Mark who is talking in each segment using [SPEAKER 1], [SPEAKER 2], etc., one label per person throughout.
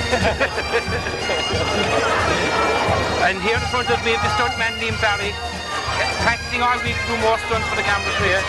[SPEAKER 1] And here in front of me is the stuntman named Barry, practicing all week to do more stunts for the camera here.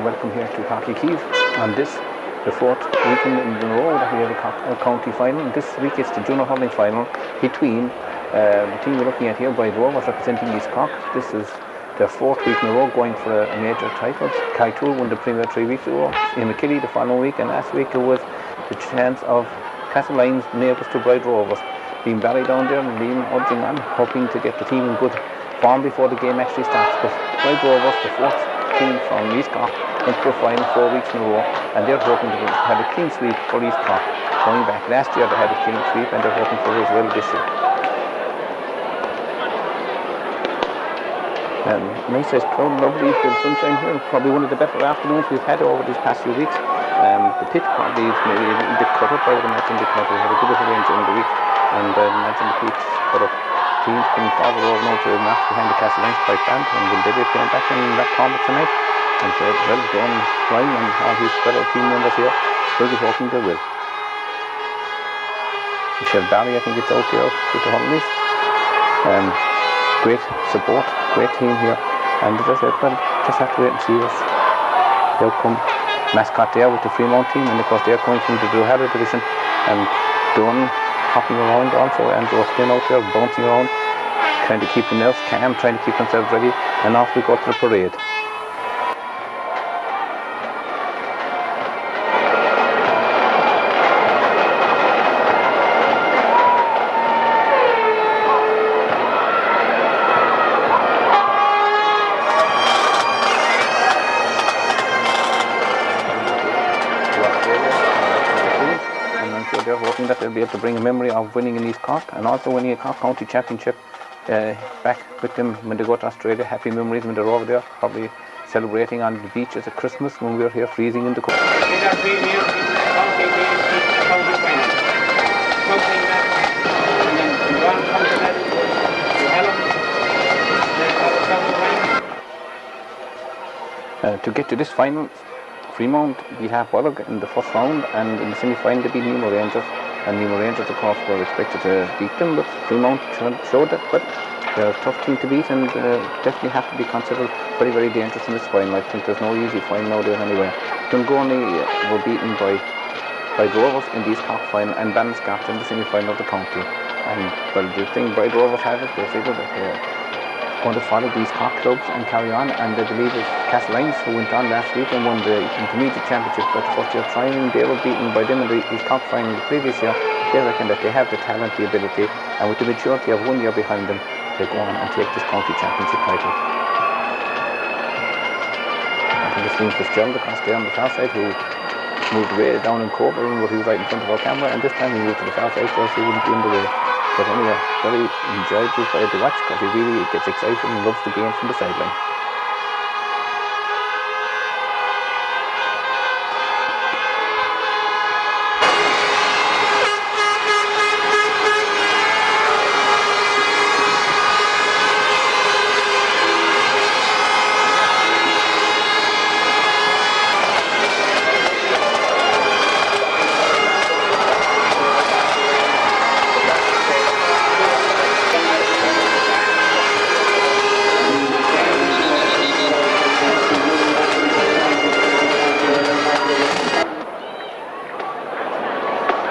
[SPEAKER 2] Welcome here to Páirc Uí Chaoimh on this, the fourth weekend in a row that we have a county final. This week it's the junior hurling final between the team we're looking at here, Rovers, representing East Cork. This is their fourth week in a row going for a major title. Carrigtwohill won the Premier 3 weeks ago, in McKilly the following week, and last week it was the chance of Castleines neighbours to Rovers, being Barry down there and Liam urging on, hoping to get the team in good form before the game actually starts. But Rovers, the fourth team from East Cork, went to a final 4 weeks in a row, and they're hoping to have a clean sweep for East Cork. Going back last year they had a clean sweep, and they're hoping for it as well this year. Nice as cloud, lovely, the sunshine here. Probably one of the better afternoons we've had over these past few weeks. The pitch probably is maybe a little bit cut up, I would imagine, because we had a good bit of rain during the week, and I imagine the pitch cut up. Teams coming forward over now to knock behind the Castleines Pipe Band, and will they be playing back in that corner tonight? And well done, Ryan and all his fellow team members here. We'll be hoping they will. Michelle Barry, I think it's out there with the Hurling. Great support, great team here, and as I said, well, just have to wait and see what's the outcome. Mascot there with the Freemount team, and of course they're coming from the Drogheda division, and Dunn hopping around also, and Roslyn out there bouncing around, trying to keep the nerves calm, trying to keep themselves ready, and off we go to the parade. They're hoping that they'll be able to bring a memory of winning in East Cork, and also winning a Cork County Championship back with them when they go to Australia. Happy memories when they're over there, probably celebrating on the beaches at Christmas when we were here freezing in the cold. To get to this final, Freemount beat Hartwell in the first round, and in the semi-final they beat Nemo Rangers, and Nemo Rangers of course were expected to beat them, but Freemount showed that they're a tough team to beat, and definitely have to be considered very, very dangerous in this final. I think there's no easy final nowadays anyway. Dungorney were beaten by Rovers in the East Cork final, and Banninscott in the semi-final of the county. And well, the thing by Rovers have it, they figured that they're going to follow these Cork clubs and carry on, and I believe it's Castleines who went on last week and won the intermediate championship for the first year trying. They were beaten by them in the East Cork final the previous year. They reckon that they have the talent, the ability, and with the maturity of 1 year behind them, they go on and take this county championship title. I think it's Dean Fitzgerald across there on the far side who moved way down in Coburn, but he was right in front of our camera, and this time he moved to the far side so he wouldn't be in the way. But anyway, very enjoyable player to watch because he really gets excited and loves the game from the sideline.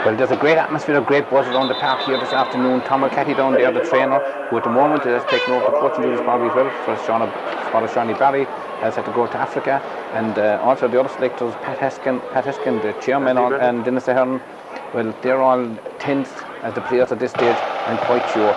[SPEAKER 2] Well, there's a great atmosphere, a great buzz around the park here this afternoon. Tom McCarthy down there, the trainer, who at the moment has taken over the coaching duties probably as well for Shawnee Barry, has had to go to Africa, and also the other selectors, Pat Heskin, the chairman, and Dennis Ahern. Well, they're all tense as the players at this stage, I'm quite sure.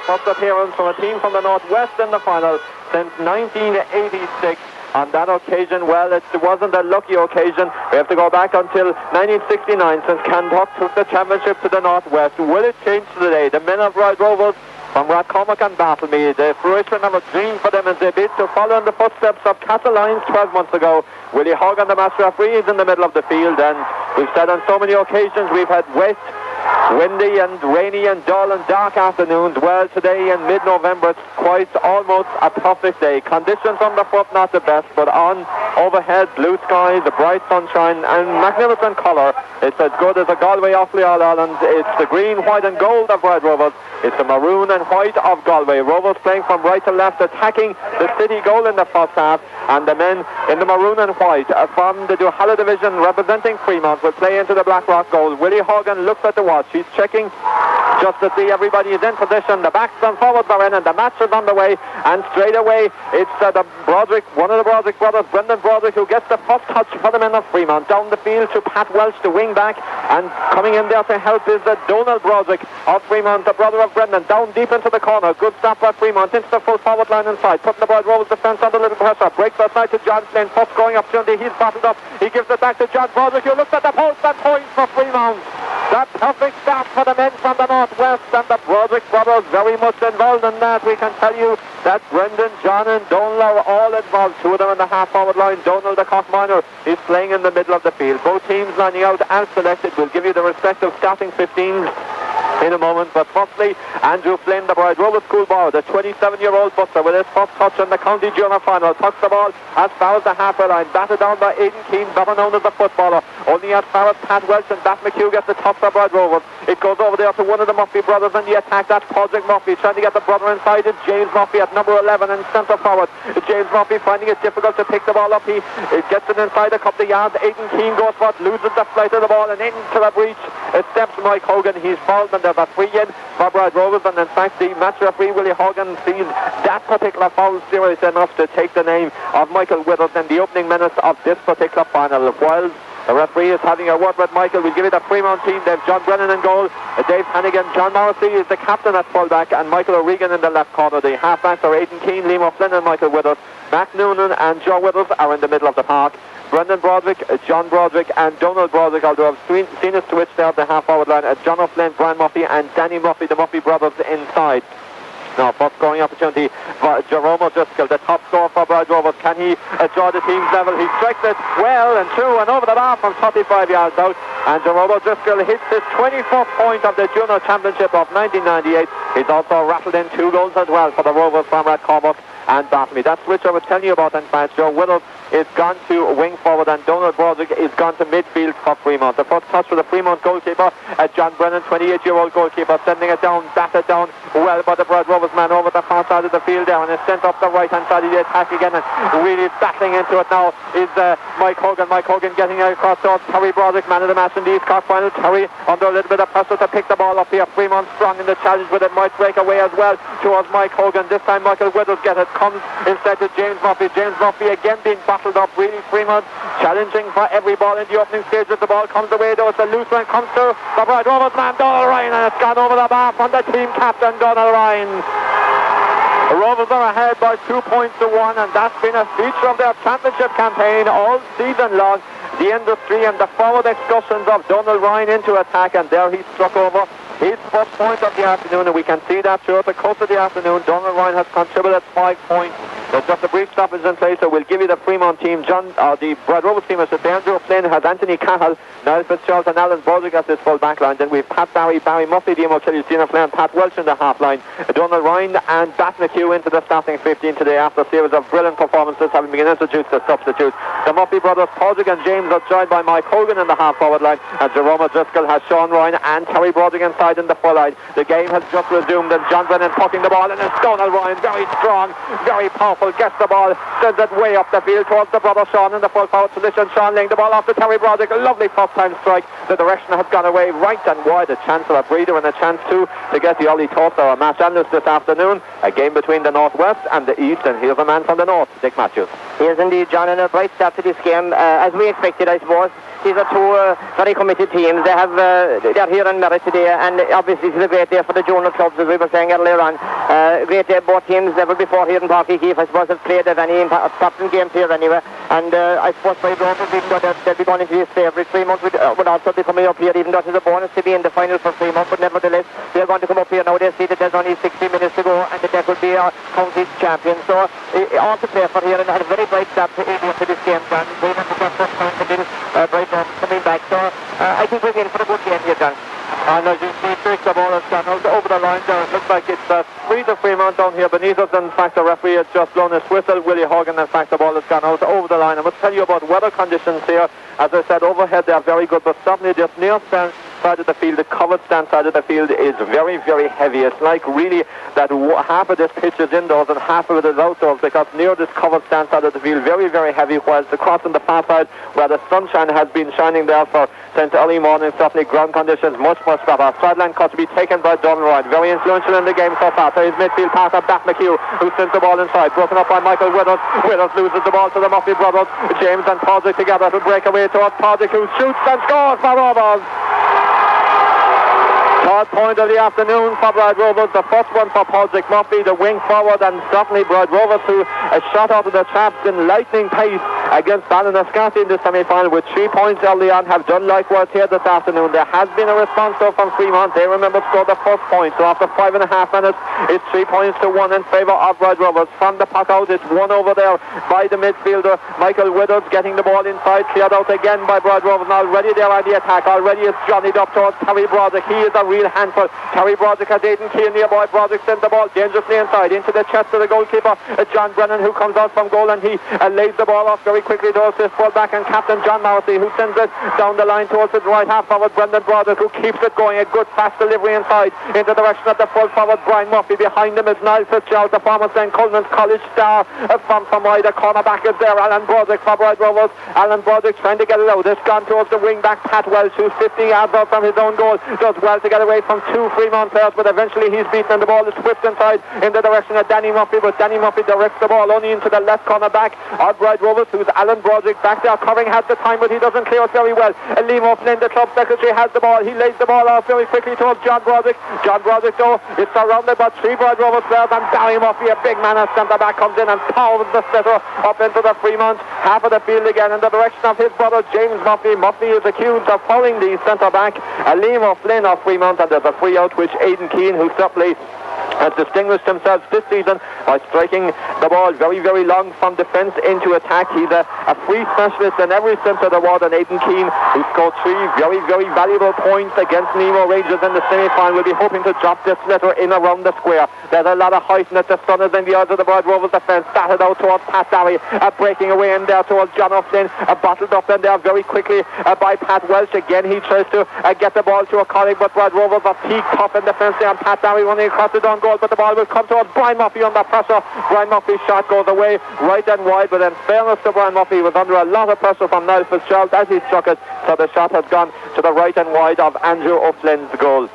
[SPEAKER 3] first appearance from a team from the Northwest in the final since 1986. On that occasion, well, it wasn't a lucky occasion. We have to go back until 1969 since Candhock took the championship to the Northwest. Will it change today? The men of Red Rovers from Rathcormac and Bartlemy, the fruition of a dream for them as they bid to follow in the footsteps of Castlelyons 12 months ago. Willie Horgan, the master referee, is in the middle of the field, and we've said on so many occasions we've had wet, windy and rainy and dull and dark afternoons. Well, today in mid-November it's quite almost a perfect day. Conditions on the foot not the best, but on overhead, blue skies, the bright sunshine and magnificent colour. It's as good as a Galway Offaly All-Ireland. It's the green, white and gold of Red Rovers. It's the maroon and white of Galway. Rovers playing from right to left, attacking the city goal in the first half, and the men in the maroon and white from the Duhallow division representing Freemount will play into the Blackrock goal. Willie Horgan looks at the watch. He's checking just to see everybody is in position. The backs and forwards are in, and the match is underway. And straight away, it's the Broderick, one of the Broderick brothers, Brendan Broderick, who gets the first touch for the men of Freemount. Down the field to Pat Welch, the wing back, and coming in there to help is the Donald Broderick of Freemount, the brother of Brendan. Down deep into the corner. Good stop by Freemount into the full forward line inside, putting the Red Rovers defence under a little pressure. Breaks outside to John Flynn. First scoring opportunity. He's battled up. He gives it back to John Broderick, who looks at the post and points for Freemount. That perfect start for the men from the Northwest, and the Broderick brothers very much involved in that. We can tell you that Brendan, John and Donald are all involved. Two of them in the half-forward line. Donald, the cock miner, is playing in the middle of the field. Both teams lining out as selected. We'll give you the respective starting 15s in a moment, but firstly, Andrew Flynn, the Bride Rovers schoolboy, the 27-year-old buster, with his first touch in the county junior final, tucks the ball as far as the halfway line, batted down by Aidan Keane, better known as the footballer. Only as far as Pat Welch and Bat McHugh gets the top for Bride Rovers. It goes over there to one of the Murphy brothers in the attack. That's Padraig Murphy trying to get the brother inside. It's James Murphy at number 11 and centre forward. James Murphy finding it difficult to pick the ball up. He gets it inside a couple of yards. Aidan Keane goes for it, loses the flight of the ball, and into the breach it steps Mike Hogan. He's fouled, and there's a free in for Bride Rovers, and in fact the match referee Willie Hogan sees that particular foul serious enough to take the name of Michael Withers in the opening minutes of this particular final. While the referee is having a word with Michael, we'll give it a Freemount team. They've John Brennan in goal, Dave Hannigan, John Morrissey is the captain at fullback, and Michael O'Regan in the left corner. The halfbacks are Aidan Keane, Liam O'Flynn and Michael Withers. Matt Noonan and Joe Withers are in the middle of the park. Brendan Broderick, John Broderick and Donald Broderick, although I've seen a switch there at the half-forward line. John O'Flynn, Brian Murphy and Danny Murphy, the Murphy brothers inside. Now, first scoring opportunity for Jerome O'Driscoll, the top scorer for Bride Rovers. Can he draw the team's level? He strikes it well and true and over the bar from 35 yards out. And Jerome O'Driscoll hits his 24th point of the Junior Championship of 1998. He's also rattled in 2 goals as well for the Rovers from Rathcormac and Bartlemy. That's which I was telling you about. In fact, Joe Withers is gone to wing forward, and Donald Broderick is gone to midfield for Freemount. The first touch for the Freemount goalkeeper, John Brennan, 28-year-old goalkeeper, sending it down, batted down well by the Bride Rovers man over the far side of the field there, and is sent up the right-hand side of the attack again, and really battling into it now is Mike Hogan. Mike Hogan getting across towards Terry Broderick, man of the match in the East Cork final. Terry under a little bit of pressure to pick the ball up here. Freemount strong in the challenge, but it might break away as well towards Mike Hogan. This time Michael Withers gets it, comes instead to James Murphy. James Murphy again being battled up. Really Freemount challenging for every ball in the opening stages. The ball comes away though. It's a loose one, comes to the Bride Rovers man, Donald Ryan, and it's gone over the bar from the team captain, Donald Ryan. The Rovers are ahead by 2 points to 1, and that's been a feature of their championship campaign all season long. The industry and the forward excursions of Donald Ryan into attack, and there he struck over his first point of the afternoon, and we can see that throughout the course of the afternoon. Donald Ryan has contributed 5 points. There's just a brief stoppage in place, so we'll give you the Freemount team. The Bride Rovers team is Andrew Flynn, has Anthony Cahill, Niall Fitzgerald and Alan Broderick as his full back line. Then we've Pat Barry, Barry Murphy, Liam O'Kelly, Gina Flynn, Pat Welch in the half line. Donald Ryan and Bat McHugh into the starting 15 today after a series of brilliant performances having been introduced as substitutes. The Murphy brothers, Padraig and James, are joined by Mike Hogan in the half forward line, and Jerome O'Driscoll has Sean Ryan and Terry Broderick inside in the full line. The game has just resumed, and John Brennan pucking the ball, and it's Donald Ryan, very strong, very powerful, gets the ball, sends it way up the field towards the brother Sean in the full forward position. Sean laying the ball off to Terry Broderick, a lovely first time strike. The direction has gone away right and wide, a chance for a breather and a chance too to get the Ollie Toaster, our match analyst this afternoon. A game between the Northwest and the East, and here's a man from the North, Dick Matthews.
[SPEAKER 4] He is indeed, John, and a bright start to this game, as we expected, I suppose. These are two very committed teams. They're here in Merritt today, and obviously it's a great day for the junior clubs, as we were saying earlier on. Great day. Both teams never before here in Páirc Uí Chaoimh, I suppose, have played at any important games here anyway. And I suppose for Rovers, even though they'll be going into his favourite, Freemount would also be coming up here, even though it's a bonus to be in the final for Freemount. But nevertheless, they're going to come up here now. They see that there's only 60 minutes to go, and that they could be our county champions. So all to play for here, and had a very bright start to this game, John. Freemount was their first time to this bright run coming back. So I think we're in for a good game here, John.
[SPEAKER 3] And as you see, the ball has gone out over the line there. It looks like it's free to Freemount down here beneath us. In fact, the referee has just blown his whistle, Willie Hogan. In fact, the ball has gone out over the line. I must tell you about weather conditions here. As I said, overhead they are very good, but certainly just near side of the field, the covered stand side of the field is very, very heavy. It's like really that half of this pitch is indoors and half of it is outdoors, because near this covered stand side of the field, very, very heavy, whilst across on the far side where the sunshine has been shining there since early morning, certainly ground conditions much, much better. Sideline cut to be taken by Donald Ryan, very influential in the game so far. So his midfield partner, Bat McHugh, who sends the ball inside, broken up by Michael Withers. Withers loses the ball to the Murphy brothers. James and Padraig together to break away towards Padraig, who shoots and scores for Rovers. Third point of the afternoon for Bride Rovers, the first one for Padraig Murphy, the wing forward, and certainly Bride Rovers, who a shot out of the traps in lightning pace against Ballinascarthy in the semi-final with 3 points early on, have done likewise here this afternoon. There has been a response though from Freemount. They remember scored the first point, so after 5.5 minutes it's 3-1 in favour of Bride Rovers. From the puck out, it's won over there by the midfielder Michael Withers, getting the ball inside, cleared out again by Bride Rovers, and already there on the attack. Already it's johnnied up towards Terry Broderick. He is a real handful. Terry Broderick has Aidan Keane nearby. Broderick sends the ball dangerously inside into the chest of the goalkeeper, John Brennan, who comes out from goal, and he lays the ball off very quickly towards his full-back and captain John Morrissey, who sends it down the line towards his right half forward Brendan Broderick, who keeps it going. A good fast delivery inside into the direction of the full forward Brian Murphy. Behind him is Niall Fitzgerald, the former St. Coleman's College star. From wide, the cornerback is there, Alan Broderick for Bride Rovers. Alan Broderick trying to get it out. It's gone towards the wing-back Pat Welsh, who's 50 yards out from his own goal. Does well to get away from two Freemount players, but eventually he's beaten, and the ball is whipped inside in the direction of Danny Murphy, but Danny Murphy directs the ball only into the left corner back of Bride Rovers, who's Alan Broderick back there. Covering has the time, but he doesn't clear it very well. Liam O'Flynn, the club secretary, has the ball. He lays the ball off very quickly towards John Broderick. John Broderick, though, is surrounded by 3 Bride Rovers players, and Barry Murphy, a big man at centre back, comes in and powers the setter up into the Freemount half of the field again in the direction of his brother James Murphy. Murphy is accused of fouling the centre back, Liam O'Flynn of Freemount, and there's a free out which Aidan Keane, who certainly has distinguished himself this season by striking the ball very, very long from defence into attack. He's a free specialist in every sense of the word, and Aidan Keane, who scored 3 very, very valuable points against Nemo Rangers in the semi-final, will be hoping to drop this letter in around the square. There's a lot of height, and the sun is in the eyes of the Bride Rovers defence. Batted out towards Pat Barry, breaking away in there towards John O'Flynn, bottled up in there very quickly by Pat Welsh. Again, he tries to get the ball to a colleague, but Bride Rovers are peaked up in defence there, and Pat Barry running across the down goal, but the ball will come towards Brian Murphy under pressure. Brian Murphy's shot goes away right and wide, but in fairness to Brian Murphy, he was under a lot of pressure from Niall Fitzgerald as he struck it, so the shot has gone to the right and wide of Andrew O'Flynn's goal.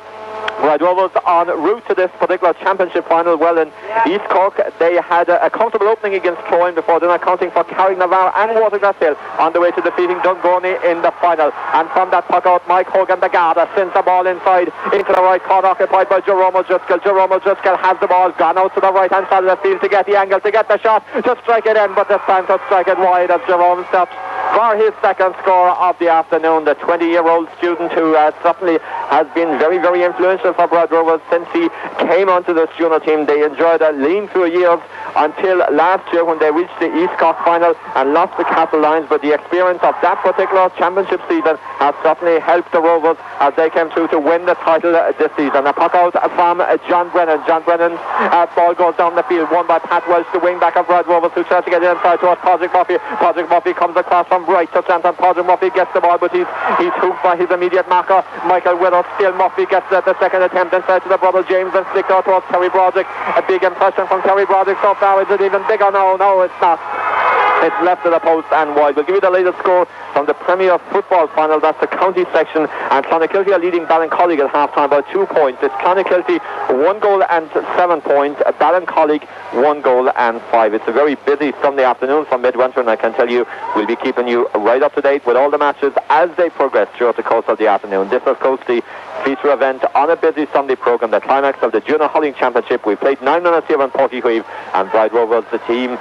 [SPEAKER 3] Bride Rovers en route to this particular championship final. Well, in East Cork, they had a comfortable opening against Cloyne before then, accounting for Carricknavar and Watergrass Hill on the way to defeating Dungorney in the final. And from that puck out, Mike Hogan, the Garda, sends the ball inside into the right corner, occupied by Jerome O'Driscoll. Jerome O'Driscoll has the ball, gone out to the right hand side of the field to get the angle, to get the shot, to strike it in, but this time to strike it wide as Jerome steps for his second score of the afternoon. The 20-year-old student who certainly has been very, very influential for Bride Rovers since he came onto this junior team. They enjoyed a lean few years until last year when they reached the East Cork final and lost the Castle Lions, but the experience of that particular championship season has certainly helped the Rovers as they came through to win the title this season. A puck out from John Brennan. John Brennan's ball goes down the field, won by Pat Welsh, the wing back of Bride Rovers, who tries to get it inside towards Padraig Murphy. Padraig Murphy comes across from right to centre, and Padraig Murphy gets the ball, but he's hooked by his immediate marker, Michael Withers. Still Murphy gets the second attempt inside to the brother James and flicked out towards Terry Broderick. A big impression from Terry Broderick so far. Is it even bigger? No, it's not. It's left of the post and wide. We'll give you the latest score from the Premier Football Final. That's the county section, and Clonakilty are leading Ballincollig at half-time by 2 points. It's Clonakilty 1 goal and 7 points, Ballincollig 1 goal and 5. It's a very busy Sunday afternoon from Midwinter, and I can tell you we'll be keeping you right up to date with all the matches as they progress throughout the course of the afternoon. This is, of course, the feature event on a busy Sunday programme, the climax of the Junior Hurling Championship. We played 9 minutes here in Portyhueve, and Bride Rovers, the team,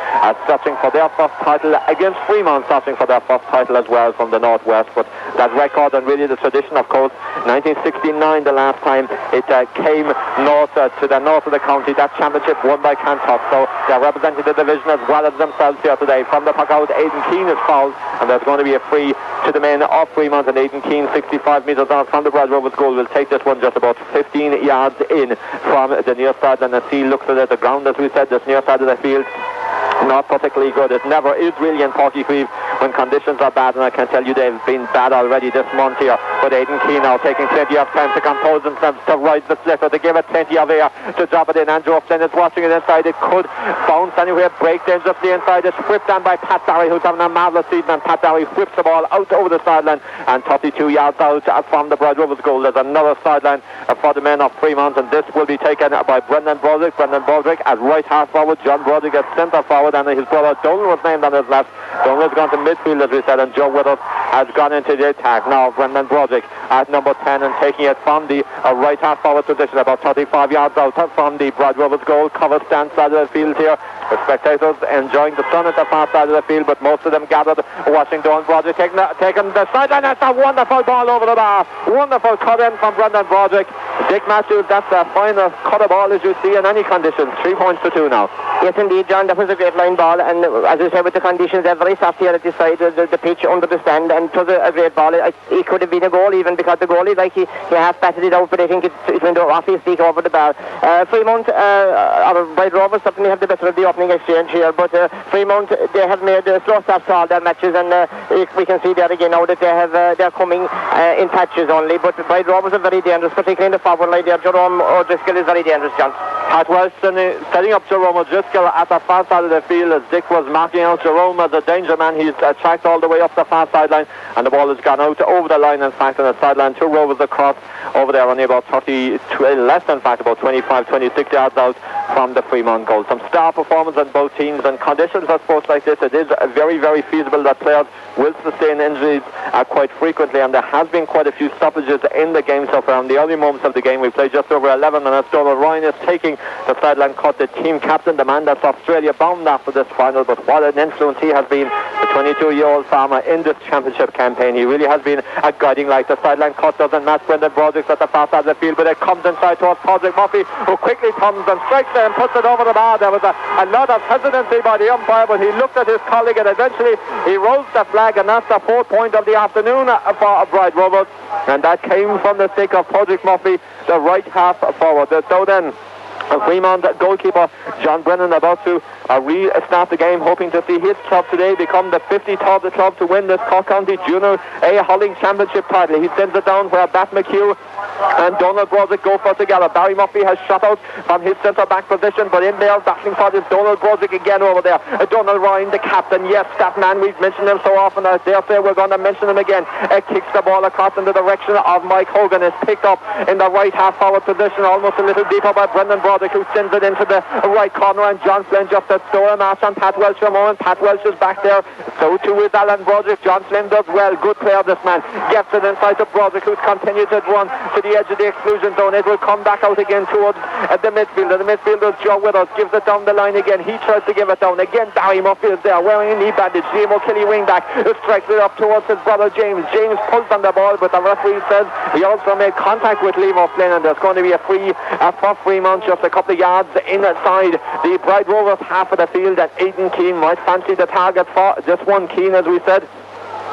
[SPEAKER 3] searching for their first title against Freemount, searching for their first title as well from the Northwest. But that record and really the tradition, of course, 1969 the last time it came north to the north of the county. That championship won by Kantock, so they're representing the division as well as themselves here today. From the puck out, Aidan Keane is fouled, and there's going to be a free to the men of Freemount, and Aidan Keane, 65 metres out from the Bride Rovers goal, will take this one just about 15 yards in from the near side. And as he looks at it, the ground, as we said, this near side of the field, not particularly good. It never is really in Portyhueve when conditions are bad, and I can tell you they've been bad already this month here. But Aidan Keane now taking plenty of time to compose themselves, to ride the slipper, to give it plenty of air to drop it in. Andrew Flynn is watching it inside. It could bounce anywhere, break dangerously inside. It's whipped down by Pat Barry, who's having a marvellous season, and Pat Barry whips the ball out over the sideline and 32 yards out from the Bride Rovers goal. There's another sideline for the men of Freemount, and this will be taken by Brendan Broderick. Brendan Broderick as right half forward, John Broderick as centre forward, and his brother Donald was named on his left. Donald has gone to midfield, as we said, and Joe Withers has gone into the attack. Now Brendan Broderick at number 10 and taking it from the right half forward position, about 35 yards out from the Bride Rovers goal. Cover stand side of the field here. The spectators enjoying the sun at the far side of the field, but most of them gathered watching Donald Broderick taking the sideline. That's a wonderful ball over the bar. Wonderful cut in from Brendan Broderick. Dick Matthews, that's a fine cut of ball as you see in any conditions. 3 points to 2 now.
[SPEAKER 4] Yes, indeed, John. That was a great line ball, and as you said, with the conditions, they're very soft here at this side of the pitch under the stand, and it was a great ball. It could have been a goal even, because the goalie, like he half batted it out, but I think it went off his stick over the bar. Freemount, or Bride Rovers certainly have the better of the opening exchange here, but Freemount, they have made slow starts to all their matches, and we can see there again now that they're coming in patches only, but Bride Rovers are very dangerous, particularly in the forward line there. Jerome O'Driscoll is very dangerous, John.
[SPEAKER 3] Pat Weston setting up Jerome O'Driscoll at the far side of the field as Dick was marking out Jerome as a danger man. He's tracked all the way up the far sideline, and the ball has gone out over the line, in fact, on the sideline. 2 Rovers across over there, only about 30, less than, in fact, about 25, 26 yards out from the Freemount goal. Some star performance on both teams, and conditions, I suppose, like this, it is very, very feasible that players will sustain injuries quite frequently, and there has been quite a few stoppages in the game so far. In the early moments of the game, we played just over 11 minutes. Donald Ryan is taking the sideline cut, the team captain, the man that's Australia bound after this final, but what an influence he has been, the 22-year-old farmer, in this championship campaign. He really has been a guiding light. The sideline cut doesn't match Brendan Broderick at the far side of the field, but it comes inside towards Padraig Murphy, who quickly comes and strikes there and puts it over the bar. There was a lot of hesitancy by the umpire, but he looked at his colleague, and eventually he rolls the flag, and that's the 4th point of the afternoon for Bride Rovers, and that came from the stick of Padraig Murphy, the right half forward. So then Freemount goalkeeper John Brennan about to restart the game, hoping to see his club today become the 53rd club to win this Cork County Junior A Hurling Championship title. He sends it down where Bat McHugh and Donald Broderick go for together. Barry Murphy has shot out from his centre-back position, but in there battling for this Donald Broderick again over there. Donald Ryan, the captain, yes, that man, we've mentioned him so often, I dare say we're going to mention him again. Kicks the ball across in the direction of Mike Hogan. Is picked up in the right half-forward position, almost a little deeper by Brendan Broderick, who sends it into the right corner, and John Flynn just at store a march on Pat Welsh for a moment. Pat Welsh is back there, so too is Alan Broderick. John Flynn does well, good player this man, gets it inside to Broderick, who's continued to run to the edge of the exclusion zone. It will come back out again towards the midfielder. The midfielder Joe Withers gives it down the line again. He tries to give it down again. Barry Murphy is there wearing a knee bandage. Liam O'Kelly wing back strikes it up towards his brother James. James pulls on the ball, but the referee says he also made contact with Liam O'Flynn, and there's going to be a free for Freemount just a couple of yards inside the Bride Rovers half of the field, and Aidan Keane might fancy the target for this one. Keane, as we said,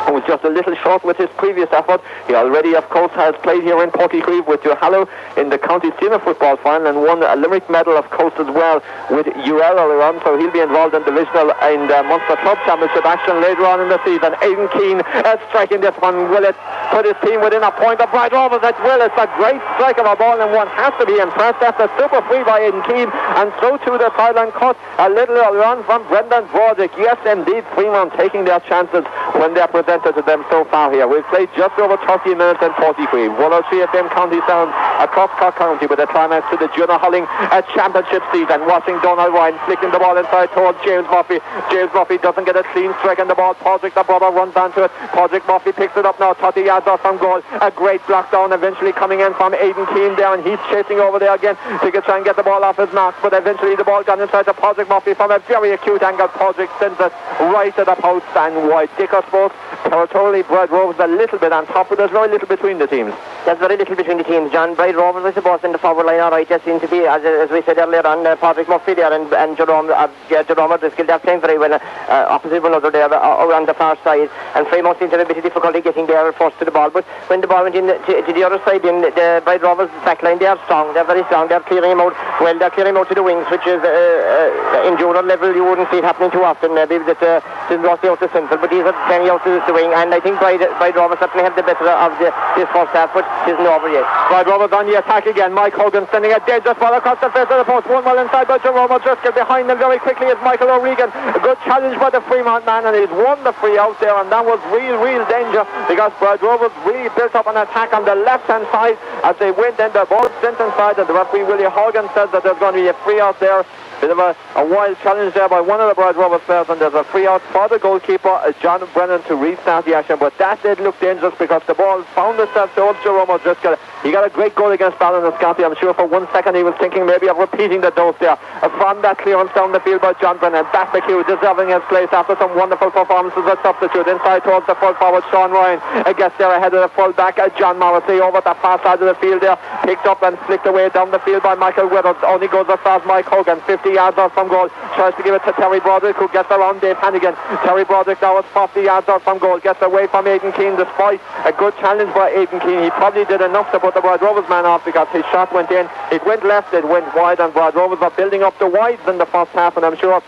[SPEAKER 3] who was just a little short with his previous effort. He already, of course, has played here in Portycreeve with Duhallow in the county senior football final and won a Limerick medal, of course, as well with UL earlier on, so he'll be involved in divisional and Munster Club Championship action later on in the season. Aidan Keane striking this one. Will it put his team within a point of Bright Rovers? It will. It's a great strike of a ball, and one has to be impressed. That's a super free by Aidan Keane, and through to the sideline cut a little run from Brendan Broderick. Yes, indeed, Freemount taking their chances when they're presented to them so far here. We've played just over 30 minutes in 43. 103 FM County Sound across Cork County with a climax to the Junior Hurling Championship season. Watching Donald Ryan flicking the ball inside towards James Murphy. James Murphy doesn't get a clean strike on the ball. Podrick, the brother, runs onto it. Podrick Murphy picks it up now, 30 yards off from goal. A great block down eventually coming in from Aidan Keane there, and he's chasing over there again to try and get the ball off his mark, but eventually the ball got inside to Podrick Murphy from a very acute angle. Podrick sends it right to the post and wide. Dick, I suppose, territorially, Bright Rovers a little bit on top, but there's very little between the teams.
[SPEAKER 4] There's very little between the teams, John. Bright Rovers, I suppose, in the forward line, all right, just seem to be, as we said earlier on, Podrick Murphy there and Jerome O'Driscoll, they're playing very well opposite one another there on the far side, and Freemount seems to have a bit of difficulty getting there first to the ball, but when the ball went in to the other side, in the Bright Rovers back line, they are strong, they're very strong, they're clearing him out, well, they're clearing him out to the wings, which is in junior level you wouldn't see it happening too often, maybe that didn't rush out to central, but these are playing out to the wing, and I think Bright Rovers certainly have the better of this first half, but it isn't over yet.
[SPEAKER 3] Bright Rovers on the attack again. Mike Hogan sending a dangerous ball across the face of the post. One well inside by Jerome O'Driscoll. Behind them very quickly is Michael O'Regan. A good challenge by the Freemount man, and he's won the free out there, and that was real danger because Bright Rovers really built up an attack on the left-hand side as they went in. The ball sent inside, and the referee Willie Hogan said that there's going to be a free out there. Bit of a wild challenge there by one of the Bright Rovers players, and there's a free out for the goalkeeper, John Brennan, to restart the action. But that did look dangerous because the ball found itself towards Jerome O'Driscoll. He got a great goal against Ballinascotty. I'm sure for 1 second he was thinking maybe of repeating the dose there. From that clearance down the field by John Brennan. Back McHugh deserving his place after some wonderful performances at substitute. Inside towards the full forward, Sean Ryan. Gets there ahead of the full back, John Morrissey over the far side of the field there. Picked up and flicked away down the field by Michael Withers. Only goes as far as Mike Hogan. 50 yards out from goal. Tries to give it to Terry Broderick, who gets around Dave Hannigan. Terry Broderick now is 40 yards out from goal. Gets away from Aidan Keane despite a good challenge by Aidan Keane. He probably did enough to put the Bright Rovers man off because his shot went in. It went left, it went wide, and Bright Rovers are building up the wides in the first half, and I'm sure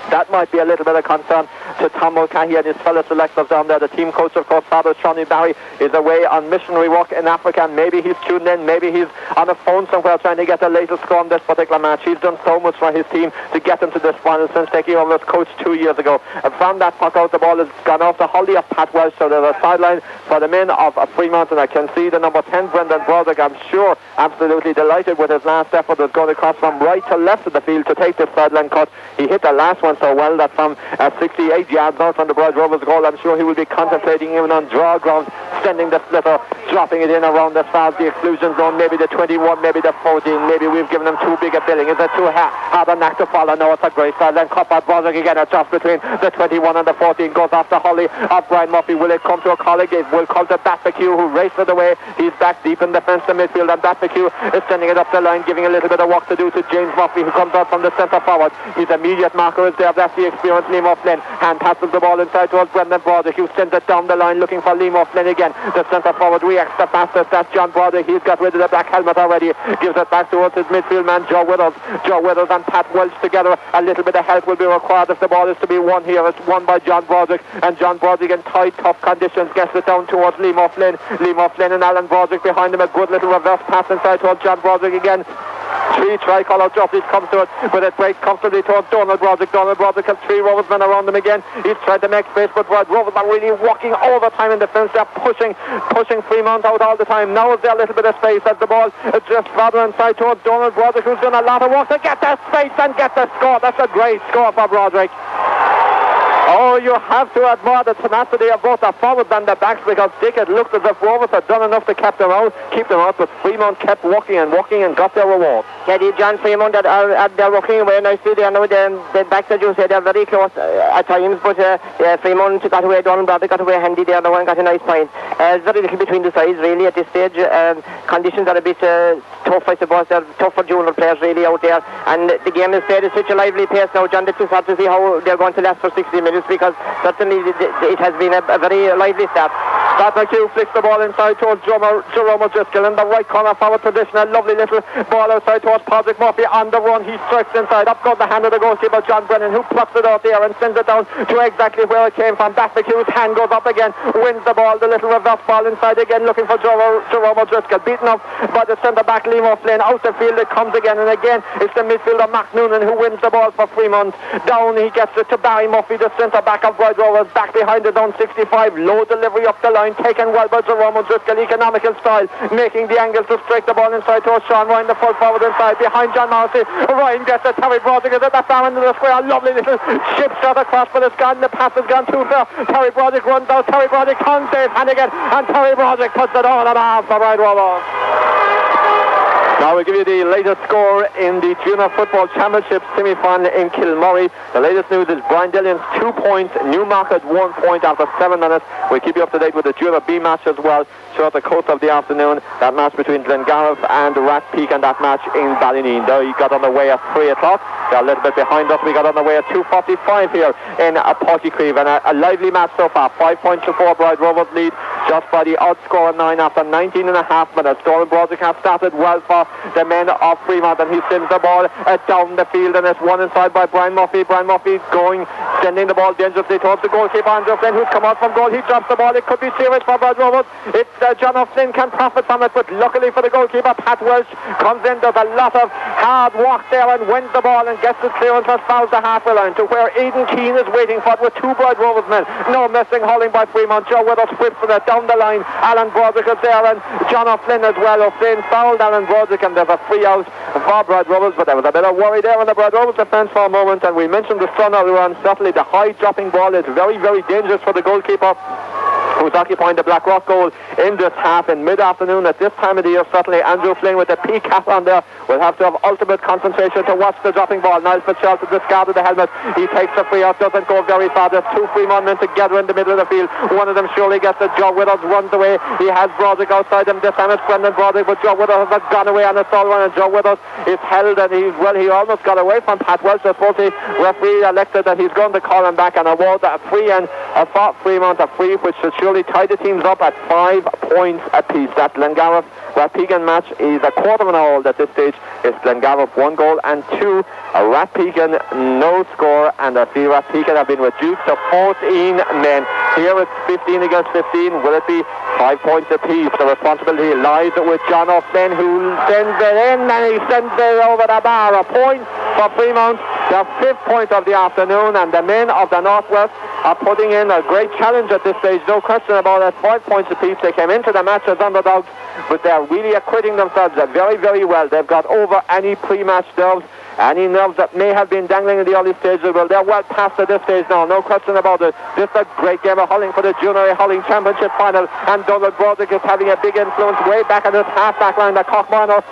[SPEAKER 3] that might be a little bit of concern to Tom Mulcahy and his fellow selectors down there. The team coach, of course, Father Shawnee Barry, is away on missionary work in Africa, and maybe he's tuned in, maybe he's on a phone somewhere trying to get a latest score on this particular match. He's done so much for his team to get them to this final since taking over as coach 2 years ago. And from that puck out, the ball has gone off the holly of Pat Welsh, so there's a sideline for the men of Freemount, and I can see the number 10, Brendan Broderick, I'm sure absolutely delighted with his last effort, was going across from right to left of the field to take this sideline cut. He hit the last one so well that from 68 yards out from the Bright Rovers goal, I'm sure he will be contemplating even on draw ground, sending the slitter, dropping it in around as far as the exclusion zone, maybe the 21, maybe the 14, maybe we've given him too big a billing. Is it too hard a knack to follow? No, it's a great style. Then cut by Broderick again, a toss between the 21 and the 14, goes after Holly of Brian Murphy. Will it come to a colleague? It will come to Bat McHugh, who raced it away. He's back deep in defence to midfield, and Bat McHugh is sending it up the line, giving a little bit of work to do to James Murphy, who comes out from the centre forward. His immediate marker is there. That's the experienced Liam O'Flynn. Hand passes the ball inside towards Brendan Broderick, who sends it down the line looking for Liam O'Flynn again. The centre forward reacts the fastest. That's John Broderick. He's got rid of the black helmet already. Gives it back towards his midfield man, Joe Withers. Joe Withers and Pat Welch together. A little bit of help will be required if the ball is to be won here. It's won by John Broderick, and John Broderick in tight, tough conditions gets it down towards Liam O'Flynn. Liam O'Flynn and Alan Broderick behind him. A good little reverse pass inside towards John Broderick again. Three tricolour jockeys comes to it, but it breaks comfortably towards Donald Broderick. Donald Broderick has three Rovers men around him again. He's tried to make space, but Rovers are really walking all the time in defence. They're pushing Freemount out all the time. Now is there a little bit of space as the ball just further inside towards Donald Broderick, who's done a lot of work to get that space and get the score. That's a great score for Broderick. Oh, you have to admire the tenacity of both the forwards and the backs, because Dick, it looked as if Rovers had done enough to keep them out, but Freemount kept walking and got their reward.
[SPEAKER 4] Yeah, the John Freemount they're walking away nicely there now. The backs, as you say, they're very close at times, but Freemount got away, Donald Broderick got away handy there now and got a nice point. There's very little between the sides really at this stage. Conditions are a bit tough, I suppose. They're tough for junior players really out there, and the game is played at such a lively pace now, John. It's just hard to see how they're going to last for 60 minutes. minutes, because certainly it has been a very lively start.
[SPEAKER 3] Pat McHugh flicks the ball inside towards Jerome O'Driscoll in the right corner forward position. A lovely little ball outside towards Patrick Murphy on the run. He strikes inside. Up goes the hand of the goalkeeper, John Brennan, who plucks it out there and sends it down to exactly where it came from. Pat McHugh's hand goes up again, wins the ball. The little reverse ball inside again, looking for Jerome O'Driscoll. Beaten up by the centre back, Liam O'Flynn. Out the field it comes again, and again it's the midfielder, Mark Noonan, who wins the ball for Freemount. Down he gets it to Barry Murphy, the centre back of Bride Rovers. Back behind the zone 65. Low delivery up the line, taken well by Jerome O'Driscoll, economical style, making the angle to strike the ball inside towards Sean Ryan, the full forward inside behind John Morrissey. Ryan gets it. Terry Broderick is at the far end of the square. A lovely little chip shot across, but it's gone. The pass has gone too far. Terry Broderick runs out. Terry Broderick can't save Hannigan, and Terry Broderick puts it over the bar for Bride Rovers. Now we'll give you the latest score in the Junior Football Championship semi-final in Kilmurray. The latest news is Brian Dillion's 2 points, Newmarket 1 point after 7 minutes. We'll keep you up to date with the Junior B match as well throughout the course of the afternoon. That match between Glengariff and Rathpeak, and that match in Ballyneen. They got underway at 3 o'clock. They're a little bit behind us. We got underway at 2:45 here in Portycreeve, and a lively match so far. 5 points to 4. Bride Rovers lead just by the odd score of 9 after 19 and a half minutes. Doran Broderick has started well for the men of Freemount, and he sends the ball down the field, and it's won inside by Brian Murphy. Brian Murphy going, sending the ball dangerously towards the goalkeeper, Andrew Flynn, who's come out from goal. He drops the ball. It could be serious for Bride Rovers. It's John O'Flynn can profit from it, but luckily for the goalkeeper, Pat Welsh comes in, does a lot of hard work there and wins the ball and gets his clearance as far as the halfway line to where Aidan Keane is waiting for it with 2 Bride Rovers men. No missing, hauling by Freemount. Joe Withers whips it down the line. Alan Broderick is there, and John O'Flynn as well. O'Flynn fouled Alan Broderick, and there's a free out for Bride Rovers, but there was a bit of worry there in the Bride Rovers defence for a moment, and we mentioned the sun earlier on. Certainly the high dropping ball is very, very dangerous for the goalkeeper, who's occupying the Blackrock goal in this half in mid-afternoon at this time of the year. Certainly Andrew Flynn with the P cap on there will have to have ultimate concentration to watch the dropping ball. Niall Fitzgerald discarded the helmet. He takes the free out, doesn't go very far. There's 2 Freemount men together in the middle of the field. One of them surely gets the Joe Withers, runs away. He has Broderick outside him. This time it's Brendan Broderick, but Joe Withers has gone away on a stall run, and Joe Withers is held, and he almost got away from Pat Welsh. I suppose the referee elected that he's going to call him back and award a free, and for Freemount a free, which should surely tie the teams up at 5 points apiece. That Glengariff Rathpegan match is a quarter of an hour old at this stage. It's Glengariff 1 goal and 2. Rathpegan no score, and I see Rathpegan have been reduced to 14 men. Here it's 15 against 15. Will it be 5 points apiece? The responsibility lies with John O'Flynn, who sends it in, and he sends it over the bar. A point for Freemount, their 5th point of the afternoon, and the men of the Northwest are putting in a great challenge at this stage, no question about it. 5 points apiece. They came into the match as underdogs, but they're really acquitting themselves very, very well. They've got over any pre-match nerves, any nerves that may have been dangling in the early stages. Well, they're well past at this stage now, no question about it. This is a great game of hurling for the Junior Hurling Championship final, and Donald Broderick is having a big influence way back in his half-back line. The Cockmanor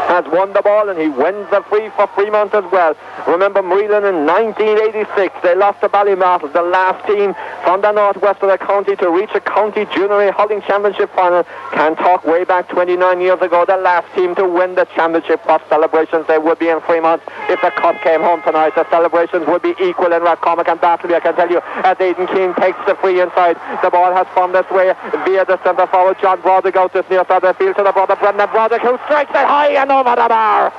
[SPEAKER 3] has won the ball, and he wins the free for Freemount as well. Remember Maryland in 1986, they lost to Ballymartle, the last team from the northwest of the county to reach a county junior hurling championship final. Can talk way back 29 years ago, the last team to win the championship. What celebrations they would be in Freemount if the cup came home tonight. The celebrations would be equal in Rathcormac and Bartleby, I can tell you, as Aidan Keane takes the free inside. The ball has found its way via the centre forward John Broderick out this near side of the field to the brother Brendan Broderick, who strikes it high and over the bar.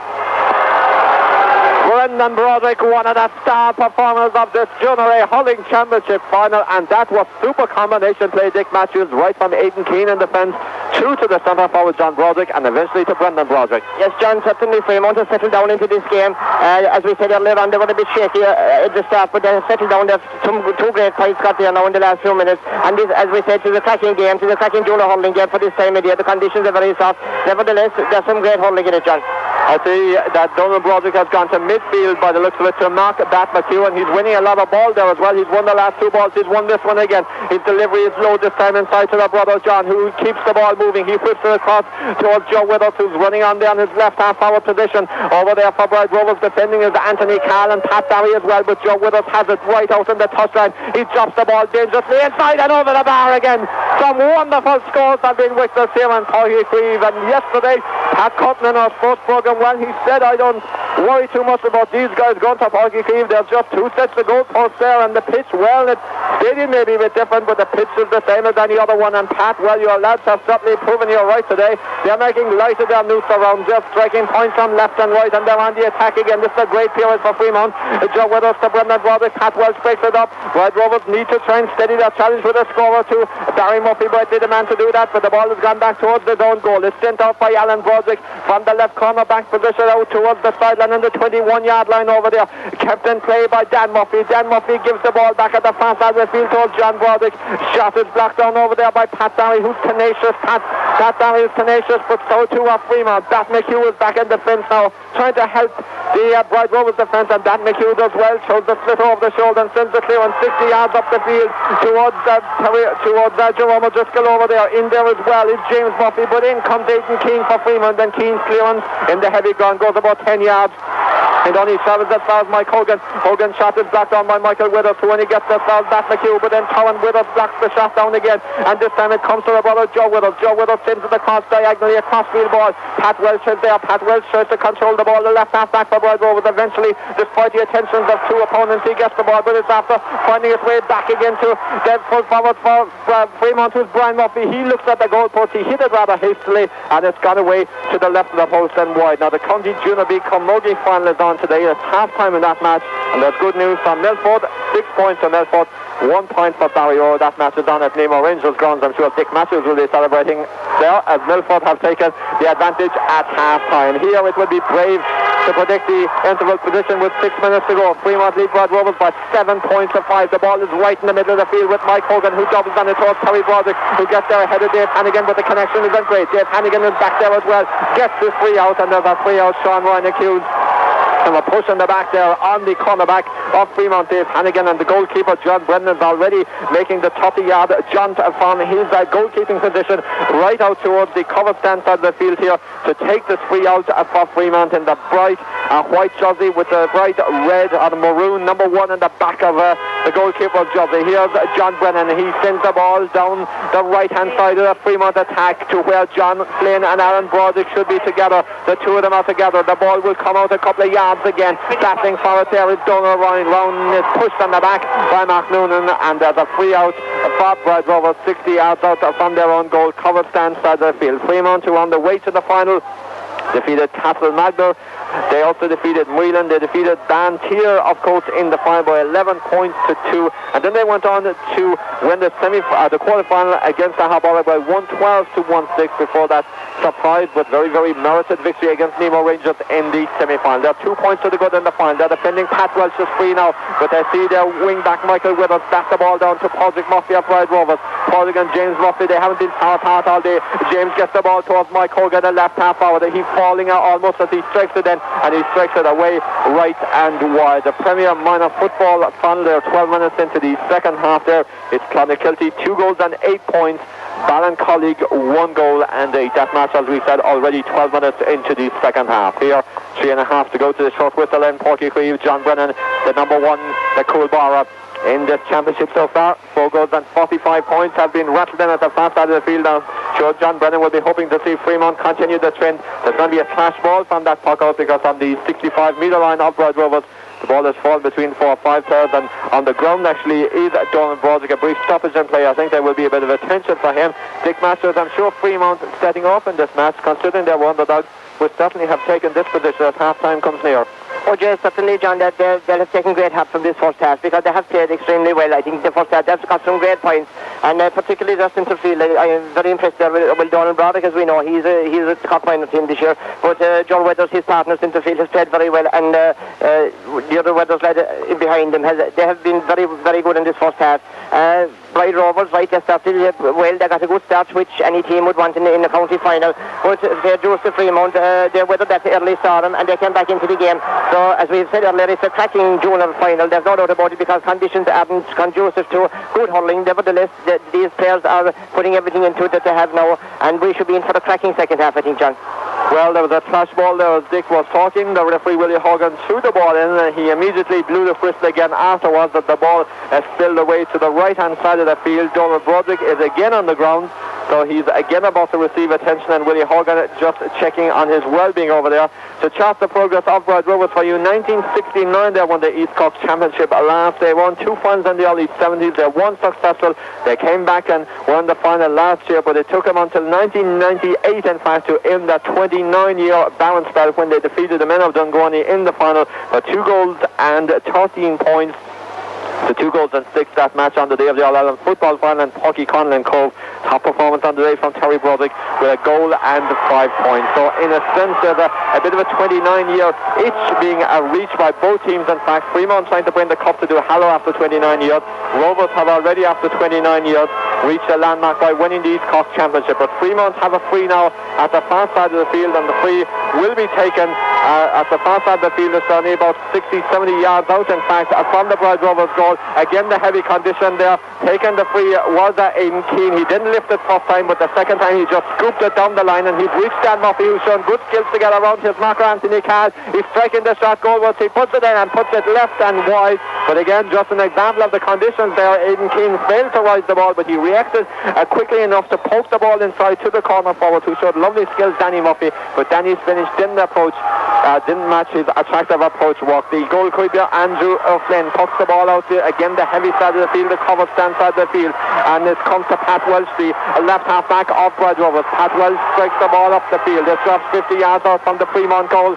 [SPEAKER 3] Brendan Broderick, one of the star performers of this Junior Hurling Championship final, and that was super combination play. Dick Matthews right from Aidan Keane in defence, through to the centre forward John Broderick, and eventually to Brendan Broderick.
[SPEAKER 4] Yes, John, certainly Freemount has settled down into this game. As we said earlier on, they were a bit shaky at the start, but they have settled down. There's 2 great points got there now in the last few minutes, and this, as we said, is a cracking game. It's a cracking Junior Hurling game for this time of year. The conditions are very soft. Nevertheless, there's some great hurling in it, John.
[SPEAKER 3] I see that Donald Broderick has gone to midfield by the looks of it to mark Bat McEwen. He's winning a lot of ball there as well. He's won the last 2 balls. He's won this one again. His delivery is low this time inside to the brother John, who keeps the ball moving. He flips it across towards Joe Withers, who's running on there in his left half forward position. Over there for Bride Rovers defending is Anthony Carl and Pat Barry as well, but Joe Withers has it right out in the touchline. He drops the ball dangerously inside and over the bar again. Some wonderful scores have been witnessed here in Portycreeve, and yesterday Pat Cutton in our sports programme well. He said, I don't worry too much about these guys going to Páirc Uí Chaoimh. There's just 2 sets of goalposts there, and the pitch, well, the stadium may be a bit different, but the pitch is the same as any other one. And Pat, well, your lads have certainly proven you're right today. They're making light of their noose around, just striking points from left and right, and they're on the attack again. This is a great period for Freemount. Joe Withers to Brendan Broderick. Pat Welsh breaks it up. White Rovers need to try and steady their challenge with a score or two. Barry Murphy might be the man to do that, but the ball has gone back towards his own goal. It's sent out by Alan Broderick from the left corner back position out towards the sideline and the 21-yard line over there. Kept in play by Dan Murphy. Dan Murphy gives the ball back at the far side of the field towards John Broderick. Shot is blocked down over there by Pat Barry, who's tenacious. Pat Barry is tenacious, but so too are Freemount. Bat McHugh is back in defence now, trying to help the Bright Rovers defence, and Bat McHugh does well. Shows the split over the shoulder and sends the clearance 60 yards up the field towards Jerome O'Driscoll over there. In there as well is James Murphy, but in comes Aidan Keane for Freemount, and Keane's clearance in the heavy ground goes about 10 yards. And only travels as far as Mike Hogan. Hogan's shot is blocked down by Michael Withers, who when he gets as far as Bat McHugh, but then Torrin Withers blocks the shot down again, and this time it comes to the brother Joe Withers. Joe Withers sends it across diagonally, a cross-field ball. Pat Welsh is there. Pat Welsh tries to control the ball, the left half back for Bright Rovers. Eventually, despite the attentions of 2 opponents, he gets the ball, but it's after finding its way back again to the full forward for Freemount, who's Brian Murphy. He looks at the goalpost, he hit it rather hastily, and it's gone away to the left of the post and wide. Now the County Junior B Camogie final is on today. It's half-time in that match, and there's good news from Milford. 6 points to Milford, 1 point for Barry Orr. That match is on at Nemo Rangers grounds. I'm sure Dick Matthews will be celebrating there, as Milford have taken the advantage at half-time. Here it would be brave to predict the interval position with 6 minutes to go. Freemount lead Bright Rovers by 7 points to 5. The ball is right in the middle of the field with Mike Hogan, who doubles on it towards Terry Broderick, who gets there ahead of Dave Hannigan, but the connection isn't great. Dave Hannigan is back there as well, gets this free out, and there's a free out. Sean Ryan accused and a push in the back there on the cornerback of Freemount, Dave Hannigan, and the goalkeeper John Brennan is already making the 30-yard jaunt from his goalkeeping position right out towards the cover stand side of the field here to take this free out for Freemount in the bright white jersey with the bright red or the maroon number 1 in the back of the goalkeeper's jersey. Here's John Brennan. He sends the ball down the right-hand side of the Freemount attack to where John Flynn and Aaron Broderick should be together. The 2 of them are together. The ball will come out a couple of yards again. Battling for it there is Donald Ryan. Round is pushed on the back by Mark Noonan, and there's a free out for Bright Rovers 60 yards out from their own goal cover stand side of the field. Freemount, who are on the way to the final, defeated Castle Magner. They also defeated Moylan. They defeated Bantier, of course, in the final by 11 points to 2. And then they went on to win the quarterfinal against Ahabara by 112 to 1-6 before that surprise but very, very merited victory against Nemo Rangers in the semi-final. There are 2 points to the good in the final. They're defending. Pat Welsh is free now, but they see their wing back Michael Withers back the ball down to Padraig Murphy of Bright Rovers. Padraig and James Murphy, they haven't been apart all day. James gets the ball towards Mike Hogan, the left half forward. He's falling out almost as he strikes it in, and he strikes it away right and wide. The Premier Minor Football final there, 12 minutes into the second half there. It's Clonakilty 2 goals and 8 points. Ballincollig 1 goal and 8. That match, as we said, already 12 minutes into the second half. Here, 3.5 to go to the short whistle in Páirc Uí Chaoimh. John Brennan, the number 1, the Coolbara in this championship so far. 4 goals and 45 points have been rattled in at the far side of the field now. Sure, John Brennan will be hoping to see Freemount continue the trend. There's going to be a clash ball from that puck out, because on the 65-metre line of Bright Rovers, the ball has fallen between 4 or 5 players, and on the ground actually is Donald Broderick. A brief stoppage in play. I think there will be a bit of attention for him. Dick Masters, I'm sure Freemount setting up in this match, considering they were underdogs, would certainly have taken this position as half-time comes near.
[SPEAKER 4] Oh, yes, certainly, John, that they'll have taken great help from this first half, because they have played extremely well. I think the first half they've got some great points, and particularly their centre field. I am very impressed there with Donald Broderick. As we know, he's a top minor team this year, but Joel Weathers, his partner centre field, has played very well, and the other Weathers lad behind them, they have been very, very good in this first half. Bright Rovers, right, they started well. They got a good start, which any team would want in the county final, but they're Joseph Freemount, they weathered that early storm, and they came back into the game. So, as we've said earlier, it's a cracking junior final. There's no doubt about it, because conditions aren't conducive to good hurling. Nevertheless, these players are putting everything into it that they have now, and we should be in for a cracking second half, I think, John.
[SPEAKER 3] Well, there was a flash ball there as Dick was talking. The referee, Willie Hogan, threw the ball in, and he immediately blew the whistle again afterwards, that the ball spilled away to the right-hand side of the field. Donald Broderick is again on the ground. So he's again about to receive attention, and Willie Hogan just checking on his well-being over there. To chart the progress of Bride Rovers for you, 1969 they won the East Coast Championship last. They won 2 finals in the early 70s. They won successful. They came back and won the final last year, but it took them until 1998, in fact, to end that 29-year balance spell when they defeated the men of Dungoney in the final for 2 goals and 13 points. The 2 goals and 6 that match on the day of the All-Ireland football final, and Páirc Conlon Cove. Top performance on the day from Terry Broderick with a goal and 5 points. So in a sense there's a bit of a 29-year itch being reached by both teams. In fact, Freemount trying to bring the cup to Duhallow after 29 years. Rovers have already, after 29 years, reached a landmark by winning the East Cork Championship. But Freemount have a free now at the far side of the field, and the free will be taken at the far side of the field. It's only about 60-70 yards out, in fact, from the Bride Rovers goal. Again, the heavy condition there. Taking the free was Aidan Keane. He didn't lift it first time, but the second time he just scooped it down the line, and he's reached Dan Murphy, who's shown good skills to get around his marker, Anthony Cahill. He's striking the shot goalwards. He puts it in and puts it left and wide. But again, just an example of the conditions there. Aidan Keane failed to rise the ball, but he reacted quickly enough to poke the ball inside to the corner forward, who showed lovely skills, Danny Murphy. But Danny's finish didn't match his attractive approach walk. The goalkeeper, Andrew O'Flynn, puts the ball out there. Again, the heavy side of the field, the covered stand side of the field. And it comes to Pat Welsh, the left half back of Bride Rovers. Pat Welsh strikes the ball up the field. It drops 50 yards out from the Freemount goal.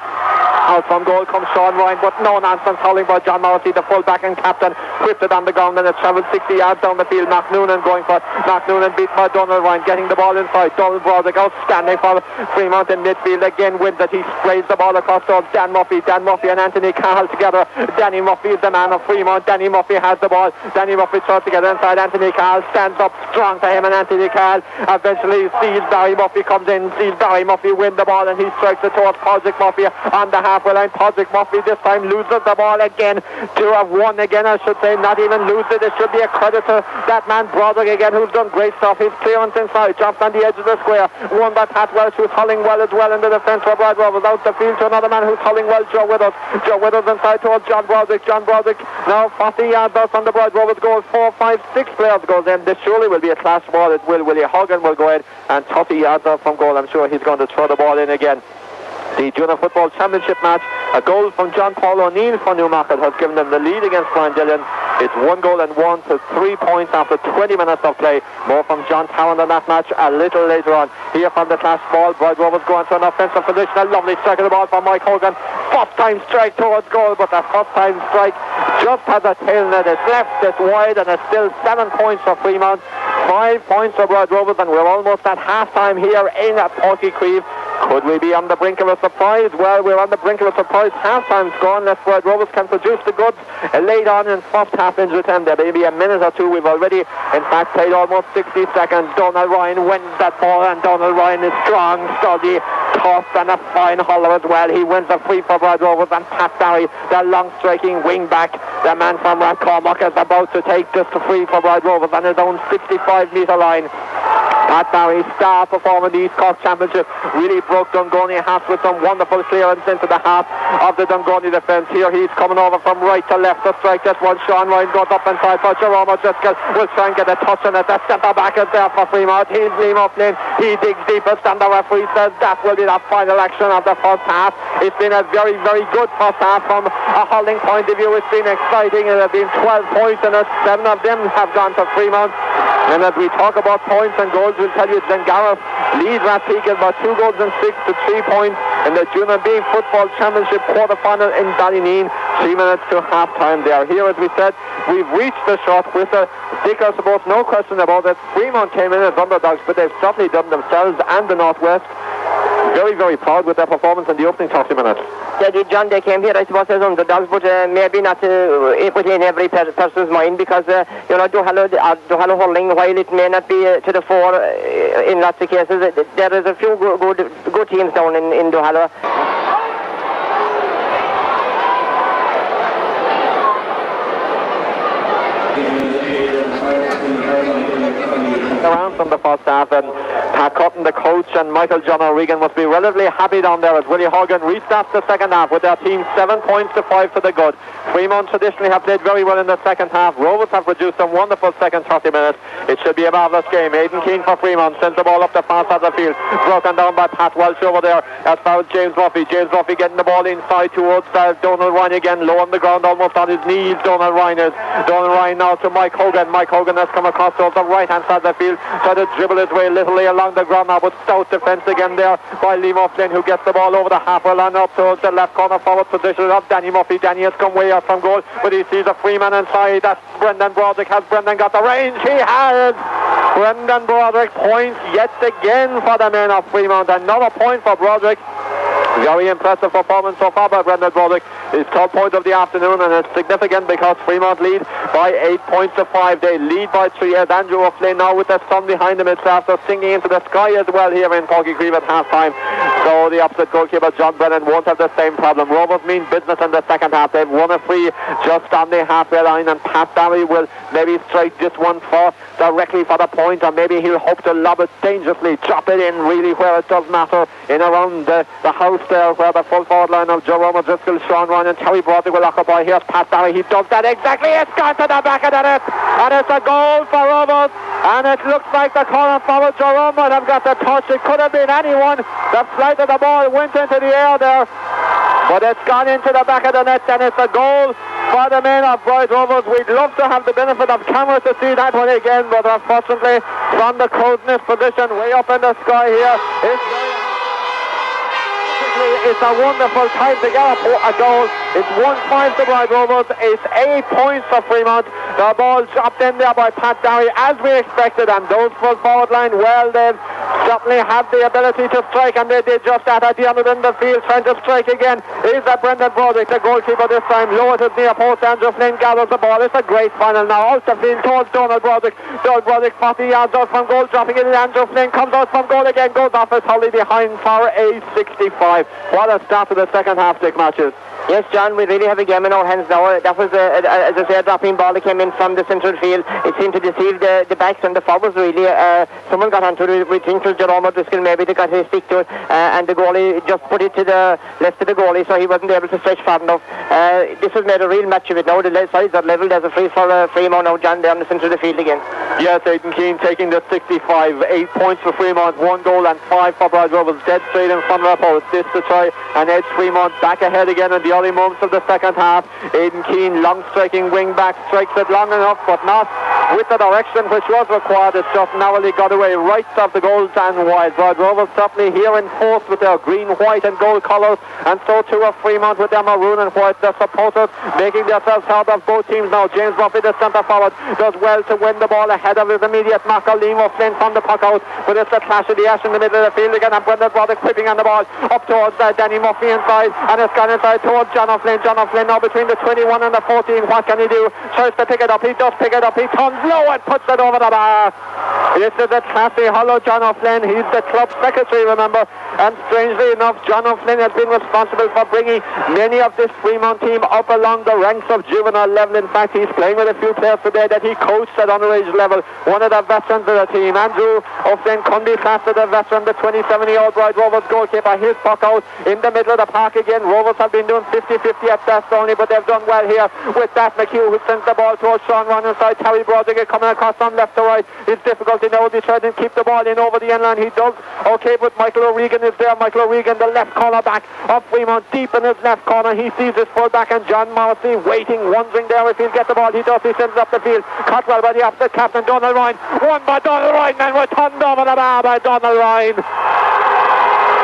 [SPEAKER 3] Out from goal comes Sean Ryan, but no nonsense hurling by John Morrissey, the full-back and captain, whipped it on the ground, and it travelled 60 yards down the field. Mark Noonan going for it. Mark Noonan beat by Donald Ryan, getting the ball inside. Donald Broderick outstanding for Freemount in midfield. Again wins it. He sprays the ball across towards Dan Murphy. Dan Murphy and Anthony Cahill together. Danny Murphy is the man of Freemount. Danny Murphy has the ball. Danny Murphy tries to get inside. Anthony Cahill stands up strong to him, and Anthony Cahill eventually sees Barry Murphy comes in, sees Barry Murphy win the ball, and he strikes it towards Pádraig Murphy on the halfway line. Pádraig Murphy this time loses the ball again. To have won again, I should say, not even lose it. It should be a credit to that man Broderick again, who's done great stuff. His clearance inside, drops on the edge of the square, won by Pat Welsh, who's hurling well as well in the defence for Bride Rovers. Out the field to another man who's hurling well, Joe Withers. Joe Withers inside towards John Broderick. John Broderick now 40 yards out from the Bride Rovers goal. 4, 5, 6 players goes in. This surely will be a clash ball. It will. Willie Hogan will go in, and 30 yards out from goal. I'm sure he's going to throw the ball in again. The Junior Football Championship match, a goal from John Paul O'Neill for Newmarket has given them the lead against Brian Dillon. It's 1 goal and 1 to 3 points after 20 minutes of play. More from John Tarrant in that match a little later on. Here from the clash ball, Bride Rovers go into an offensive position. A lovely strike of the ball from Mike Hogan. First time strike towards goal, but the first time strike just has a tail net. It's left, it's wide, and it's still 7 points for Freemount. 5 points for Bride Rovers, and we're almost at half-time here in Páirc Creeve. Could we be on the brink of a surprise? Well, we're on the brink of a surprise. Half-time's gone. Let's Bride Rovers can produce the goods late on in first half injury time. There may be a minute or two. We've already, in fact, played almost 60 seconds. Donald Ryan wins that ball, and Donald Ryan is strong, sturdy, tough, and a fine hurler as well. He wins a free for Bride Rovers, and Pat Barry, the long-striking wing-back, the man from Cormac, is about to take this free for Bride Rovers on his own 65-metre line. Pat Barry, star performer in the East Cork Championship, really broke Dungoney half with some wonderful clearance into the half of the Dungoney defence. Here he's coming over from right to left to strike this one. Sean Ryan goes up inside for Jerome O'Driscoll. Will try and get a touch on it. The centre back is there for Freemount. He's Liam O'Flynn. He digs deepest, and the referee says that will be the final action of the first half. It's been a very, very good first half from a hurling point of view. It's been exciting. There have been 12 points in it. 7 of them have gone to Freemount. And as we talk about points and goals, we'll tell you Glengarriff leads Rathpeak by 2 goals and 6 to 3 points in the Junior B Football Championship quarter-final in Ballynean. 3 minutes to half-time there. Here, as we said, we've reached the shot with the Dickers support, no question about it. Freemount came in as underdogs, but they've certainly done themselves and the Northwest very, very proud with their performance in the opening 30 minutes.
[SPEAKER 4] They did, John. They came here, I suppose, as underdogs, but maybe not within every person's mind, because Duhallow hurling, while it may not be to the fore in lots of cases, there is a few good teams down in Duhallow.
[SPEAKER 3] Around from the first half, and Pat Cotton, the coach, and Michael John O'Regan must be relatively happy down there as Willie Hogan restarts the second half with their team 7 points to 5 to the good. Fremont traditionally have played very well in the second half. Rovers have produced some wonderful second 30 minutes. It should be a marvellous game. Aidan Keane for Fremont sends the ball up the far side of the field, broken down by Pat Welsh over there as far as James Murphy. James Murphy getting the ball inside towards Donald Ryan again, low on the ground, almost on his knees. Donald Ryan now to Mike Hogan. Mike Hogan has come across towards the right hand side of the field, trying to dribble his way literally along the ground now, but stout defence again there by Liam Flynn, who gets the ball over the halfway line up towards the left corner forward position of Danny Murphy. Danny has come way out from goal, but he sees a Freeman inside. That's Brendan Broderick. Has Brendan got the range? He has! Brendan Broderick points yet again for the men of Fremont. Another point for Broderick. Very impressive performance so far by Brendan Broderick. His third point of the afternoon, and it's significant because Fremont lead by 8 points to 5. They lead by 3 as Andrew O'Flynn now with the sun behind him. It's after singing into the sky as well here in Porky Creeve at half time. So the opposite goalkeeper John Brennan won't have the same problem. Rovers mean business in the second half. They've won a free just on the halfway line, and Pat Barry will maybe strike this one directly for the point, or maybe he'll hope to lob it dangerously, drop it in really where it does matter, in around the house there where the full forward line of Jerome O'Driscoll, Sean Ryan and Terry Broderick will occupy. Here's Pat Barry. He does that exactly. It's gone to the back of the net, and it's a goal for Rovers, and it looks like the corner forward Jerome might have got the touch. It could have been anyone. The flight of the ball went into the air there, but it's gone into the back of the net, and it's a goal for the men of Bright Rovers. We'd love to have the benefit of camera to see that one again, but unfortunately from the crow's nest position way up in the sky here, it's a wonderful time to get a goal. It's 1 point to Bright Rovers. It's 8 points for Fremont. The ball dropped in there by Pat Dowie as we expected, and those full forward line, well, they've certainly had the ability to strike, and they did just that at the end of the field, trying to strike again. Is that Brendan Broderick, the goalkeeper this time, low at his near post. Andrew Flynn gathers the ball. It's a great final now. Out the field towards Donald Broderick. Donald Broderick 40 yards out from goal, dropping it in. Andrew Flynn comes out from goal again, goes off his Holly behind for a 65. What a start to the second half, Dick Matches.
[SPEAKER 4] Yes, John, we really have a game in our hands now. That was, as I say, a dropping ball that came in from the central field. It seemed to deceive the backs and the forwards, really. Someone got onto it. We think it was Jerome O'Driscoll, maybe they got his stick to it, and the goalie just put it to the left of the goalie, so he wasn't able to stretch far enough. This has made a real match of it now. The sides are level. There's a free for Fremont now, John, there in the centre of the field again.
[SPEAKER 3] Yes, Aidan Keane taking the 65. 8 points for Fremont, 1 goal and 5 for Bright Rovers. Dead straight in front of our post. This to try and edge Fremont back ahead again in the early moments of the second half. Aidan Keane, long striking wing back, strikes it long enough, but not with the direction which was required. It's just narrowly got away right of the goals and wide. Bright Rovers certainly here in force with their green, white and gold colours, and so too are Fremont with their maroon and white. The supporters making themselves heard of both teams now. James Murphy, the centre forward, does well to win the ball ahead of his immediate marker, Liam O'Flynn, from the puck out, but it's a clash of the ash in the middle of the field again, and Brendan Broderick whipping on the ball up towards Danny Murphy inside, and it's gone inside towards John O'Flynn. John O'Flynn now between the 21 and the 14. What can he do? Tries to pick it up. He does pick it up. He turns low and puts it over the bar. This is a classy hollow John O'Flynn. He's the club secretary, remember, and strangely enough, John O'Flynn has been responsible for bringing many of this Fremont team up along the ranks of juvenile level. In fact, he's playing with a few players today that he coached at underage level. One of the veterans of the team, Andrew O'Flynn, couldn't be faster than the veteran, the 27-year-old Bright Rovers goalkeeper. His puck out in the middle of the park again. Rovers have been doing 50-50 at best only, but they've done well here with that McHugh, who sends the ball towards Sean Ryan inside. Terry Broderick coming across from left to right. It's difficult to know. They try to keep the ball in over the end line. He does okay, but Michael O'Regan is there. Michael O'Regan, the left corner back of Fremont, deep in his left corner. He sees his full back, and John Morrissey waiting, wondering there if he'll get the ball. He does. He sends it up the field. Caught well by the opposite captain, Donald Ryan. Won by Donald Ryan, and returned over the bar by Donald Ryan.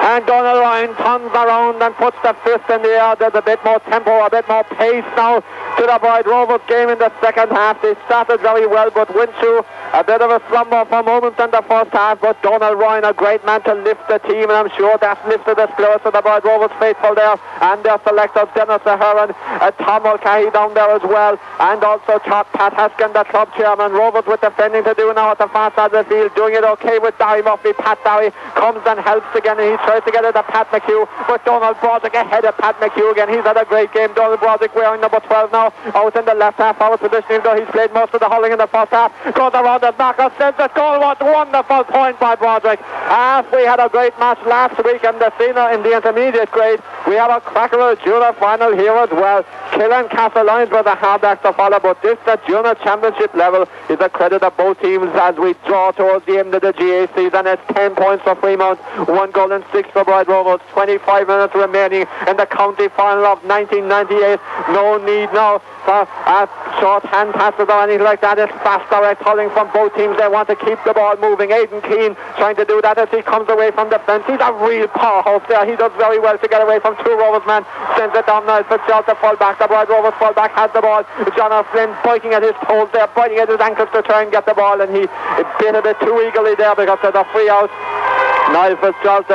[SPEAKER 3] And Donald Ryan turns around and puts the fist in the air. There's a bit more tempo, a bit more pace now to the Bright Rovers game in the second half. They started very well, but went through a bit of a slumber for moments in the first half. But Donald Ryan, a great man to lift the team, and I'm sure that's lifted us close to the Bright Rovers faithful there, and their selectors, Dennis Ahern, Tom Mulcahy down there as well, and also Pat Haskin, the club chairman. Rovers with defending to do now at the far side of the field, doing it okay with Barry Murphy. Pat Dowie comes and helps again, and he tries tries to get it to Pat McHugh, but Donald Broderick ahead of Pat McHugh again. He's had a great game. Donald Broderick wearing number 12 now, out in the left half forward position, even though he's played most of the hurling in the first half. Goes around the marker, sends it goal. What wonderful point by Broderick. We had a great match last week in the senior, in the intermediate grade. We have a cracker of junior final here as well. Killen Castle Lions were the hardbacks to follow, but this, the junior championship level, is a credit of both teams as we draw towards the end of the GA season. It's 10 points for Freemount, 1 goal and 6 for Bright Rovers. 25 minutes remaining in the county final of 1998. No need now for short hand passes or anything like that. It's fast direct hurling from both teams. They want to keep the ball moving. Aidan Keane trying to do that as he comes away from the fence. He's a real powerhouse there. He does very well to get away from two Rovers men. Sends it down now. Fitzgerald the fullback. The Bright Rovers fullback has the ball. John O'Flynn biting at his toes there, biting at his ankles to try and get the ball, and he bit a bit too eagerly there because of the free out. Niall Fitzgerald,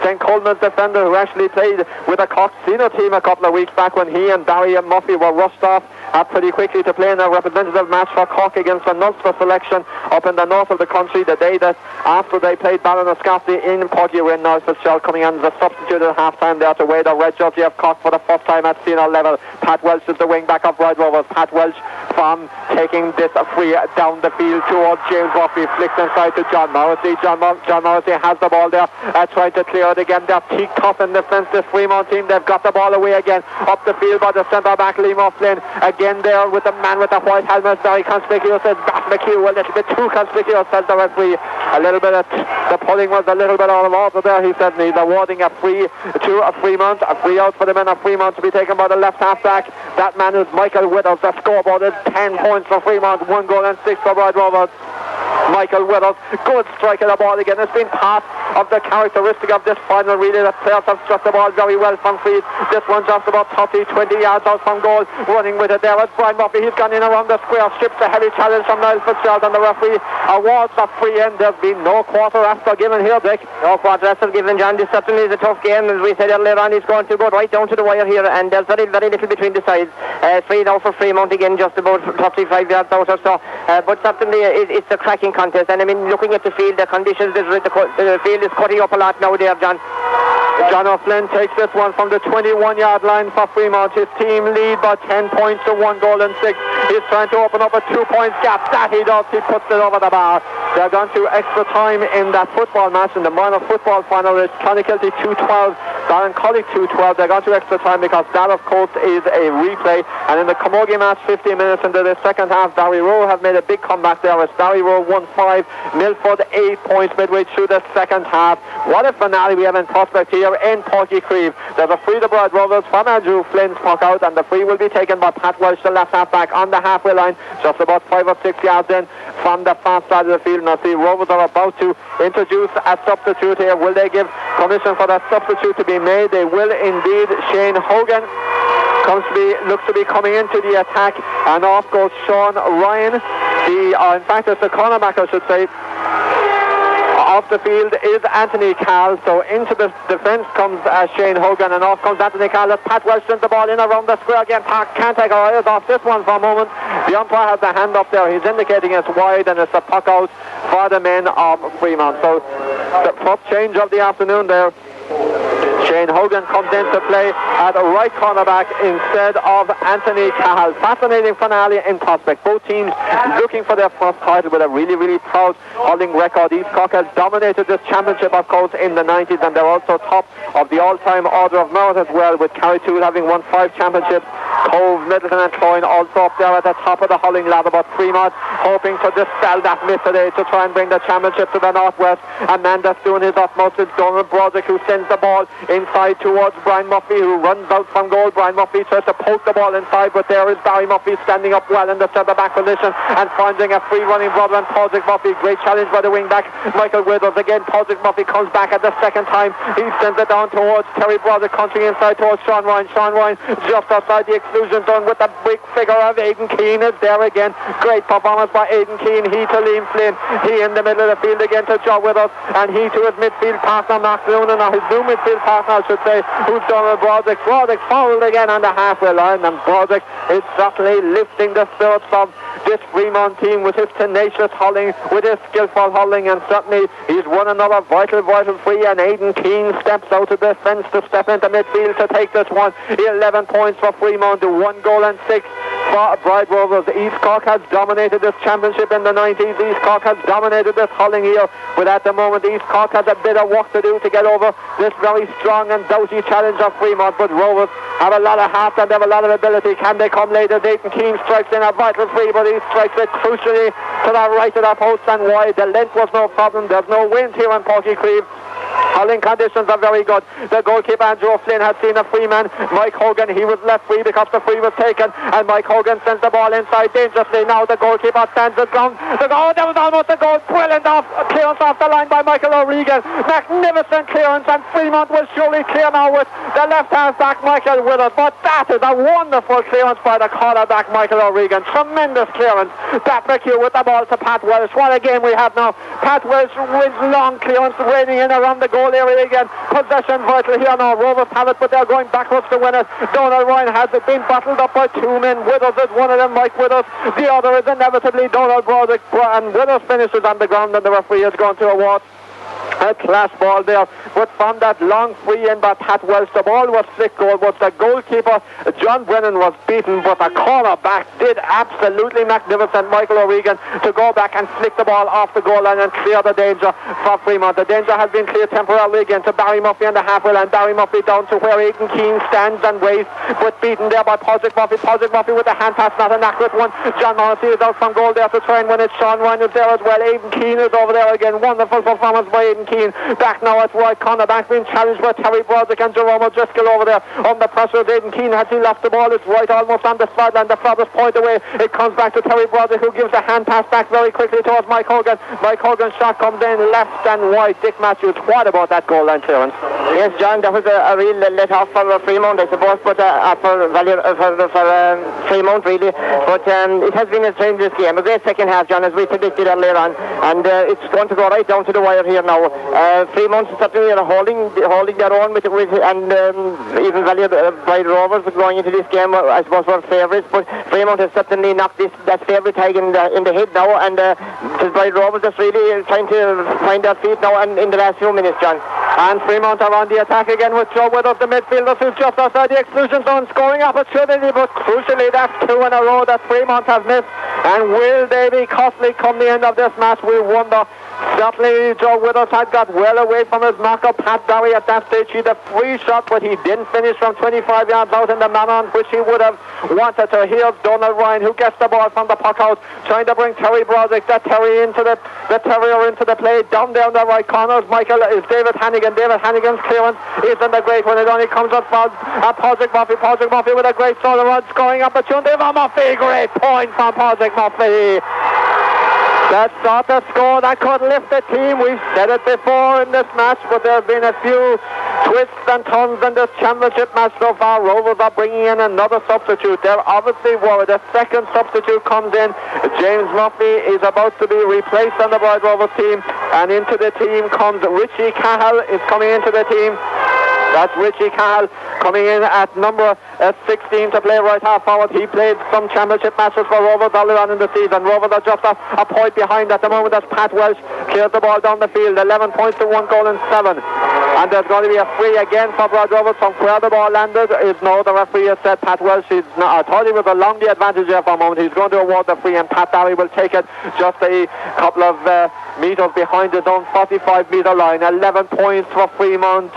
[SPEAKER 3] St. Coleman's defender, who actually played with a Cork senior team a couple of weeks back when he and Barry and Murphy were rushed off pretty quickly to play in a representative match for Cork against the Ulster selection up in the north of the country, the day that after they played Ballinascarthy in Porty Rin. Niall Fitzgerald coming on as a substitute at half-time there to wear the red jersey of Cork for the first time at senior level. Pat Welch is the wing-back of Bright Rovers. Pat Welch from taking this free down the field towards James Murphy, flicks inside to John Morrissey. John Morrissey has the ball there, trying to clear it again. They're teak tough in defence, this Freemount team. They've got the ball away again, up the field by the centre-back, Liam O'Flynn. Again there with the man with the white helmet, very conspicuous, as Bat McHugh, a little bit too conspicuous, says the referee. A little bit of, the pulling was a little bit out of order there, he said. He's awarding a free to a Freemount, a free out for the men of Freemount to be taken by the left half-back. That man is Michael Withers. The scoreboard is 10 points for Freemount, 1 goal and 6 for Bright Rovers. Michael Withers, good strike of the ball again. It's been part of the characteristic of this final, really. The players have struck the ball very well from free. This one just about 30, 20 yards out from goal. Running with it there is Brian Murphy. He's gone in around the square, strips a heavy challenge from Niall Fitzgerald, and the referee awards a free end. There's been no quarter after given here, Dick.
[SPEAKER 4] No quarter after given, John. This certainly is a tough game. As we said earlier on, he's going to go right down to the wire here, and there's very, very little between the sides. Free now for Freemount again, just about 35 yards out or so. But certainly it's a cracking contest, and I mean, looking at the field, the conditions, the field is cutting up a lot now there, John.
[SPEAKER 3] John O'Flynn takes this one from the 21-yard line for Freemount. His team lead by 10 points to 1 goal and 6. He's trying to open up a 2-point gap. That he does. He puts it over the bar. They're going to extra time in that football match. In the minor football final, it's Clonakilty 2-12, Ballincollig 2-12. They're going to extra time because that, of course, is a replay. And in the Camogie match, 15 minutes into the second half, Barry Rowe have made a big comeback there. It's Barry Rowe 1-5, Milford 8 points midway through the second half. What a finale we have in prospect here in Porky Creve. There's a free to Bright Rovers from Andrew Flynn's puck out, and the free will be taken by Pat Welch, the left half back, on the halfway line, just about 5 or 6 yards in from the far side of the field. Now see, Rovers are about to introduce a substitute here. Will they give permission for that substitute to be made? They will indeed. Shane Hogan looks to be coming into the attack, and off goes Sean Ryan. In fact, it's the cornerback, I should say. Off the field is Anthony Carl, so into the defence comes Shane Hogan, and off comes Anthony Carl as Pat Welch sends the ball in around the square again. Park can't take our eyes off this one for a moment. The umpire has the hand up there. He's indicating it's wide, and it's a puck out for the men of Freemount. So the first change of the afternoon there. Shane Hogan comes in to play at right cornerback instead of Anthony Cahill. Fascinating finale in prospect. Both teams looking for their first title with a really, really proud hurling record. East Cork has dominated this championship, of course, in the 90s, and they're also top of the all-time order of merit as well, with Carritool having won 5 championships. Cove, Middleton and Cloyne also up there at the top of the hurling ladder, but Freemount hoping to dispel that myth today to try and bring the championship to the northwest. A man that's doing his utmost is Donald Broderick, who sends the ball inside towards Brian Murphy, who runs out from goal. Brian Murphy tries to poke the ball inside, but there is Barry Murphy standing up well in the centre-back position and finding a free-running brother and Padraig Murphy. Great challenge by the wing-back Michael Withers. Again, Padraig Murphy comes back at the second time. He sends it down towards Terry Broderick, countering inside towards Sean Ryan. Sean Ryan just outside the exclusion zone with the big figure of Aidan Keane is there again. Great performance by Aidan Keane. He to Liam Flynn. He in the middle of the field again to Joe Withers, and he to his midfield partner Mark Noonan, or his new midfield partner I should say, who's Donald Broderick. Broderick fouled again on the halfway line, and Broderick is certainly lifting the spirits of this Freemount team with his tenacious hurling, with his skillful hurling, and certainly he's won another vital free, and Aidan Keane steps out of the fence to step into midfield to take this one. 11 points for Freemount, 1 goal and 6 for Bride Rovers. East Cork has dominated this championship in the 90s. East Cork has dominated this hurling here, but at the moment East Cork has a bit of work to do to get over this very strong and doughty challenge of Freemount. But Rovers have a lot of heart and they have a lot of ability. Can they come later? Aidan Keane strikes in a vital free, but he strikes it crucially to the right of the post and wide. The length was no problem. There's no wind here in Porky Cleve. Hurling conditions are very good. The goalkeeper Andrew O'Flynn had seen a free man, Mike Hogan. He was left free because the free was taken, and Mike Hogan sends the ball inside dangerously. Now the goalkeeper stands his ground. The goal, that was almost a goal. Brilliant clearance off the line by Michael O'Regan. Magnificent clearance, and Freemount will surely clear now with the left hand back Michael Withers. But that is a wonderful clearance by the cornerback Michael O'Regan. Tremendous clearance. Pat McHugh with the ball to Pat Welsh. What a game we have now. Pat Welsh wins long clearance, raining in around the goal area again. Possession vital here now. Rovers have it, but they're going backwards to win it. Donald Ryan has it, been battled up by 2 men. Withers is one of them, Mike Withers. The other is inevitably Donald Broderick, and Withers finishes on the ground, and the referee has gone to award a clash ball there, but from that long free in by Pat Welsh, the ball was flicked goal, but the goalkeeper John Brennan was beaten, but the cornerback did absolutely magnificent, Michael O'Regan, to go back and flick the ball off the goal line and clear the danger for Freemount. The danger has been cleared temporarily again to Barry Murphy on the halfway line. Barry Murphy down to where Aidan Keane stands and waits, but beaten there by Padraig Murphy. Padraig Murphy with the hand pass, not an accurate one. John Morrissey is out from goal there to try and win it. Sean Ryan is there as well. Aidan Keane is over there again. Wonderful performance by Aidan Keane. Back now at right corner back, being challenged by Terry Broderick and Jerome O'Driscoll over there. Under pressure of Aidan Keane, has he lost the ball? It's right almost on the sideline. The furthest point away. It comes back to Terry Broderick, who gives a hand pass back very quickly towards Mike Hogan. Mike Hogan's shot comes in left and wide. Dick Matthews, what about that goal line clearance?
[SPEAKER 4] Yes, John, that was a real let-off for Freemount, I suppose, but for Freemount, really. But it has been a tremendous game. A great second half, John, as we predicted earlier on. And it's going to go right down to the wire here now. Freemount is certainly holding their own with and even Bride Rovers going into this game, I suppose, were favourites. But Freemount has certainly knocked that favourite tag in the head now, and Bride Rovers is really trying to find their feet now and in the last few minutes, John.
[SPEAKER 3] And Freemount are on the attack again with Joe Withers, the midfielders, who's just outside the exclusion zone, scoring opportunity, but crucially that's 2 in a row that Freemount have missed. And will they be costly come the end of this match? We wonder. Certainly Joe Withers had got well away from his marker. Pat Barry at that stage, he had a free shot, but he didn't finish from 25 yards out in the manner in which he would have wanted to. Here's Donald Ryan, who gets the ball from the puck out, trying to bring Terry Broderick, the terrier into the play. Down there in the right corner is David Hannigan. David Hannigan's clearance isn't a great one. It only comes up from Padraig Murphy. Padraig Murphy with a great solo run, scoring opportunity for Murphy. Great point from Padraig Murphy. That sort of score that could lift the team. We've said it before in this match, but there have been a few twists and turns in this championship match so far. Rovers are bringing in another substitute. They're obviously worried. A second substitute comes in. James Murphy is about to be replaced on the Bride Rovers team, and into the team comes Richie Cahill is coming into the team. That's Richie Cahill coming in at number 16 to play right half forward. He played some championship matches for Rovers earlier on in the season. Rovers are just a point behind at the moment as Pat Welsh clears the ball down the field. 11 points to 1 goal and 7. And there's going to be a free again for Bride Rovers from where the ball landed. The referee has said Pat Welsh, I thought he was along the advantage there for a moment. He's going to award the free, and Pat Barry will take it just a couple of metres behind his own 45-metre line. 11 points for Freemount,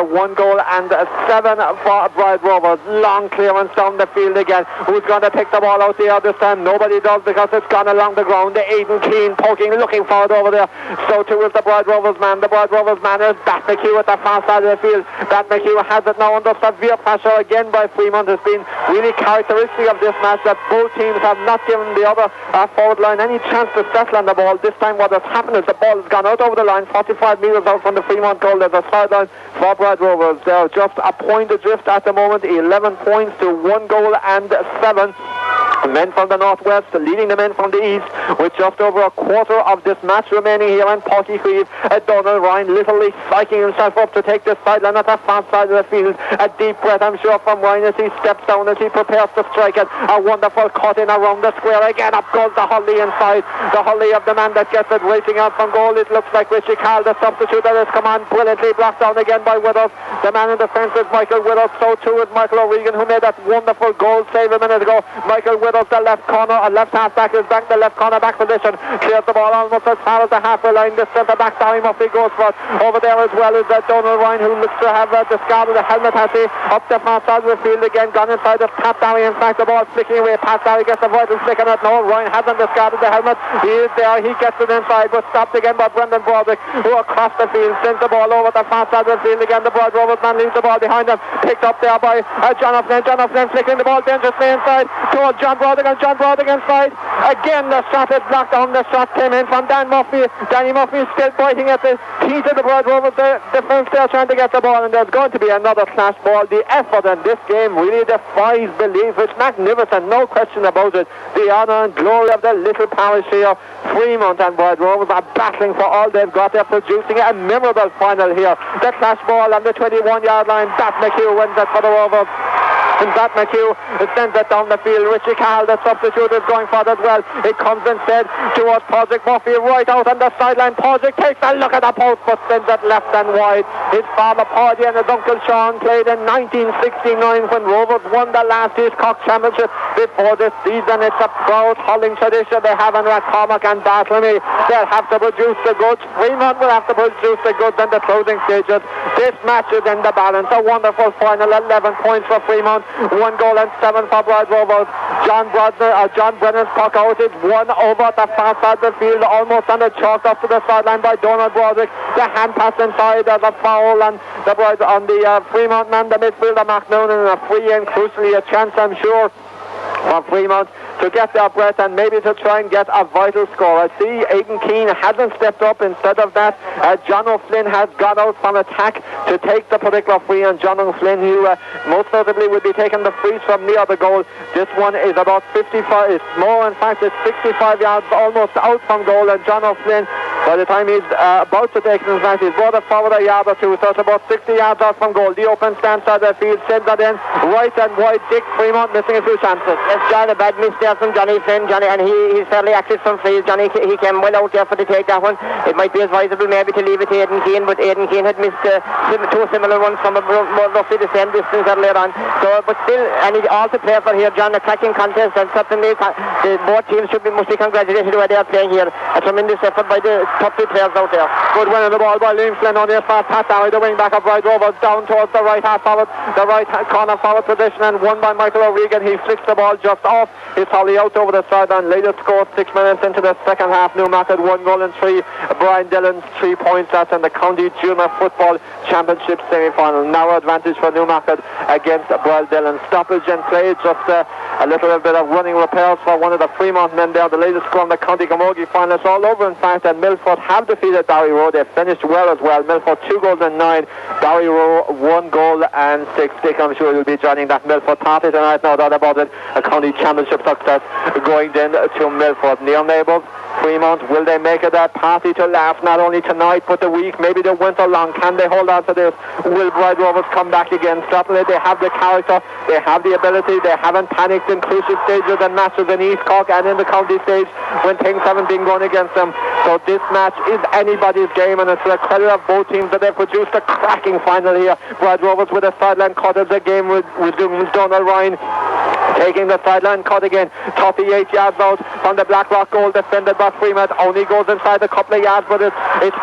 [SPEAKER 3] 1 goal and 7 for Bride Rovers. Long clearance down the field again. Who's going to pick the ball out there this time? Nobody does, because it's gone along the ground. Aidan Keane poking, looking forward over there. So too is the Bride Rovers man. The Bride Rovers man is Bat McHugh at the far side of the field. Bat McHugh has it now under severe pressure again by Freemount. Has been really characteristic of this match that both teams have not given the other forward line any chance to settle on the ball. This time what has happened is the ball has gone out over the line, 45 metres out from the Freemount goal. There's a sideline for Bride Rovers. They're just a point adrift at the moment. 11 points to 1 goal and 7. Men from the northwest leading the men from the east with just over a quarter of this match remaining here in Porty Creeve. Donald Ryan literally spiking himself up to take this sideline at the far side of the field. A deep breath, I'm sure, from Ryan as he steps down, as he prepares to strike it. A wonderful cut in around the square. Again, up goes the Hurley inside. The Hurley of the man that gets it racing out from goal. It looks like Richie Carl, the substitute that has come on, brilliantly blocked down again by Widdowes. The man in defence is Michael Widdowes. So too is Michael O'Regan, who made that wonderful goal save a minute ago. Michael Widdowes, the left corner, a left half back, is back in the left corner back position. Clears the ball almost as far as the halfway line. The centre back, Barry Murphy, goes for it. Over there as well is Donald Ryan, who looks to have discarded the helmet, has he? Up the far side of the field again, gone inside of Pat Barry. In fact, the ball flicking away. Pat Barry gets a vital flick on it. No, Ryan hasn't discarded the helmet. He is there. He gets it inside, but stopped again by Brendan Broderick, who across the field sends the ball over the far side of the field again. The Broad Rovers man leaves the ball behind him. Picked up there by John O'Flynn. John O'Flynn flicking the ball dangerously inside towards John Broderick, and John Broderick inside. Again, the shot is blocked down. The shot came in from Dan Murphy. Danny Murphy still biting at the teeth of the Broad Rovers. The defence there trying to get the ball, and there's going to be another clash ball. The effort in this game really defies belief. It's magnificent, no question about it. The honour and glory of the little parish here. Freemount and Broad Rovers are battling for all they've got. They're producing a memorable final here. The clash ball on the 21-yard line. Bat McHugh wins it for the Rovers. And Bat McHugh sends it down the field. Richie Carl, the substitute, is going for it as well. It comes instead towards Padraig Murphy, right out on the sideline. Padraig takes a look at the post, but sends it left and wide. His father Padraig and his uncle Sean played in 1969 when Rovers won the last Eastcock Championship before this season. It's a proud Hurling tradition they have in Rathcormac and Bartlemy. They'll have to produce the goods. Freemount will have to produce the goods in the closing stages. This match is in the balance. A wonderful final, 11 points for Freemount. 1 goal and 7 for Broad Rovers. John Brennan's puck out is one over at the far side of the field, almost on the chalk up to the sideline by Donald Broderick. The hand pass inside as a foul on the Freemount man, the midfielder Mark Noonan, and a free in, crucially a chance, I'm sure, for Freemount to get their breath and maybe to try and get a vital score. I see Aidan Keane hasn't stepped up. Instead of that, John O'Flynn has got out from attack to take the particular free, and John O'Flynn, who most notably will be taking the frees from near the goal. This one is about 55, it's more, in fact, it's 65 yards almost out from goal, and John O'Flynn, by the time he's about to take it, in fact, he's brought it forward a yard or two, so it's about 60 yards out from goal. The open stance side of the field sends that in right and wide. Dick Freemount missing a few chances.
[SPEAKER 4] Yes, John, a bad miss there from Johnny Flynn, and he certainly acted some frees. Johnny, he came well out there for to take that one. It might be advisable maybe to leave it to Aidan Keane, but Aidan Keane had missed two similar ones from roughly the same distance earlier on. So, but still, and he also play for here, John, a cracking contest, and certainly both teams must be congratulated where they are playing here. A tremendous effort by the top two players out there.
[SPEAKER 3] Good win of the ball by Liam Flynn on the far Pat Barry, the wing back of Broad Rovers, down towards the right half forward, the right corner forward position, and won by Michael O'Regan. He flicks the ball just off his Holly out over the sideline. Later scored 6 minutes into the second half. Newmarket 1 goal and 3. Brian Dillon's 3 points. That's in the County Junior Football Championship semi-final. Narrow advantage for Newmarket against Brian Dillon. Stoppage and play, just a little bit of running repairs for one of the Freemount men there. The latest score in the County Camogie final. It's all over, in fact, and Milford have defeated Barry Rowe. They finished well as well. Milford 2 goals and 9. Barry Rowe 1 goal and 6. Dick, I'm sure you'll be joining that Milford party tonight, no doubt about it. A County Championship success going then to Milford. Near neighbours, Freemount, will they make it a party to laugh not only tonight but the week, maybe the winter long? Can they hold on to this? Will Broad Rovers come back again? Certainly they have the character, they have the ability, they haven't panicked in crucial stages and matches in East Cork and in the county stage when things haven't been going against them. So this match is anybody's game, and it's to the credit of both teams that they've produced a cracking final here. Broad Rovers with a sideline cut as the game resumes. Donald Ryan taking the sideline cut again, 38 yards out from the Blackrock goal, defended by Freemount. Only goes inside a couple of yards, but it's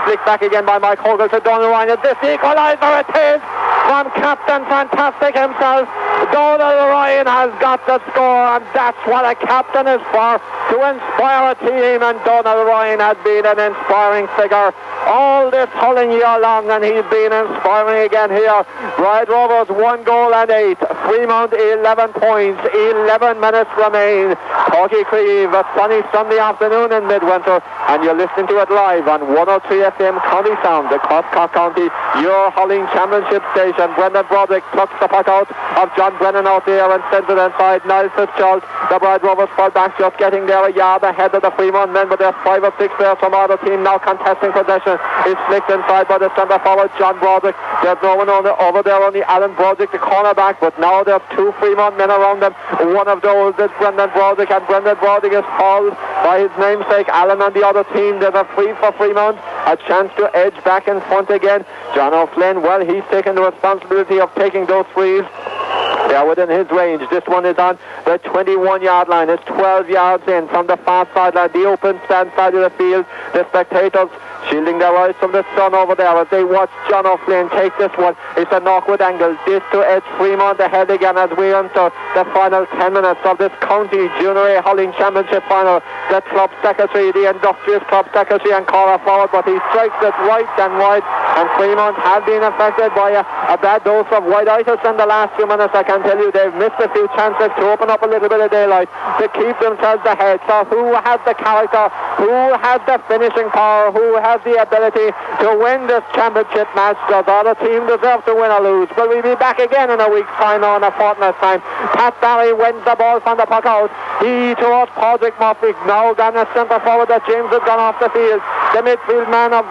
[SPEAKER 3] flicked back again by Mike Hogan to Donald Ryan. Is this equaliser? It is from Captain Fantastic himself. Donald Ryan has got the score, and that's what a captain is for, to inspire a team, and Donald Ryan has been an inspiring figure all this hurling year long, and he's been inspiring again here. Bride Rovers 1 goal and 8. Freemount 11 points. 11 minutes remain. Corky Creve, a sunny Sunday afternoon in midwinter, and you're listening to it live on 103 FM County Sound across Cork County, your hurling championship station. Brendan Broderick plucks the puck out of John Brennan out there and sends it inside. Niall Fitzgerald, the Bride Rovers fall back, just getting there a yard ahead of the Freemount men, but there's 5 or 6 players from either team now contesting possession. It's flicked inside by the centre forward John Broderick. There's no one over there, only Alan Broderick, the cornerback, but now there's 2 Freemount men around them. One of those is Brendan Broderick, and Brendan Broderick is fouled by his namesake Alan on the other team. There's a free for Freemount, a chance to edge back in front again. John O'Flynn, well, he's taken the responsibility of taking those frees. They're within his range. This one is on the 21-yard line. It's 12 yards in from the far sideline, the open stand side of the field. The spectators shielding their eyes from the sun over there as they watch John O'Flynn take this one. It's an awkward angle. This to edge Freemount ahead again as we enter the final 10 minutes of this County Junior A Hurling Championship final. The club secretary, the industrious club secretary, and caller forward, but he strikes it right and wide, and Freemount have been affected by a bad dose of white-itis in the last few minutes. I can tell you they've missed a few chances to open up a little bit of daylight, to keep themselves ahead. So who has the character, who has the finishing power, who has the ability to win this championship match? Does other team deserve to win or lose? Will we be back again in a week's time or in a fortnight's time? Pat Barry wins the ball from the puck out. He towards Padraig Murphy. Now down the centre forward that James has gone off the field. The midfield man of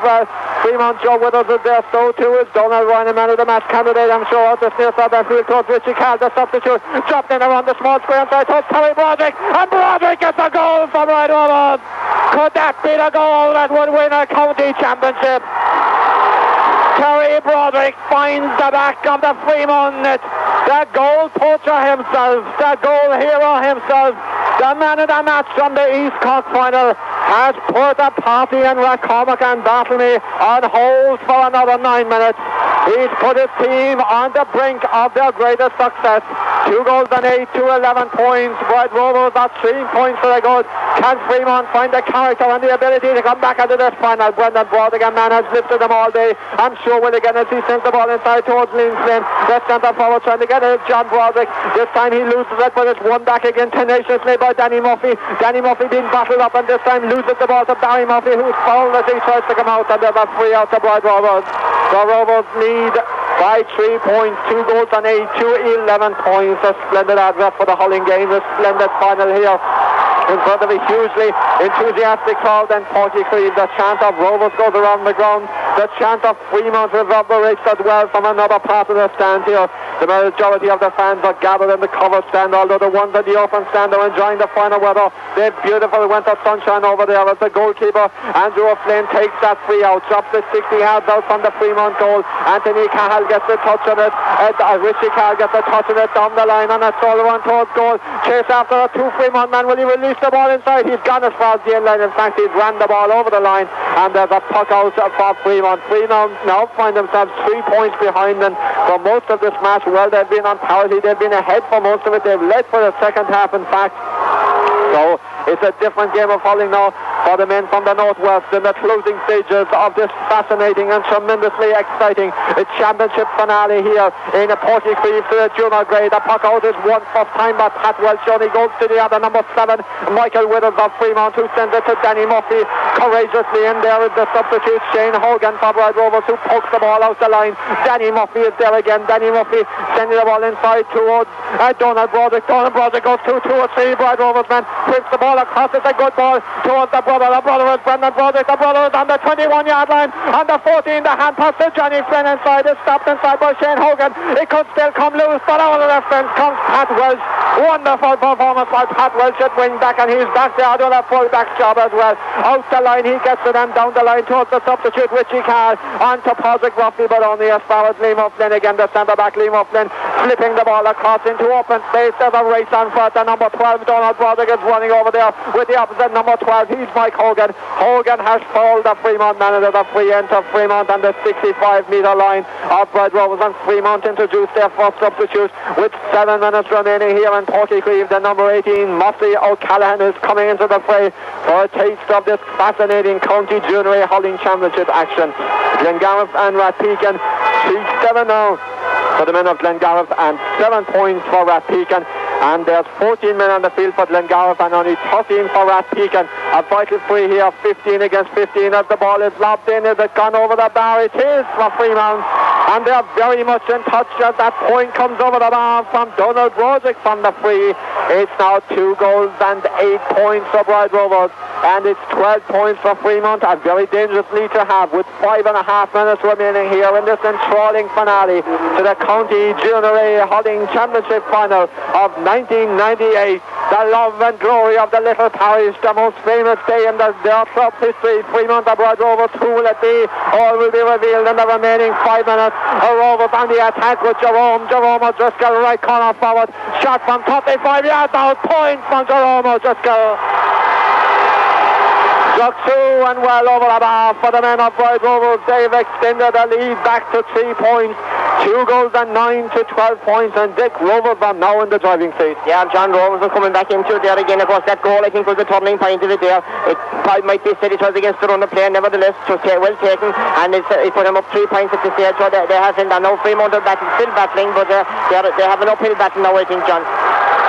[SPEAKER 3] Freemount, Joe Withers, is there. So too is Donald Ryan, a man of the match candidate, I'm sure, out the near side of the field towards Richie Carl, the substitute. Dropped in around the small square inside towards Terry Broderick, and Broderick gets a goal for Bride Rovers. Could that be the goal that would win a county championship? Terry Broderick finds the back of the Freemount net. The goal poacher himself, the goal hero himself, the man of the match from the East Cork final, has put the party in McCormick and Bartlemy on hold for another 9 minutes. He's put his team on the brink of their greatest success. 2 goals and 8 to 11 points. Bride Rovers are 3 points for the good. Can Freemount find the character and the ability to come back into this final? Brendan Broderick, a man, has lifted them all day. I'm sure will again as he sends the ball inside towards Linslin. The centre forward trying to get it. John Broderick. This time he loses it, but it's won back again tenaciously by Danny Murphy. Danny Murphy being battled up, and this time loses the ball to Barry Murphy, who's fouled as he tries to come out, and there's a free out to Bride Rovers. The Rovers lead by 3 points, 2 goals and 8 to 11 points. A splendid advert for the Hurling game, a splendid final here in front of a hugely enthusiastic crowd. And Corky Creve, the chant of Rovers goes around the ground. The chant of Freemount reverberates as well from another part of the stand here. The majority of the fans are gathered in the covered stand, although the ones in the open stand are enjoying the final weather. They've beautiful winter sunshine over there as the goalkeeper Andrew O'Flynn takes that free out, drops it 60 yards out from the Freemount goal. Anthony Cahill gets a touch on it. Richie Cahill gets a touch on it down the line, and it's all around towards goal. Chase after a 2 Freemount man. Will he release the ball inside? He's gone as far as the end line. In fact, he's ran the ball over the line, and there's a puck out for Freemount. Freemount now find themselves 3 points behind them for most of this match. Well, they've been on parity. They've been ahead for most of it. They've led for the second half, in fact. So it's a different game of hurling now for the men from the Northwest in the closing stages of this fascinating and tremendously exciting championship finale here in Porky Creve to the junior grade. The puck out is won first time by Pat Welsh. Only goes to the other, number 7, Michael Withers of Freemount, who sends it to Danny Murphy courageously. In there is the substitute Shane Hogan for Bride Rovers, who pokes the ball out the line. Danny Murphy is there again. Danny Murphy sending the ball inside towards Donald Broderick. Donald Broderick goes to 2 or 3 Bride Rovers men. Whips the ball across. It's a good ball towards the brother. The brother is Brendan Broderick. The brother is on the 21-yard line. On the 14, the hand pass to Johnny Flynn inside. It's stopped inside by Shane Hogan. It could still come loose, but out of the fence comes Pat Welsh. Wonderful performance by Pat Welsh at wing back, and he's back there doing a full back job as well. Out the line he gets it, and down the line towards the substitute Richie Carl. On to Padraig Murphy, but only as far as Liam O'Flynn again, the centre back Liam O'Flynn flipping the ball across into open space. There's a race on front. The number 12 Donald Broderick is running over there with the opposite number 12. He's Mike Hogan. Hogan has fouled the Freemount man. There's a free enter Freemount on the 65-metre line of Bride Rovers, and Freemount introduced their first substitute with 7 minutes remaining here in and Porky Creeve, the number 18, Mossy O'Callaghan, is coming into the fray for a taste of this fascinating County Junior A Hurling Championship action. Glengarriff and Rathpeacon, 3-7 now for the men of Glengarriff and 7 points for Rathpeacon. And there's 14 men on the field for Glengarriff and only 13 for Rathpeacon. A vital free here, 15 against 15 as the ball is lobbed in. Is it gone over the bar? It is for Freemount. And they're very much in touch as that point comes over the bar from Donald Broderick from the free. It's now 2 goals and 8 points for Bride Rovers. And it's 12 points for Freemount, a very dangerous lead to have with 5.5 minutes remaining here in this enthralling finale to the County Junior A Hurling Championship final of 1998. The love and glory of the little parish, the most famous day in their club history. Freemount, the Bride Rovers, who will it be? All will be revealed in the remaining 5 minutes. A Rovers on the attack with Jerome O'Driscoll, right corner forward. Shot from 35 yards out. Point from Jerome O'Driscoll. Struck 2 and well over the bar for the men of Bride Rovers. They've extended the lead back to 3 points. 2 goals and 9 to 12 points, and Dick Rovers are now in the driving seat.
[SPEAKER 4] Yeah, John Rovers are coming back into it there again. Of course, that goal I think was the turning point of it there. It might be said it was against the run of play, nevertheless, it was well taken, and it put them up 3 points at the stage. So they haven't done no. Freemount are still battling, but they have an uphill battle now, I think, John.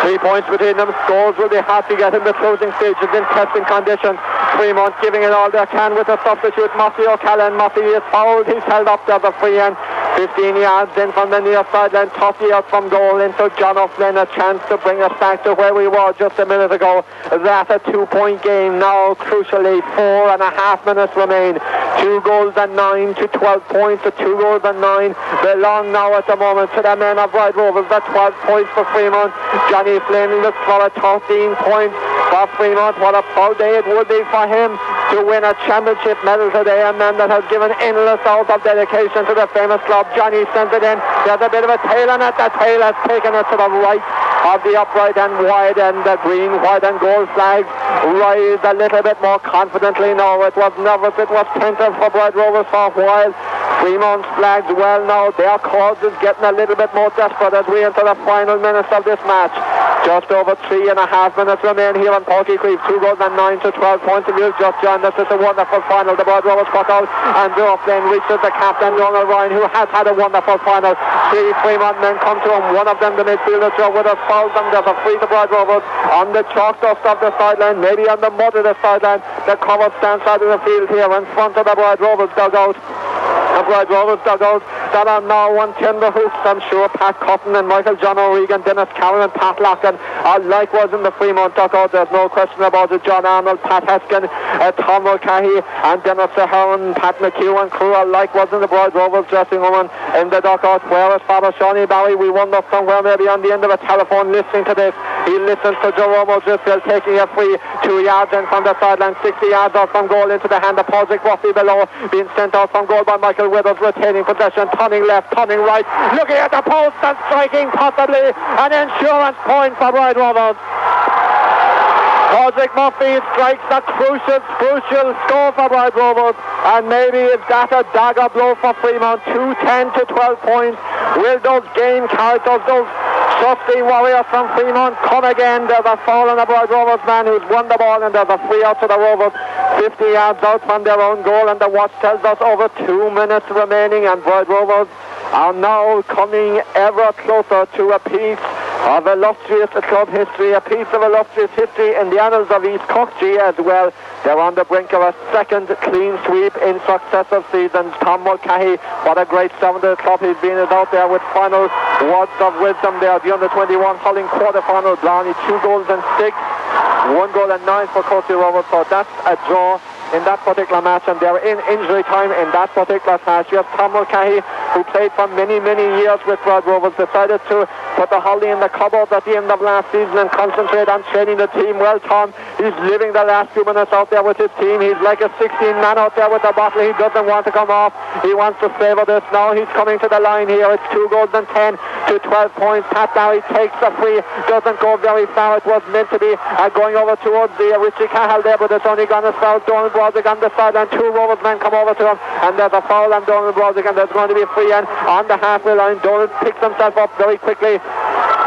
[SPEAKER 3] 3 points between them. Scores will be hard to get in the closing stages in testing conditions. Freemount giving it all they can with a substitute, Mossy O'Callaghan. Mossy is fouled. He's held up there, the free end. 15 yards in from the near sideline. Tossy out from goal into John O'Flynn. A chance to bring us back to where we were just a minute ago. That's a 2-point game now. Crucially, 4.5 minutes remain. 2 goals and 9 to 12 points. The 2 goals and 9 belong now at the moment to the men of Bride Rovers. The 12 points for Freemount. Johnny Flynn looks for a 13 points for Freemount. What a proud day it would be for him to win a championship medal today. A man that has given endless hours of dedication to the famous club. Johnny sends it in. There's a bit of a tail on it. The tail has taken it to the right of the upright and wide, and the green, white and gold flags rise a little bit more confidently now. It was nervous, it was tensive for Bride Rovers for a while. Freemount's flags well now. Their cause is getting a little bit more desperate as we enter the final minutes of this match. Just over 3.5 minutes remain here on Porky Creeve. 2 goals and 9 to 12 points. If you've just joined us, it's a wonderful final. The Bride Rovers cut out, and O'Flynn reaches the captain, Donald Ryan, who has had a wonderful final. 3 Freemount men come to him. One of them, the midfielder, Joe Withers, fouls them. There's a free to Bride Rovers on the chalk dust of the sideline, maybe on the mud of the sideline. The covered stand side of the field here in front of the Bride Rovers dugout. The Bride Rovers dugout that are now on tender hooks. I'm sure Pat Cotton and Michael John O'Regan, Dennis Carroll and Pat Loughlin are likewise in the Freemount dugout. There's no question about it. John Arnold, Pat Heskin, Tom Mulcahy and Dennis Heron, Pat McHugh and crew are likewise in the Bride Rovers dressing room in the dugout. Where is Father Shawnee Barry? We wonder somewhere maybe on the end of a telephone listening to this. He listens to Jerome O'Driscoll taking a free 2 yards in from the sideline, 60 yards out from goal into the hand of Padraig roughly below, being sent out from goal by Michael Withers, retaining possession, turning left, turning right, looking at the post and striking possibly an insurance point for Bride Rovers. Padraig Murphy strikes a crucial score for Bride Rovers, and maybe is that a dagger blow for Freemount. 10 to 12 points. Will those game characters, those trusty warriors from Freemount come again? There's a foul on the Bride Rovers man who's won the ball, and there's a free out to the Rovers 50 yards out from their own goal, and the watch tells us over 2 minutes remaining, and Bride Rovers are now coming ever closer to a piece of illustrious club history, a piece of illustrious history in the annals of East Cork G as well. They're on the brink of a second clean sweep in successive seasons. Tom Mulcahy, what a great servant of the club he's been, is out there with final words of wisdom there. The under-21 Hurling quarter-final, Blarney, 2 goals and 6, 1 goal and 9 for County Rovers. So that's a draw in that particular match, and they're in injury time in that particular match. You have Tom Mulcahy, who played for many years with Bride Rovers, decided to put the Hurling in the cupboard at the end of last season and concentrate on training the team. Well, Tom, he's living the last few minutes out there with his team. He's like a 16-man out there with the bottle. He doesn't want to come off. He wants to savour this. Now he's coming to the line here. It's 2 goals and 10 to 12 points. Pat Barry takes a free, doesn't go very far. It was meant to be going over towards the Richie Cahill there, but it's only gone as far. Donald Broderick on the sideline. 2 Rovers men come over to him, and there's a foul on Donald Broderick, and there's going to be a free end on the halfway line. Donald picks himself up very quickly.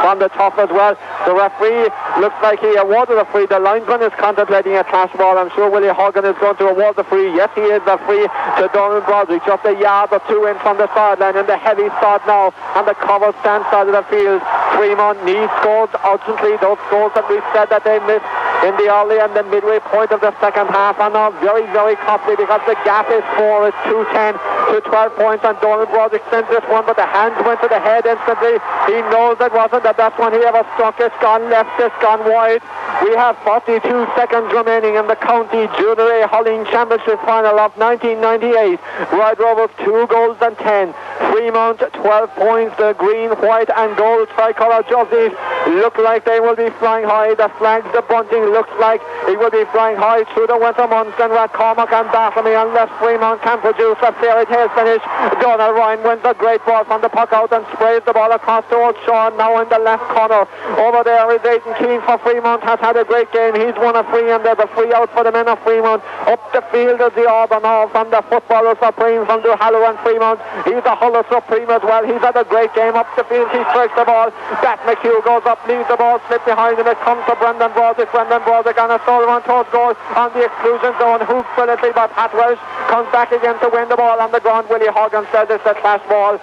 [SPEAKER 3] from the top as well. The referee looks like he awarded a free. The linesman is contemplating a clash ball. I'm sure Willie Hogan is going to award the free. Yes, he is the free to Donald Broderick, just a yard or two in from the sideline, and the heavy sod now on the cover stand side of the field. Freemount needs scores urgently. Those scores that we said that they missed in the early and the midway point of the second half are now very, very costly, because the gap is 4. It's 2-10 to 12 points, and Donald Broderick sends this one, but the hands went to the head instantly. He knows it wasn't the best one he ever struck. It's gone left, it's gone wide. We have 42 seconds remaining in the County Junior A Hurling Championship final of 1998. Red Rovers 2 goals and 10. Freemount 12 points. The green, white and gold tricolour jerseys look like they will be flying high. The flags, the bunting looks like it will be flying high through the winter months, and Cormac and Bethany, unless Freemount can produce a fairy tale finish. Donald Ryan wins a great ball from the puck out and sprays the ball across to Old Sean, now in the left corner. Over there is Aidan Keane for Freemount, has had a great game. He's won a free, and there's a free out for the men of Freemount. Up the field is the Auburn now from the footballer Supreme from Duhallow and Freemount. He's a Huller Supreme as well. He's had a great game. Up the field he strikes the ball. Bat McHugh goes up, leaves the ball, slipped behind him. It comes to Brendan Broderick. Brendan Broderick on a solo run towards goal on the exclusion zone. Hooked brilliantly by Pat Welsh. Comes back again to win the ball on the ground. Willie Hogan says it's a clash ball.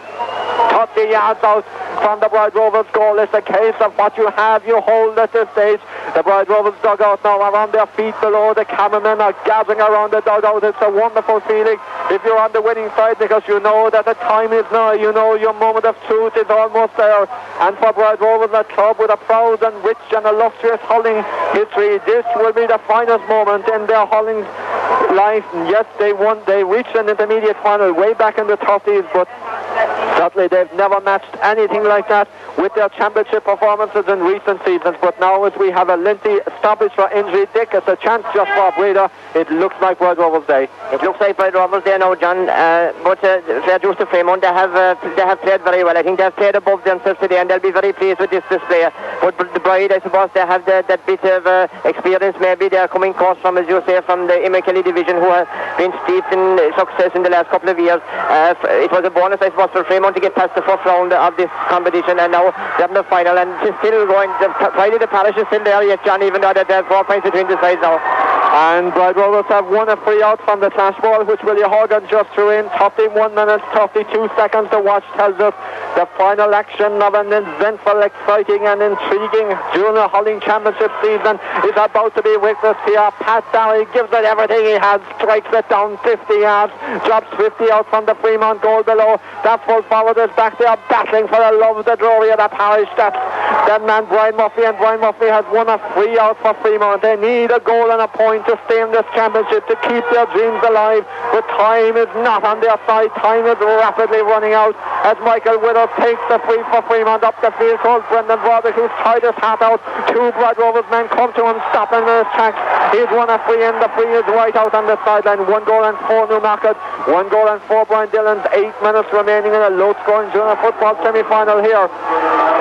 [SPEAKER 3] 30 yards out from the Bride Rovers goal. It's a case of what you have, you hold at this stage. The Bride Rovers dugout now are on their feet below. The cameramen are gathering around the dugout. It's a wonderful feeling if you're on the winning side, because you know that the time is now. You know your moment of truth is almost there. And for Bride Rovers, a club with a proud and rich and illustrious hurling history, this will be the finest moment in their hurling life. And yes, they won. They reached an intermediate final way back in the 30s, but certainly they've never matched anything like that with their championship performances in recent seasons. But now, as we have a Lindsay established for injury, Dick, it's a chance just for a breather. It looks like Bride Rovers Day.
[SPEAKER 4] It looks like Bride Rovers Day now, John. But they're just to Freemount. They have played very well. I think they've played above themselves today, and they'll be very pleased with this display. But the Bride, I suppose, they have that bit of experience. Maybe they're coming across from, as you say, from the Immakelly division, who have been steeped in success in the last couple of years. It was a bonus, I suppose, for Freemount to get past the first round of this competition, and now they're in the final, and it's still going. Friday the parish is still there yet, John, even though there's 4 points between the sides now.
[SPEAKER 3] And Bride Rovers have won a free out from the clash ball, which Willie Hogan just threw in. 31 minutes, 32 seconds to watch tells us the final action of an eventful, exciting and intriguing Junior Hurling Championship season is about to be witnessed here. Pat Barry gives it everything he has, strikes it down 50 yards, drops 50 out from the Freemount goal below. That full forward is back there battling for the love, the glory of the parish. That's that man Brian Murphy, and Brian Murphy has won a free out for Freemount. They need a goal and a point to stay in this championship, to keep their dreams alive, but time is not on their side. Time is rapidly running out as Michael Widows takes the free for Freemount. Up the field calls Brendan Broderick, who's tried his hat out. 2 Bride Rovers men come to him, stopping in his tracks. He's won a free in. The free is right out on the sideline. 1 goal and 4 Newmarket, 1 goal and 4 Brian Dillon's. 8 minutes remaining in a low-scoring junior football semi-final here.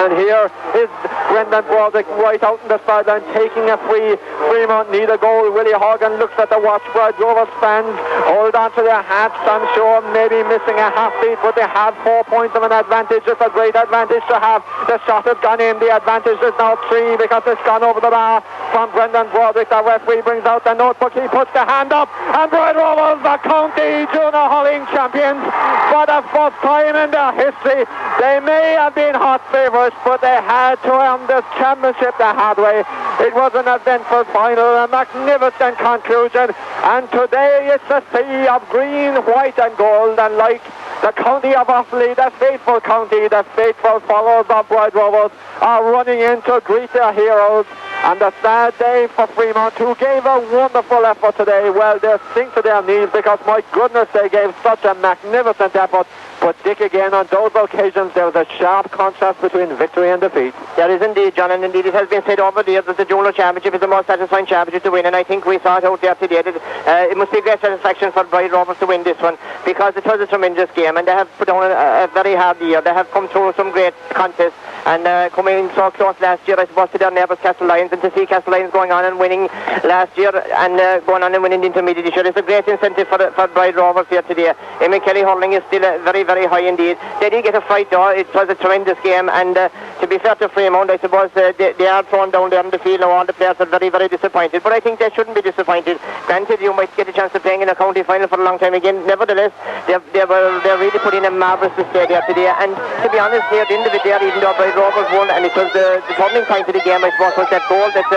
[SPEAKER 3] And here is Brendan Broderick right out on the sideline taking a free. Freemount need a goal. Willie Hogan looks at the watch. Bride Rovers fans hold on to their hats. I'm sure maybe missing a half beat, but they have 4 points of an advantage. It's a great advantage to have. The shot has gone in. The advantage is now 3 because it's gone over the bar from Brendan Broderick. The referee brings out the notebook. He puts the hand up, and Bride Rovers, the county junior hurling champions for the first time in their history. They may have been hot favourites, but they had to earn this championship the hard way. It was an eventful final, a magnificent conclusion, and today it's a sea of green, white and gold, and like the county of Offaly, the faithful county, the faithful followers of Bride Rovers are running in to greet their heroes. And a sad day for Freemount, who gave a wonderful effort today. Well, they sink to their knees because, my goodness, they gave such a magnificent effort. But Dick, again, on those occasions, there was a sharp contrast between victory and defeat.
[SPEAKER 4] There is indeed, John, and indeed it has been said over the years that the Junior Championship is the most satisfying championship to win, and I think we saw it out there today. It must be a great satisfaction for Bride Rovers to win this one, because it was a tremendous game, and they have put on a very hard year. They have come through some great contests, and coming so close last year, I suppose, to their neighbours Castle Lions, and to see Castle Lions going on and winning last year and going on and winning the intermediate this year is a great incentive for Bride Rovers here today. Emma Kelly Hurling is still a very, very very high indeed. They did get a fright though. It was a tremendous game, and to be fair to Freemount, I suppose they are thrown down there on the field now. All the players are very, very disappointed, but I think they shouldn't be disappointed. Granted, you might get a chance of playing in a county final for a long time again. Nevertheless, they're really put in a marvellous display there today, and to be honest, near the end of it there, even though Rovers won, and it was the turning point of the game, I suppose, was that goal that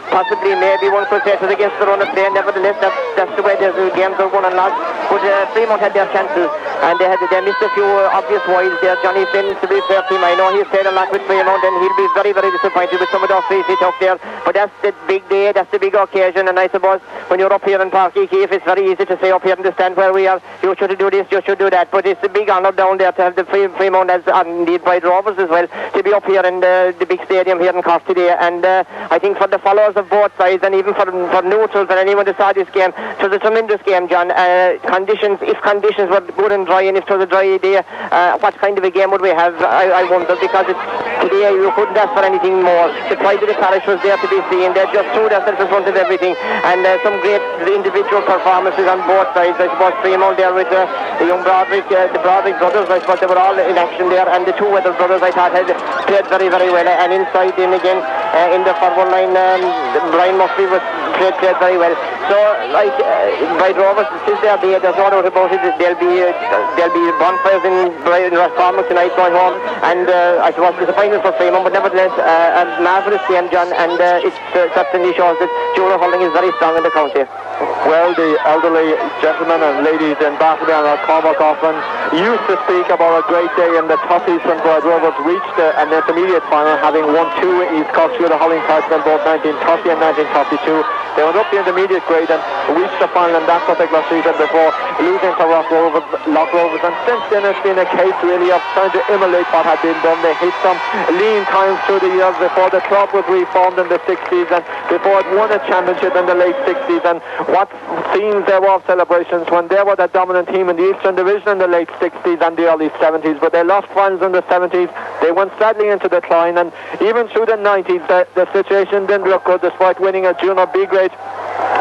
[SPEAKER 4] possibly maybe one could say it was against the run of play. Nevertheless, that's the way the games are won and lost. But Freemount had their chances, and they missed a few obvious wides there. Johnny Flynn, to be fair to him, I know he's played a lot with Freemount, and he'll be very, very disappointed with some of those frees he took there. But that's the big day, that's the big occasion, and I suppose when you're up here in Páirc Uí Chaoimh, it's very easy to say up here in the stand where we are, you should do this, you should do that. But it's a big honour down there to have the Freemount as, and indeed by the Rovers as well, to be up here in the big stadium here in Cork today. And I think for the followers of both sides, and even for neutrals and anyone that saw this game, it was a tremendous game, John. If conditions were good and dry, and if it was a dry day, what kind of a game would we have? I wonder, because today you couldn't ask for anything more. The pride of the parish was there to be seen. They just threw themselves in front of everything, and some great individual performances on both sides. I suppose Freemount there with the young Broderick, the Broderick brothers, I suppose they were all in action there, and the two other brothers I thought had played very, very well. And inside in again, in the forward line, Brian Murphy was played very well. So, like, by Rovers, since they are there, there's no doubt about it. There'll be bonfires in Roscommon tonight going home, and I suppose disappointing for Freemount, but nevertheless, a marvellous game, John, and it certainly shows that junior hurling is very strong in the county.
[SPEAKER 3] Well, the elderly gentlemen and ladies in Ballybor and Cormac often used to speak about a great day in the Toffees when Bride Rovers reached an intermediate final, having won 2 East Cork Junior Hurling titles in both 1930 and 1932. They went up the intermediate grade and reached the final in that particular season before losing to Loch Rovers. And since then it's been a case really of trying to emulate what had been done. They hit some lean times through the years before the club was reformed in the 60s and before it won a championship in the late 60s. And what scenes there were of celebrations when they were the dominant team in the Eastern Division in the late 60s and the early 70s. But they lost finals in the 70s. They went sadly into decline, and even through the 90s the situation didn't look good, despite winning a junior B grade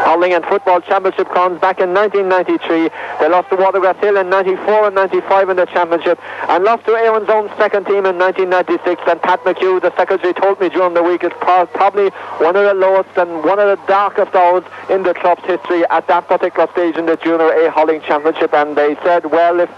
[SPEAKER 3] hurling and football championship crowns back in 1993. They lost to Watergrass Hill in 94 and 95 in the championship, and lost to Aaron's own second team in 1996. And Pat McHugh, the secretary, told me during the week it's probably one of the lowest and one of the darkest hours in the club's history at that particular stage in the Junior A hurling championship. And they said, well, if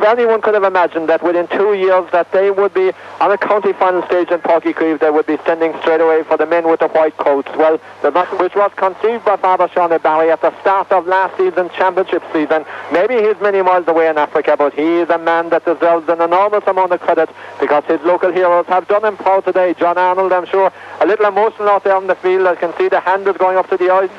[SPEAKER 3] anyone could have imagined that within 2 years that they would be on a county final stage in Páirc Uí Chaoimh, they would be sending straight away for the men with the white coats. Well, the match, which was conceived by Father Sean Barry at the start of last season's championship season. Maybe he's many miles away in Africa, but he is a man that deserves an enormous amount of credit, because his local heroes have done him proud today. John Arnold, I'm sure, a little emotional out there on the field. I can see the hand is going up to the eyes.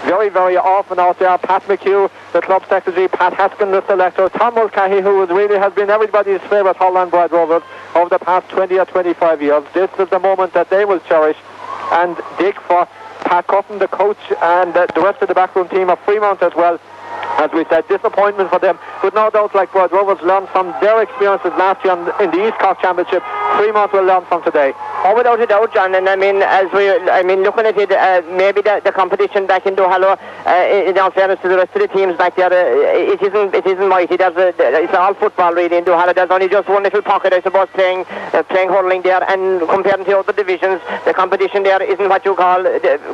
[SPEAKER 3] Very, very often out there. Pat McHugh, the club secretary, Pat Haskin, the selector, Tom Mulcahy, who really has been everybody's favourite Hurling Bride Rovers over the past 20 or 25 years. This is the moment that they will cherish. And Dick, for Pat Cotton, the coach, and the rest of the backroom team of Freemount as well. As we said, disappointment for them, but no doubt, like Bride Rovers learned from their experiences last year in the East Cork Championship, Freemount will learn from today.
[SPEAKER 4] Oh, without a doubt, John. And I mean, looking at it, maybe the competition back in Duhallow, in all fairness to the rest of the teams back there, it isn't mighty. It's all football really in Duhallow. There's only just one little pocket, I suppose, playing hurling there, and compared to other divisions, the competition there isn't what you call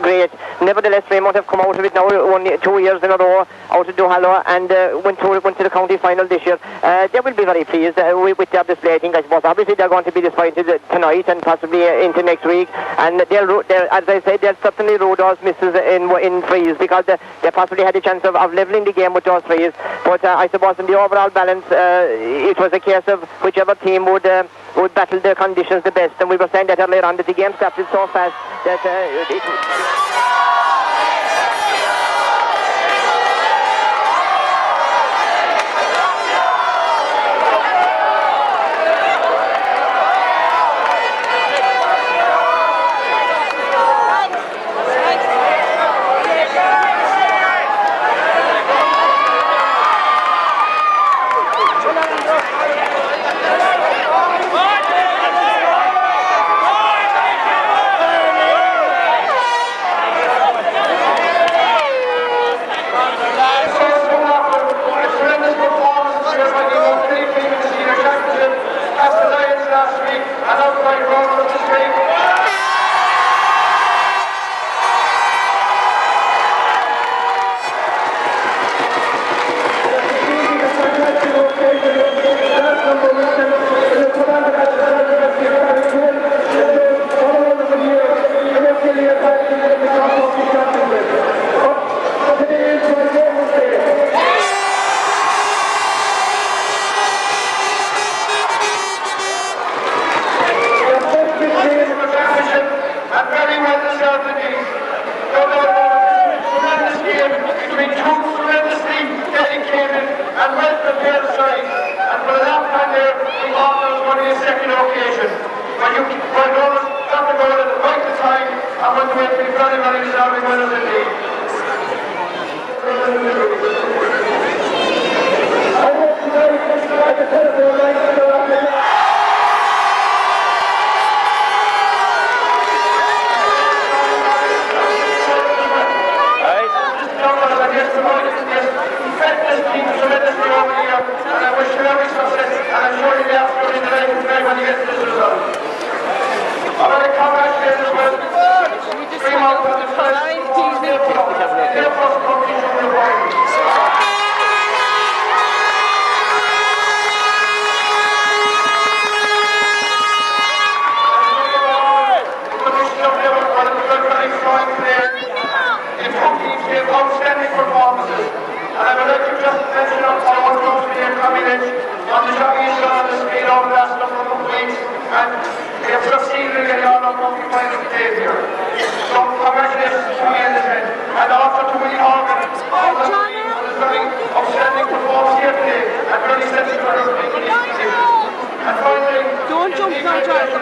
[SPEAKER 4] great. Nevertheless, Freemount have come out of it now only 2 years in a row out of Duhallow, and went to the county final this year. They will be very pleased with their display. I think, I suppose, obviously they're going to be disappointed tonight and possibly into next week, and they'll, as I said, they'll certainly rule those misses in frees, because they possibly had a chance of levelling the game with those frees. But I suppose in the overall balance, it was a case of whichever team would battle the conditions the best. And we were saying that earlier on, that the game started so fast that
[SPEAKER 5] when you got the goal at the right time and went away to be very, very deserving winners indeed. I hope you guys like the telephone line to go up there. Tremendously over here, and I wish you every success, and I'm sure you'll be absolutely delighted today when you get this result. I want to congratulate as well Freemount for the first in their first company junior final. One of the very strong players in two teams gave outstanding performances. And I would like to just mention up how close we are coming in on the jogging on the speed over the last number of weeks, and we have just seen it getting on our monthly final days here. So congratulations to me in this end, and also to Willie Horgan on his very outstanding performance here today, and very sensible for making these decisions. And finally, don't jump now, John. The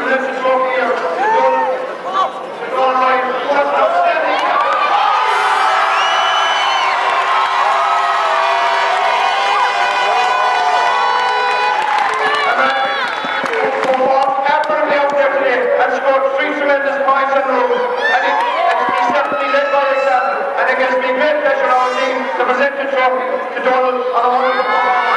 [SPEAKER 5] Religious Trophy here, the goal line, who has an outstanding and scored 3 tremendous points in a row, and he's definitely led by example, and it gives me great pleasure now indeed to present the trophy to Donald on a wonderful performance.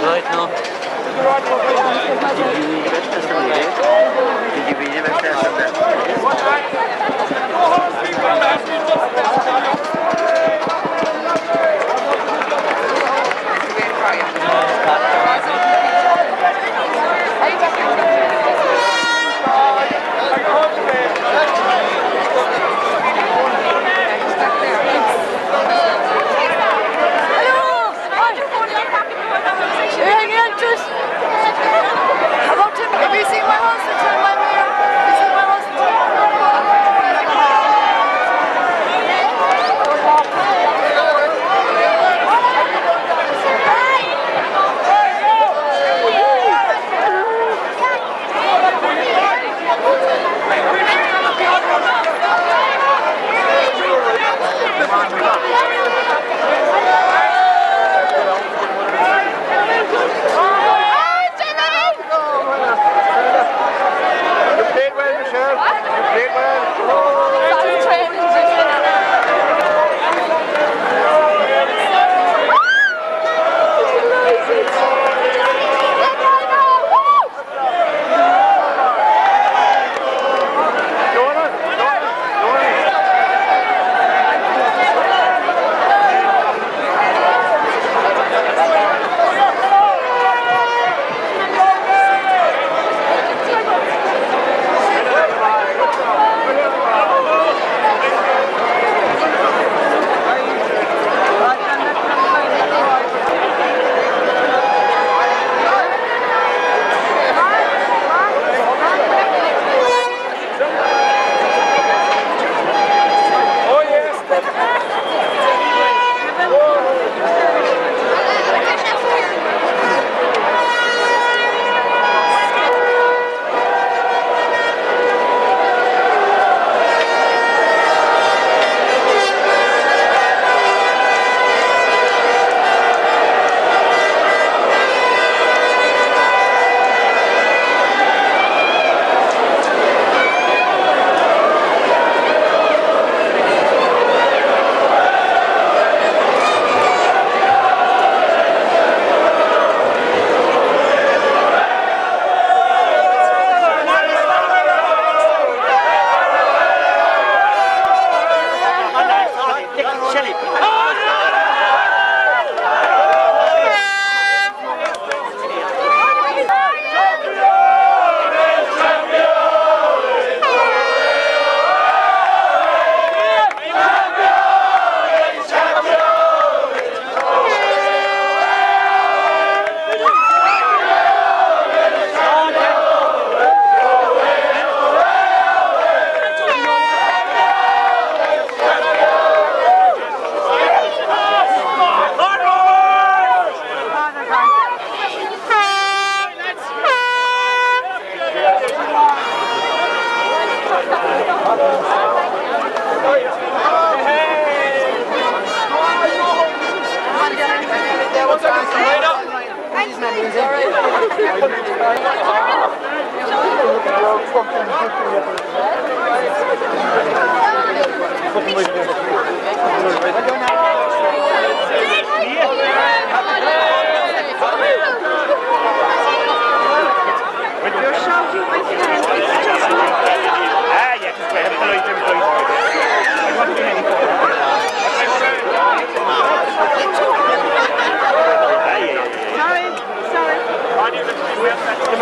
[SPEAKER 6] Right now. Did you read it?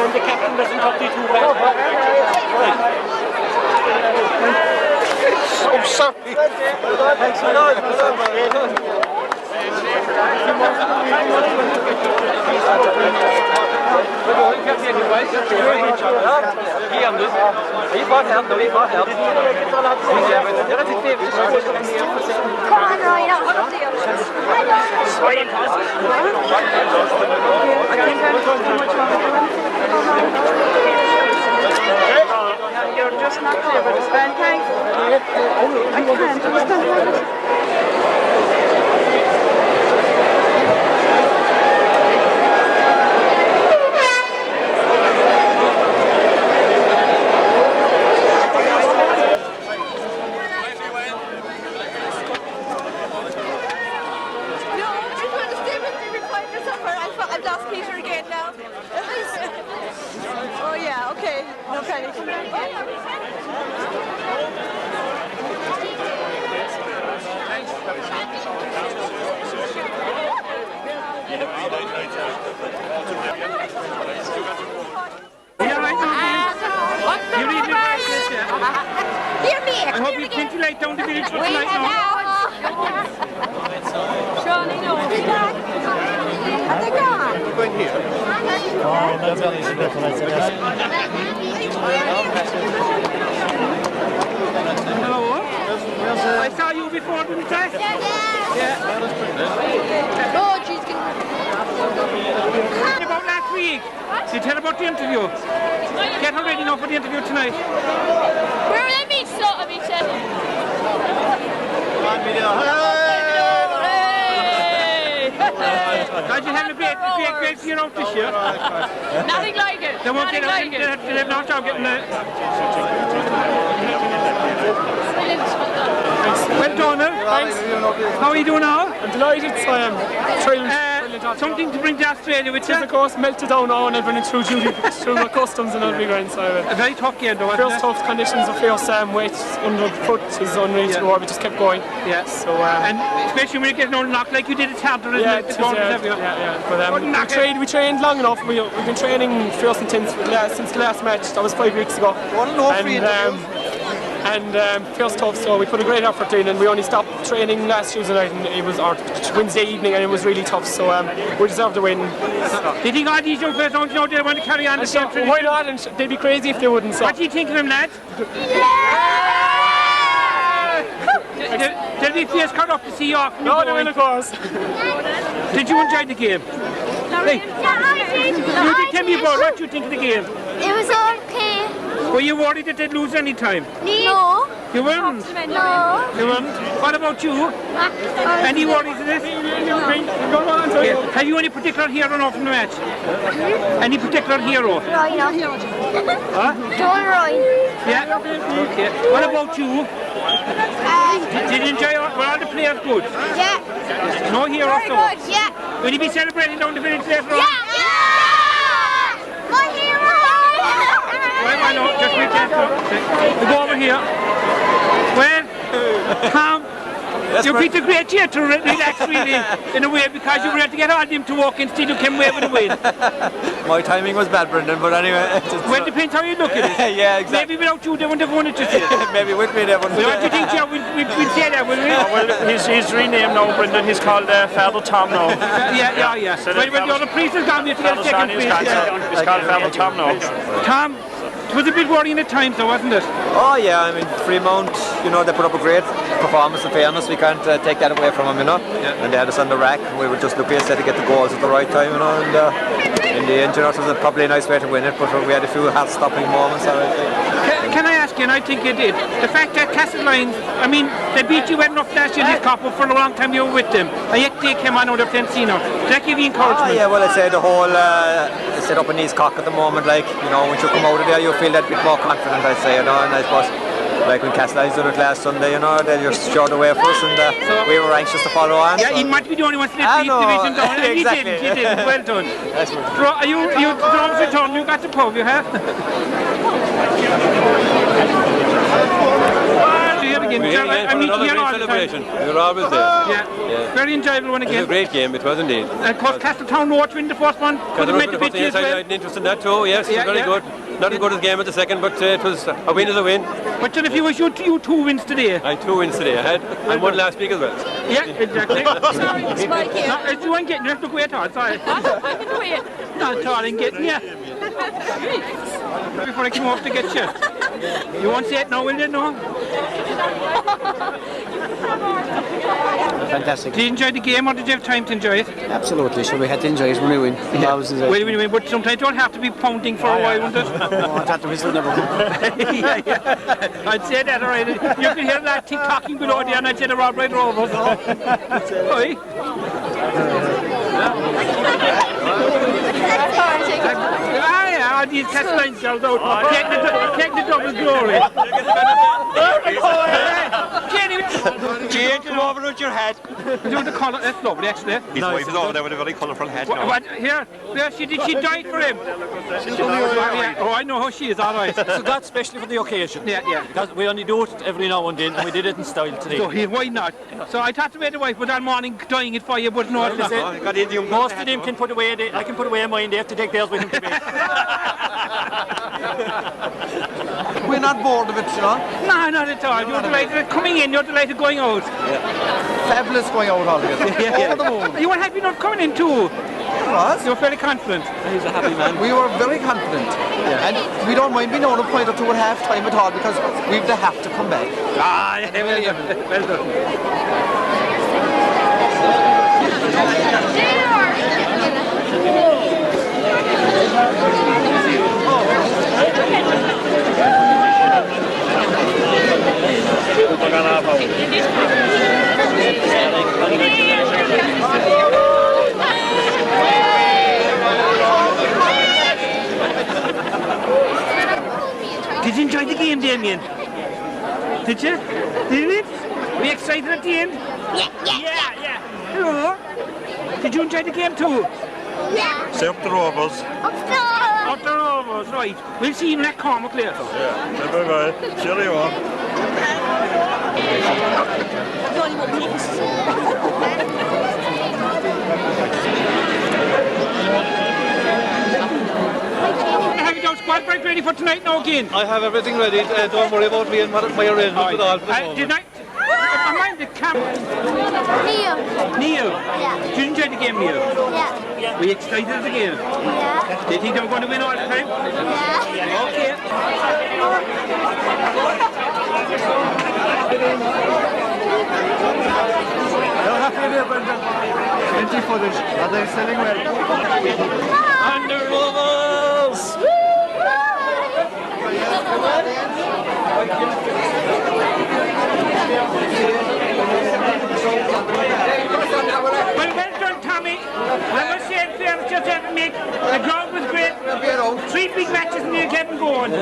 [SPEAKER 7] The captain doesn't have to do that.
[SPEAKER 5] So sorry.
[SPEAKER 7] Thanks a lot.
[SPEAKER 8] You're just not clear, but it's fantastic. I can't understand what No panic.
[SPEAKER 1] You read the prices, yeah?
[SPEAKER 8] Dear me,
[SPEAKER 1] I hope you plenty light down the village for
[SPEAKER 8] we
[SPEAKER 1] tonight
[SPEAKER 8] have
[SPEAKER 1] now.
[SPEAKER 8] Surely no. Are they gone?
[SPEAKER 7] We're going here.
[SPEAKER 9] Oh, that's very simple.
[SPEAKER 1] Hello. I saw you before, didn't I? Yeah.
[SPEAKER 8] Oh, she's
[SPEAKER 1] About last week. You tell about the interview. Get her ready now for the interview tonight.
[SPEAKER 10] Where will I meet sort of each other?
[SPEAKER 1] Guys, you having a great year out this year.
[SPEAKER 10] Nothing like it.
[SPEAKER 1] They won't get out. They're not out getting the... Well done,
[SPEAKER 7] Thanks.
[SPEAKER 1] How are you doing now?
[SPEAKER 7] I'm delighted. I am thrilled.
[SPEAKER 1] Something to bring to Australia with you?
[SPEAKER 7] Of course, melted down now and I've been through the customs and all the grand. So
[SPEAKER 1] a very tough game though,
[SPEAKER 7] fierce tough conditions, of fierce weight under foot is unreal to go. We just kept going.
[SPEAKER 1] Yeah.
[SPEAKER 7] So
[SPEAKER 1] and especially when you get an knock like you did, it's harder, isn't it?
[SPEAKER 7] But we trained long enough. We've been training fierce intense since the last match. That was 5 weeks ago. And fierce tough, so we put a great effort in, and we only stopped training last Tuesday night, and it was our Wednesday evening, and it was really tough. So we deserved the win.
[SPEAKER 1] Do you think all these young players don't know they want to carry on the same tradition?
[SPEAKER 7] Why not? And they'd be crazy if they wouldn't. So.
[SPEAKER 1] What do you think of them, lads? They'll be fierce cut up to see you off.
[SPEAKER 7] No, they will, of course.
[SPEAKER 1] Did you enjoy the game? Hey. You did tell me about what you think of the game.
[SPEAKER 10] It was okay.
[SPEAKER 1] Were you worried that they'd lose any time?
[SPEAKER 10] No.
[SPEAKER 1] You weren't?
[SPEAKER 10] No.
[SPEAKER 1] You weren't? What about you? Any worries of this? Yeah. Have you any particular hero now from the match? Any particular hero?
[SPEAKER 10] Ryan.
[SPEAKER 1] Huh?
[SPEAKER 10] John Ryan.
[SPEAKER 1] Yeah? Okay. What about you? Did you enjoy were all the players good?
[SPEAKER 10] Yeah.
[SPEAKER 1] No heroes
[SPEAKER 10] Very
[SPEAKER 1] though?
[SPEAKER 10] good, yeah.
[SPEAKER 1] Will you be celebrating down the village later on?
[SPEAKER 10] Yeah. My hero.
[SPEAKER 1] Why not? Just be careful. We go over here. Well, Tom, you beat a great year to relax really in a way because you were able to get all of them to walk instead you came away with a win.
[SPEAKER 6] My timing was bad, Brendan, but anyway.
[SPEAKER 1] Well, it depends how you look at it.
[SPEAKER 6] Yeah, exactly.
[SPEAKER 1] Maybe without you, they wouldn't have won it just yet.
[SPEAKER 6] Maybe with me, they wouldn't.
[SPEAKER 1] What do you think, Joe? We'll say that, will we?
[SPEAKER 11] Well, he's renamed now, Brendan. He's called Father Tom now.
[SPEAKER 1] Yeah.
[SPEAKER 11] So
[SPEAKER 1] well, the other priest has gone, we have to get a second priest.
[SPEAKER 11] He's called Father Tom now.
[SPEAKER 1] Tom, it was a bit worrying at times though, wasn't it?
[SPEAKER 6] Oh yeah, I mean Freemount, they put up a great performance. In fairness, we can't take that away from them, And they had us on the rack. We were just lucky as to get the goals at the right time, And in the end, it was probably a nice way to win it, but we had a few heart-stopping moments.
[SPEAKER 1] Can I ask you, and I think you did, the fact that Castleline, I mean, they beat you well enough last year in this cup, but for a long time you were with them, and yet they came on out of Tensino. Did that give you encouragement?
[SPEAKER 6] Oh yeah, well I'd say the whole set up in East Cork at the moment, when you come out of there, you feel that bit more confident, I'd say, and I suppose, like when Castleine's done it last Sunday, they just showed the way for us, and we were anxious to follow on.
[SPEAKER 1] Yeah, you might be the only one to lift the division down, and
[SPEAKER 6] exactly.
[SPEAKER 1] You didn't, well done. Are you Drums return, you got the pub, you have?
[SPEAKER 12] Celebration. You're always there.
[SPEAKER 1] Yeah. Very enjoyable one again.
[SPEAKER 12] It was a great game, it was indeed.
[SPEAKER 1] And of course, Castletown North win the first one. Could have made the picture as well.
[SPEAKER 12] I had an interest in that too, yes, it was very good. Not as good as the game at the second, but it was a win is a win.
[SPEAKER 1] But if you was you 2 wins today.
[SPEAKER 12] I had 2 wins today, I had, and one last week as well.
[SPEAKER 1] Yeah, exactly.
[SPEAKER 10] Sorry, it's Mike here.
[SPEAKER 1] No, you ain't getting, you have to go at all, sorry.
[SPEAKER 10] I can do it.
[SPEAKER 1] Not at all, I'm getting you. Before I came off to get you. You won't say it now, will you? No?
[SPEAKER 9] Fantastic.
[SPEAKER 1] Did you enjoy the game or did you have time to enjoy it?
[SPEAKER 9] Absolutely, so we had to enjoy it when we win.
[SPEAKER 1] Well, but sometimes you don't have to be pounding for a while, won't it?
[SPEAKER 9] I thought the whistle never come.
[SPEAKER 1] yeah. I'd say that, all right. You can hear that tick-tocking below there, and I'd say the Rovers. Oi. These Castlines sold out. Take the double glory. Jenny,
[SPEAKER 12] Jane, come over with your hat.
[SPEAKER 1] Do the colour, that's lovely actually.
[SPEAKER 12] His wife is over there with a very colourful hat.
[SPEAKER 1] Here, she died for him. Oh, I know how she is, alright.
[SPEAKER 13] So that's specially for the occasion.
[SPEAKER 1] Yeah.
[SPEAKER 13] Because we only do it every now and then, and we did it in style today.
[SPEAKER 1] So why not? So I thought to the wife was that morning dying it for you, but no.
[SPEAKER 13] Most of them can put away, I can put away mine, they have to take theirs with them to bed.
[SPEAKER 14] We're not bored of it, you know?
[SPEAKER 1] No, not at all. You're delighted coming in, you're delighted going out.
[SPEAKER 14] Fabulous going out altogether. Over the moon.
[SPEAKER 1] You were happy not coming in too.
[SPEAKER 14] Was?
[SPEAKER 1] You were very confident.
[SPEAKER 13] He's a happy man.
[SPEAKER 14] We were very confident. And we don't mind being on a point or two at half time at all because we have to come back.
[SPEAKER 1] Well done. Did you enjoy the game, Damien? Did you? Did it? Were you excited at the end? Yeah. Hello? Did you enjoy the game too?
[SPEAKER 10] Yeah.
[SPEAKER 12] Say up the Rovers.
[SPEAKER 1] Up the Rovers, right. We'll see you next Cormac later.
[SPEAKER 12] Yeah. Bye-bye. Cheerio. Have you done squad break ready for tonight now again?
[SPEAKER 13] I have everything ready. Don't worry about me and my arrangements at all.
[SPEAKER 1] Did I mind the camera? Neil?
[SPEAKER 10] Yeah.
[SPEAKER 1] Did you enjoy the game, Neil?
[SPEAKER 10] Yeah.
[SPEAKER 1] Were you excited at the game?
[SPEAKER 10] Yeah.
[SPEAKER 1] Did you think they were going to win all the time?
[SPEAKER 10] Yeah.
[SPEAKER 1] Okay.
[SPEAKER 14] You're happy there, Brendan? Plenty footage. Are they selling well?
[SPEAKER 13] And the Rovers!
[SPEAKER 1] Well done, Tommy. I must say, fairness, just have to make the ground was great. 3 big matches and you're getting going.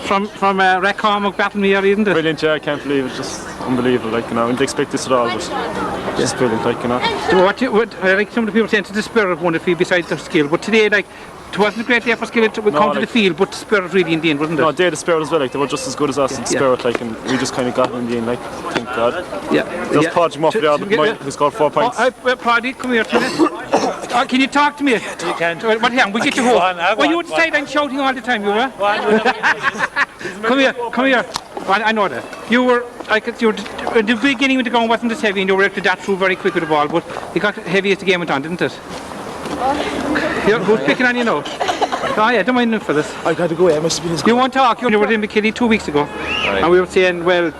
[SPEAKER 1] From Rackcormac Battlemere, isn't it?
[SPEAKER 11] Brilliant, yeah, I can't believe it. Just unbelievable, like, I didn't expect this at all, but just brilliant, like,
[SPEAKER 1] What I like some of the people saying to the spirit won it besides the skill, but today, like, it wasn't a great day for skill to come to the field, but the spirit really in the end, wasn't it?
[SPEAKER 11] No, they had the spirit as well, like, they were just as good as us in spirit, like, and we just kind of got it in the end, like, thank God.
[SPEAKER 1] Yeah.
[SPEAKER 11] There's Podge Muffy there, who scored 4 points.
[SPEAKER 1] Paddy, come here to me. Can you talk to me?
[SPEAKER 13] You can.
[SPEAKER 1] What happened? We get you home. Well, you would say I'm shouting all the time, you were? Come here. I know that. You were, at the beginning when the going wasn't as heavy and you were able to dash through very quick with the ball, but it got heavy as the game went on, didn't it? Here, who's picking on you now? Oh yeah, don't mind them for this.
[SPEAKER 9] I got to go, I must have been his
[SPEAKER 1] You won't talk, you were in McKinney 2 weeks ago. Right. And we were saying, well,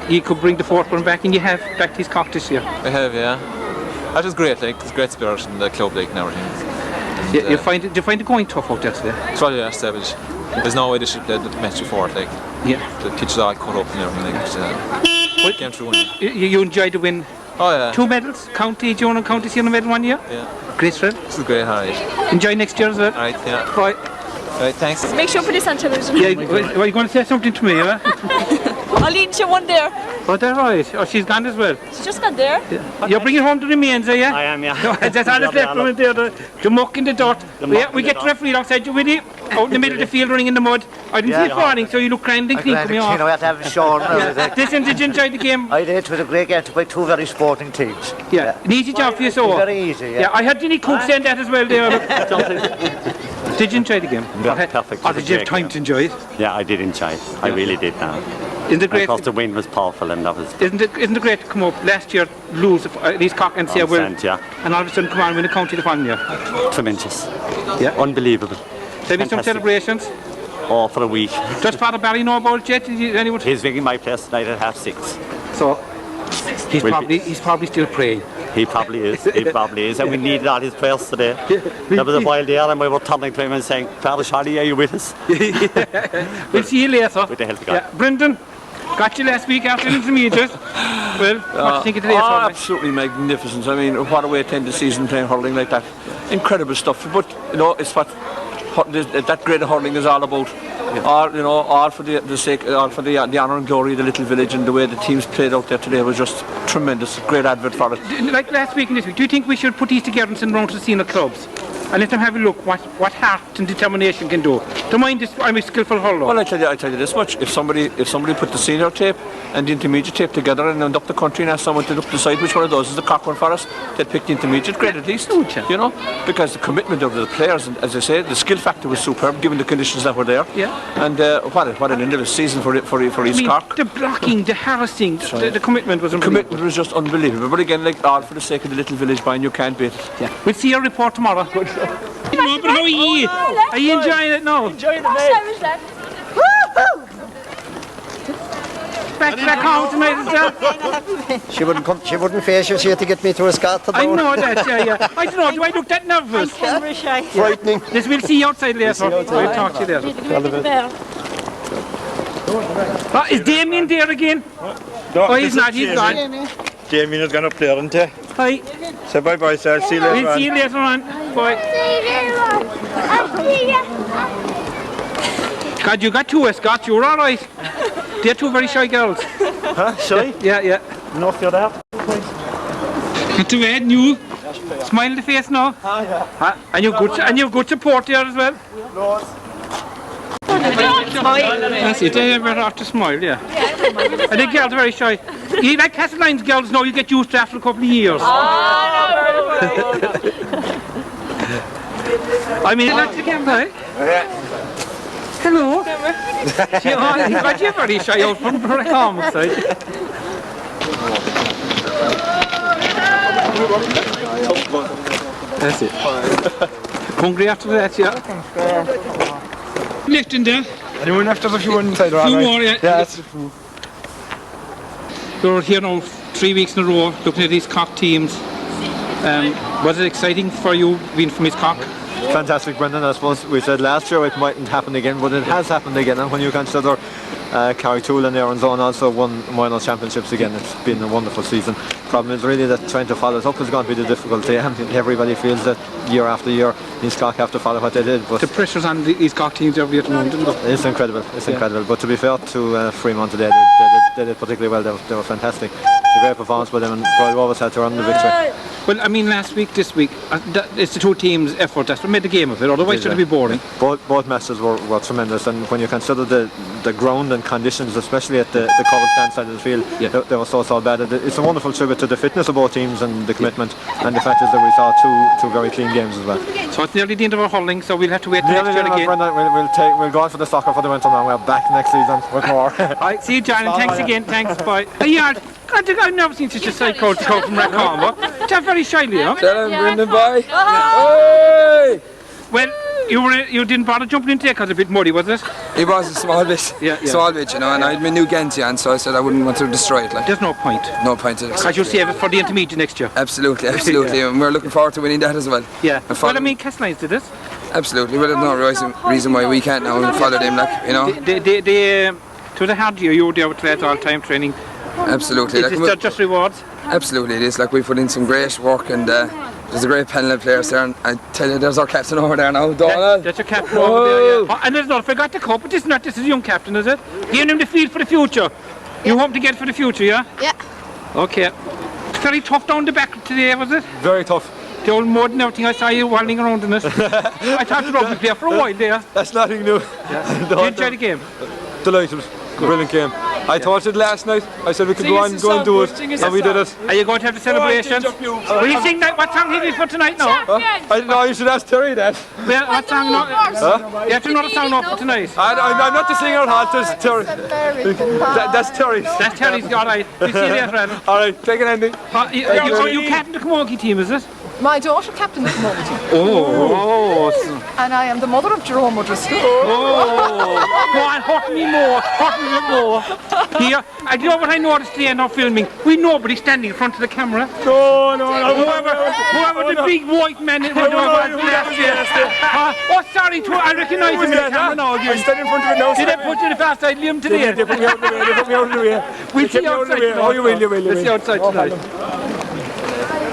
[SPEAKER 1] you could bring the fourth one back and you have back to his cock this year.
[SPEAKER 15] I have, yeah. That was great, like, there's great spirit in the club, like, and everything.
[SPEAKER 1] And, you find it going tough out there today?
[SPEAKER 15] It's probably savage. There's no way they should play the match before it, like.
[SPEAKER 1] Yeah.
[SPEAKER 15] The pitch is all cut up and everything, like, came through.
[SPEAKER 1] You enjoyed the win?
[SPEAKER 15] Oh yeah.
[SPEAKER 1] 2 medals? Junior County Senior medal 1 year?
[SPEAKER 15] Yeah.
[SPEAKER 1] Great thrill?
[SPEAKER 15] This is great, alright.
[SPEAKER 1] Enjoy next year as well?
[SPEAKER 15] Alright, yeah.
[SPEAKER 1] Right.
[SPEAKER 15] Right, thanks.
[SPEAKER 10] Make sure you put this on television.
[SPEAKER 1] Yeah, well, you're going to say something to me, yeah?
[SPEAKER 10] I'll lead you one there.
[SPEAKER 1] Oh, that's right. Oh, she's gone as well.
[SPEAKER 10] She's just gone there.
[SPEAKER 1] Yeah. You're bringing home the remains, are you?
[SPEAKER 13] I am, yeah.
[SPEAKER 1] That's all that's left from it there, the muck in the dirt. We get the referee alongside you with you, out in the middle of the field running in the mud. I didn't see it falling, so you look grand and clean coming off.
[SPEAKER 16] You have to have a show.
[SPEAKER 1] Listen, did you enjoy the game?
[SPEAKER 16] I did. It was a great game to play 2 very sporting teams.
[SPEAKER 1] Yeah. An easy job for you, so.
[SPEAKER 16] Very easy, yeah.
[SPEAKER 1] I heard Jenny Cook saying that as well there. Did you enjoy the game?
[SPEAKER 17] Perfect.
[SPEAKER 1] Or did you have time to enjoy it?
[SPEAKER 17] Yeah, I did enjoy it. I really did now.
[SPEAKER 1] Isn't it great?
[SPEAKER 17] Because the wind was powerful and that was...
[SPEAKER 1] Isn't it great to come up last year, lose at least cock and say, well, and all of a sudden come on, win the county the following year?
[SPEAKER 17] Tremendous.
[SPEAKER 1] Yeah.
[SPEAKER 17] Unbelievable.
[SPEAKER 1] There'll be some celebrations?
[SPEAKER 17] Oh, for a week.
[SPEAKER 1] Does Father Barry know about it yet?
[SPEAKER 17] He's ringing my place tonight at 6:30.
[SPEAKER 1] So, he's probably still praying.
[SPEAKER 17] He probably is. He probably is. And we needed all his prayers today. There was a while there and we were turning to him and saying, Father Charlie, are you with us?
[SPEAKER 1] We'll see you later.
[SPEAKER 17] With the help of God.
[SPEAKER 1] Yeah. Brendan, got you last week after intermediate. Well, what do you think of today's hurling?
[SPEAKER 12] Absolutely magnificent. I mean, what a way to end the season playing hurling like that. Incredible stuff. But, it's what that grade of hurling is all about. All for the sake, all for the honour and glory of the little village, and the way the teams played out there today was just tremendous. Great advert for it.
[SPEAKER 1] Like last week and this week, do you think we should put these together and send them around to the senior clubs and let them have a look what heart and determination can do? Don't mind this, I'm a skillful hurler.
[SPEAKER 12] Well, I tell you this much: if somebody put the senior tape and the intermediate tape together and went up the country and asked someone to decide which one of those is the cock one for us, they'd pick the intermediate grade at least. Because the commitment of the players, and as I say, the skill factor was superb given the conditions that were there.
[SPEAKER 1] Yeah.
[SPEAKER 12] And what an end of a season for East Cork.
[SPEAKER 1] The blocking, the harassing, the commitment was unbelievable.
[SPEAKER 12] Commitment was just unbelievable. But again, like all for the sake of the little village, Brian, you can't beat it.
[SPEAKER 1] Yeah. We'll see your report tomorrow. But how are you? Are you enjoying it now?
[SPEAKER 10] Enjoying the mate.
[SPEAKER 1] Back home tonight as well?
[SPEAKER 18] She wouldn't face you. She had to get me to a scat.
[SPEAKER 1] I know that, yeah. I don't know, do I look that nervous?
[SPEAKER 18] Frightening.
[SPEAKER 1] We'll see you outside later. We'll talk to you later. Is Damien there again?
[SPEAKER 19] No,
[SPEAKER 1] he's not, he's gone.
[SPEAKER 19] Damien has gone up there, isn't he?
[SPEAKER 1] Hi.
[SPEAKER 19] So bye-bye, sir. See you later on.
[SPEAKER 1] We'll see you later on. Bye. God, you got two escorts, you're alright. They're two very shy girls.
[SPEAKER 19] Huh? Shy?
[SPEAKER 1] Yeah.
[SPEAKER 19] No fear there.
[SPEAKER 1] Not too bad, new. Smile on the face now. And you've good support there as well. That's it, they ever have to smile, yeah. And the girls are very shy. You like Castleine's girls now, you get used to after a couple of years. I mean, that's the camera, eh? Hello. But you're very shy out from the home side. That's it. Hungry after that, yeah. Left in there.
[SPEAKER 19] Anyone after a few inside,
[SPEAKER 1] right? Few more, yeah.
[SPEAKER 19] That's
[SPEAKER 1] You're here now 3 weeks in a row looking at these Cork teams. Was it exciting for you being from East Cork?
[SPEAKER 6] Fantastic, Brendan. I suppose we said last year it mightn't happen again, but it has happened again. And when you consider Carrigtwohill and Aaron Zone also won minor championships again, it's been a wonderful season. Problem is really that trying to follow it up is going to be the difficulty. Everybody feels that year after year East Cork have to follow what they did. But
[SPEAKER 1] the pressure's on the East Cork teams every year at the moment, isn't it?
[SPEAKER 6] It's incredible. It's incredible. But to be fair to Freemount today, they did particularly well. They were fantastic. It's a great performance by them, and Rovers had to earn the victory.
[SPEAKER 1] Well, I mean, last week, this week, it's the two teams' effort that's what made the game of it. Otherwise, it would be boring.
[SPEAKER 6] Both matches were tremendous, and when you consider the ground and conditions, especially at the covered stand side of the field, they were so bad. It's a wonderful tribute to the fitness of both teams and the commitment, and the fact is that we saw two very clean games as well.
[SPEAKER 1] So it's nearly the end of our hurling, so we'll have to wait till next year again.
[SPEAKER 6] We'll go on for the soccer for the winter now. We're back next season with more.
[SPEAKER 1] Alright, see you, John, and thanks again. Thanks, bye. I've never seen such a side crowd come from Rackham. They're very shy, you know.
[SPEAKER 20] Tell him, Brendan, bye.
[SPEAKER 1] Hey! Well, you didn't bother jumping in there because it's a bit muddy, was it?
[SPEAKER 20] It was a small bit, small bit, you know, and I had my new Genty on, so I said I wouldn't want to destroy it. Like.
[SPEAKER 1] There's no point.
[SPEAKER 20] No point in it.
[SPEAKER 1] Because you'll save it for the intermediate next year.
[SPEAKER 20] Absolutely, and we're looking forward to winning that as well.
[SPEAKER 1] Yeah. Well, I mean, Castleine's did it.
[SPEAKER 20] Absolutely. Well, there's no reason why we can't now and follow them, like, you know.
[SPEAKER 1] To the hard year, you were there with lads all time training.
[SPEAKER 20] Absolutely.
[SPEAKER 1] Is this just rewards?
[SPEAKER 20] Absolutely, it is. Like, we put in some great work, and there's a great panel of players there, and I tell you, there's our captain over there now, Donald.
[SPEAKER 1] That's your captain over there, yeah. And there's not, forgot the cup, but this is a young captain, is it? Giving him the field for the future. You hope to get for the future, yeah?
[SPEAKER 10] Yeah.
[SPEAKER 1] Okay. It's very tough down the back today, was it?
[SPEAKER 6] Very tough.
[SPEAKER 1] The old mud and everything, I saw you wandering around in it. I thought you were rugby player for a while there.
[SPEAKER 6] That's nothing new.
[SPEAKER 1] Yeah. You enjoyed the game?
[SPEAKER 6] Delighted. Brilliant game. I thought it last night. I said we could go and do it, and we did it.
[SPEAKER 1] Are you going to have the celebrations? Will you sing that? What song have you for tonight now?
[SPEAKER 6] I know you should ask Terry that.
[SPEAKER 1] Well, what song now? You have to know the song now for tonight.
[SPEAKER 6] I'm not the singer at heart, there's Terry. That's Terry's.
[SPEAKER 1] That's Terry's, alright. We'll see you later, Adam.
[SPEAKER 6] Alright, take it, Andy.
[SPEAKER 1] You captain the Camogie team, is it?
[SPEAKER 21] My daughter captained the Camogie team.
[SPEAKER 1] Oh.
[SPEAKER 21] And I am the mother of Jerome O'Driscoll.
[SPEAKER 1] Oh. Go on, hurt me more. Here, do you know what I noticed today now filming? Nobody standing in front of the camera.
[SPEAKER 6] No.
[SPEAKER 1] Whoever the big white man was last year. Oh, sorry, I recognise him in the camera now again.
[SPEAKER 6] I stand in front of it now.
[SPEAKER 1] Did they put you in the far side Liam today?
[SPEAKER 6] They put me out of the way.
[SPEAKER 1] We'll see you outside tonight.
[SPEAKER 6] Oh, you will.
[SPEAKER 1] We'll see you outside tonight.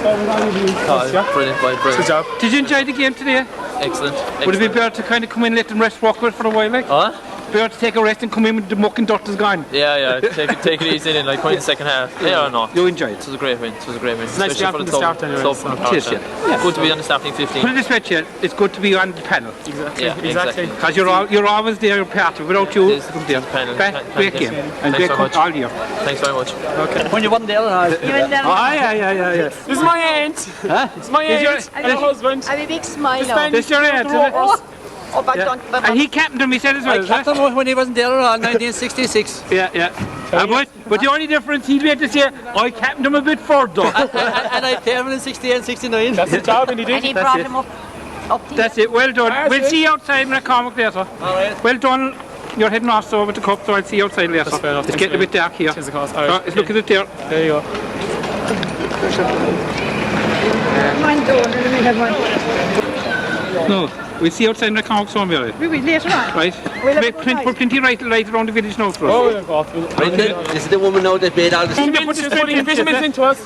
[SPEAKER 15] Brilliant, quite brilliant.
[SPEAKER 7] Good job.
[SPEAKER 1] Did you enjoy the game today?
[SPEAKER 15] Excellent.
[SPEAKER 1] Would it be better to kind of come in, let them rest, walk with for a while, like?
[SPEAKER 15] Huh?
[SPEAKER 1] Better to take a rest and come in with the muck and dirt is gone.
[SPEAKER 15] Yeah. Take it easy in, like quite in the second half. Yeah, or no?
[SPEAKER 1] You enjoyed it.
[SPEAKER 15] It was a great win.
[SPEAKER 7] Nice to be on from the start anyway.
[SPEAKER 1] Cheers, yeah.
[SPEAKER 15] Good to be on the starting 15.
[SPEAKER 1] Put it this way, Chad, it's good to be on the panel.
[SPEAKER 15] Exactly.
[SPEAKER 1] Because you're always there, you're part of it. Without you,
[SPEAKER 15] It is the panel.
[SPEAKER 1] great game. And
[SPEAKER 15] Thanks
[SPEAKER 1] great
[SPEAKER 15] very much.
[SPEAKER 1] all year.
[SPEAKER 15] Thanks very much.
[SPEAKER 7] Okay.
[SPEAKER 9] When you wasn't there,
[SPEAKER 1] Yeah.
[SPEAKER 7] This is my aunt.
[SPEAKER 1] Huh?
[SPEAKER 7] It's my aunt and her husband.
[SPEAKER 8] I have a big smile now.
[SPEAKER 1] This is your aunt, is it?
[SPEAKER 8] Oh, but
[SPEAKER 1] Yeah.
[SPEAKER 8] don't.
[SPEAKER 1] And he captained him, he said as well.
[SPEAKER 9] I kept him when he wasn't there at all, 1966.
[SPEAKER 1] Yeah. But the only difference he'd be able to say, I captained him a bit further.
[SPEAKER 9] and I played him in 68 and 69.
[SPEAKER 7] That's the job, and he did.
[SPEAKER 8] And he brought him up to
[SPEAKER 1] That's it, well done. We'll see you outside in a comic later.
[SPEAKER 9] Alright.
[SPEAKER 1] Well done. You're heading off so with the cup, so I'll see you outside later.
[SPEAKER 7] That's fair enough.
[SPEAKER 1] It's getting a bit dark here.
[SPEAKER 7] Cheers, of course. All right.
[SPEAKER 1] Let's look at it there.
[SPEAKER 7] There you go.
[SPEAKER 1] No, we'll see you outside in a comic somewhere.
[SPEAKER 8] We will later on.
[SPEAKER 1] Right? Put plenty right around the village now for us.
[SPEAKER 7] Oh, yeah, God.
[SPEAKER 9] This is the woman now that made all the
[SPEAKER 7] Putting vitamins into us.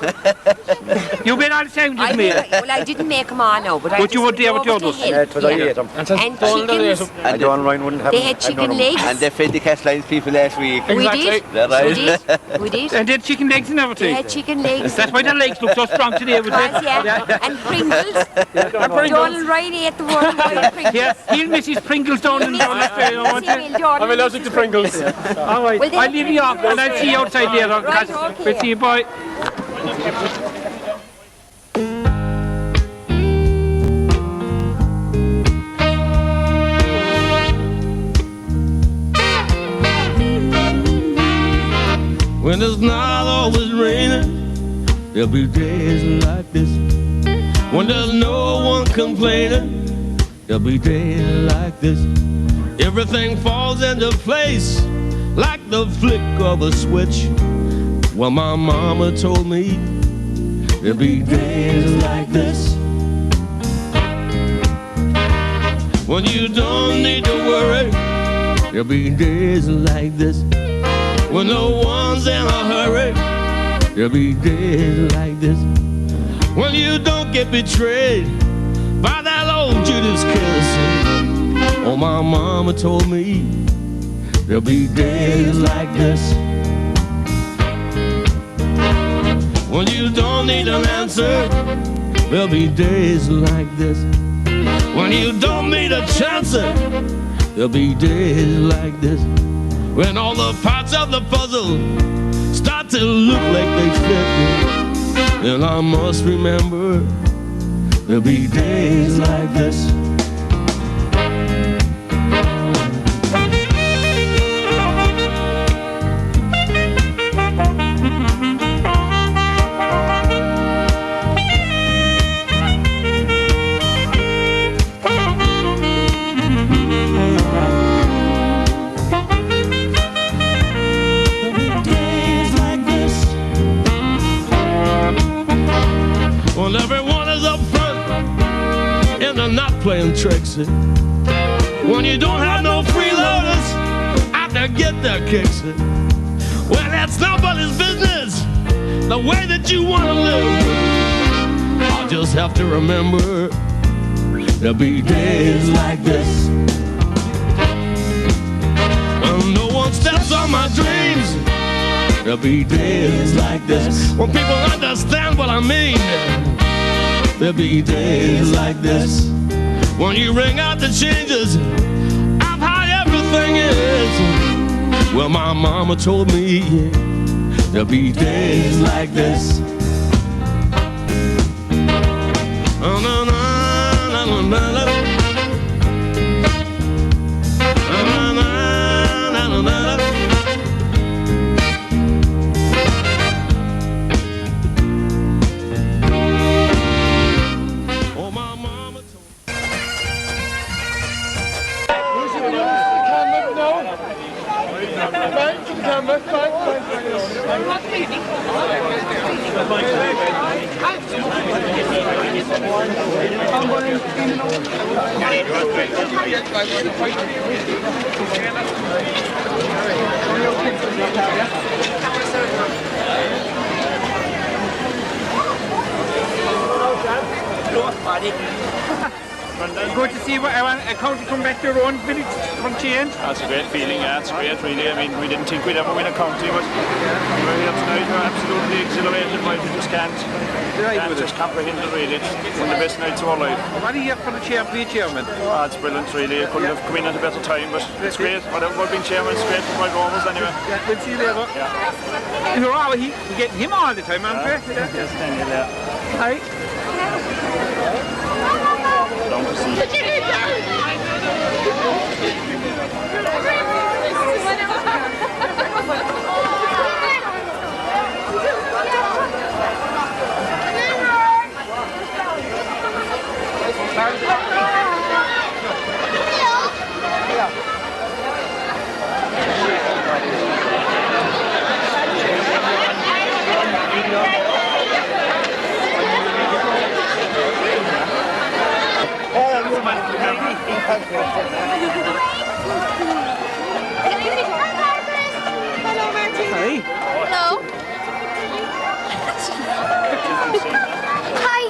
[SPEAKER 1] You made all the sounds with me.
[SPEAKER 8] Well, I didn't make them all now, but
[SPEAKER 1] But you were there with the others.
[SPEAKER 16] It was I ate them.
[SPEAKER 8] And chickens.
[SPEAKER 16] And John Ryan wouldn't have
[SPEAKER 8] They had chicken legs.
[SPEAKER 17] And they fed the Castlines people last week.
[SPEAKER 8] We did. We did.
[SPEAKER 1] And they had chicken legs and
[SPEAKER 8] They
[SPEAKER 1] everything.
[SPEAKER 8] had chicken legs.
[SPEAKER 1] That's why their legs look so strong today. With
[SPEAKER 8] Because, yeah. And Pringles. Donald Ryan ate the one with Pringles.
[SPEAKER 1] Yeah, he'll miss his Pringles down in Australia.
[SPEAKER 7] I'm allergic to Pringles.
[SPEAKER 1] All right,
[SPEAKER 8] Well, then-
[SPEAKER 1] I'll leave you off and I'll see you outside later.
[SPEAKER 8] Right, okay.
[SPEAKER 1] We'll see you, bye.
[SPEAKER 2] When it's not always raining, there'll be days like this. When there's no one complaining, there'll be days like this. Everything falls into place like the flick of a switch. Well, my mama told me there'll be days like this. When you don't need to worry, there'll be days like this. When no one's in a hurry, there'll be days like this. When you don't get betrayed by that old Judas kiss. Oh, my mama told me there'll be days like this. When you don't need an answer, there'll be days like this. When you don't need a chance, there'll be days like this. When all the parts of the puzzle start to look like they fit, then I must remember there'll be days like this. Well, everyone is up front and they're not playing tricks. When you don't have no freeloaders out there get their kicks. Well, that's nobody's business, the way that you want to live. I'll just have to remember there'll be days like this. And no one steps on my dreams. There'll be days like this. When people understand what I mean, there'll be days like this. When you ring out the changes of how everything is. Well, my mama told me there'll be days like this. Oh, no, no, no, no, no.
[SPEAKER 1] Good to see a county come back to their own village from change.
[SPEAKER 11] That's a great feeling, yeah, it's great really. I mean, we didn't think we'd ever win a county, but we're here tonight, we're absolutely exhilarated by it. We just can't just comprehend it really. It's one of the best nights of our life.
[SPEAKER 1] What are you for the chairman?
[SPEAKER 11] Oh, it's brilliant really. I couldn't have come in at a better time, but it's great. Whatever being chairman, it's great for my Rovers anyway.
[SPEAKER 1] Yeah, we'll see you later.
[SPEAKER 11] Yeah.
[SPEAKER 1] We're getting him all the time, aren't we?
[SPEAKER 11] Yes, Daniel, yeah.
[SPEAKER 1] Hi.
[SPEAKER 11] Long to see you.
[SPEAKER 8] Hello, Martin.
[SPEAKER 1] Hi.
[SPEAKER 8] Hello. Hi.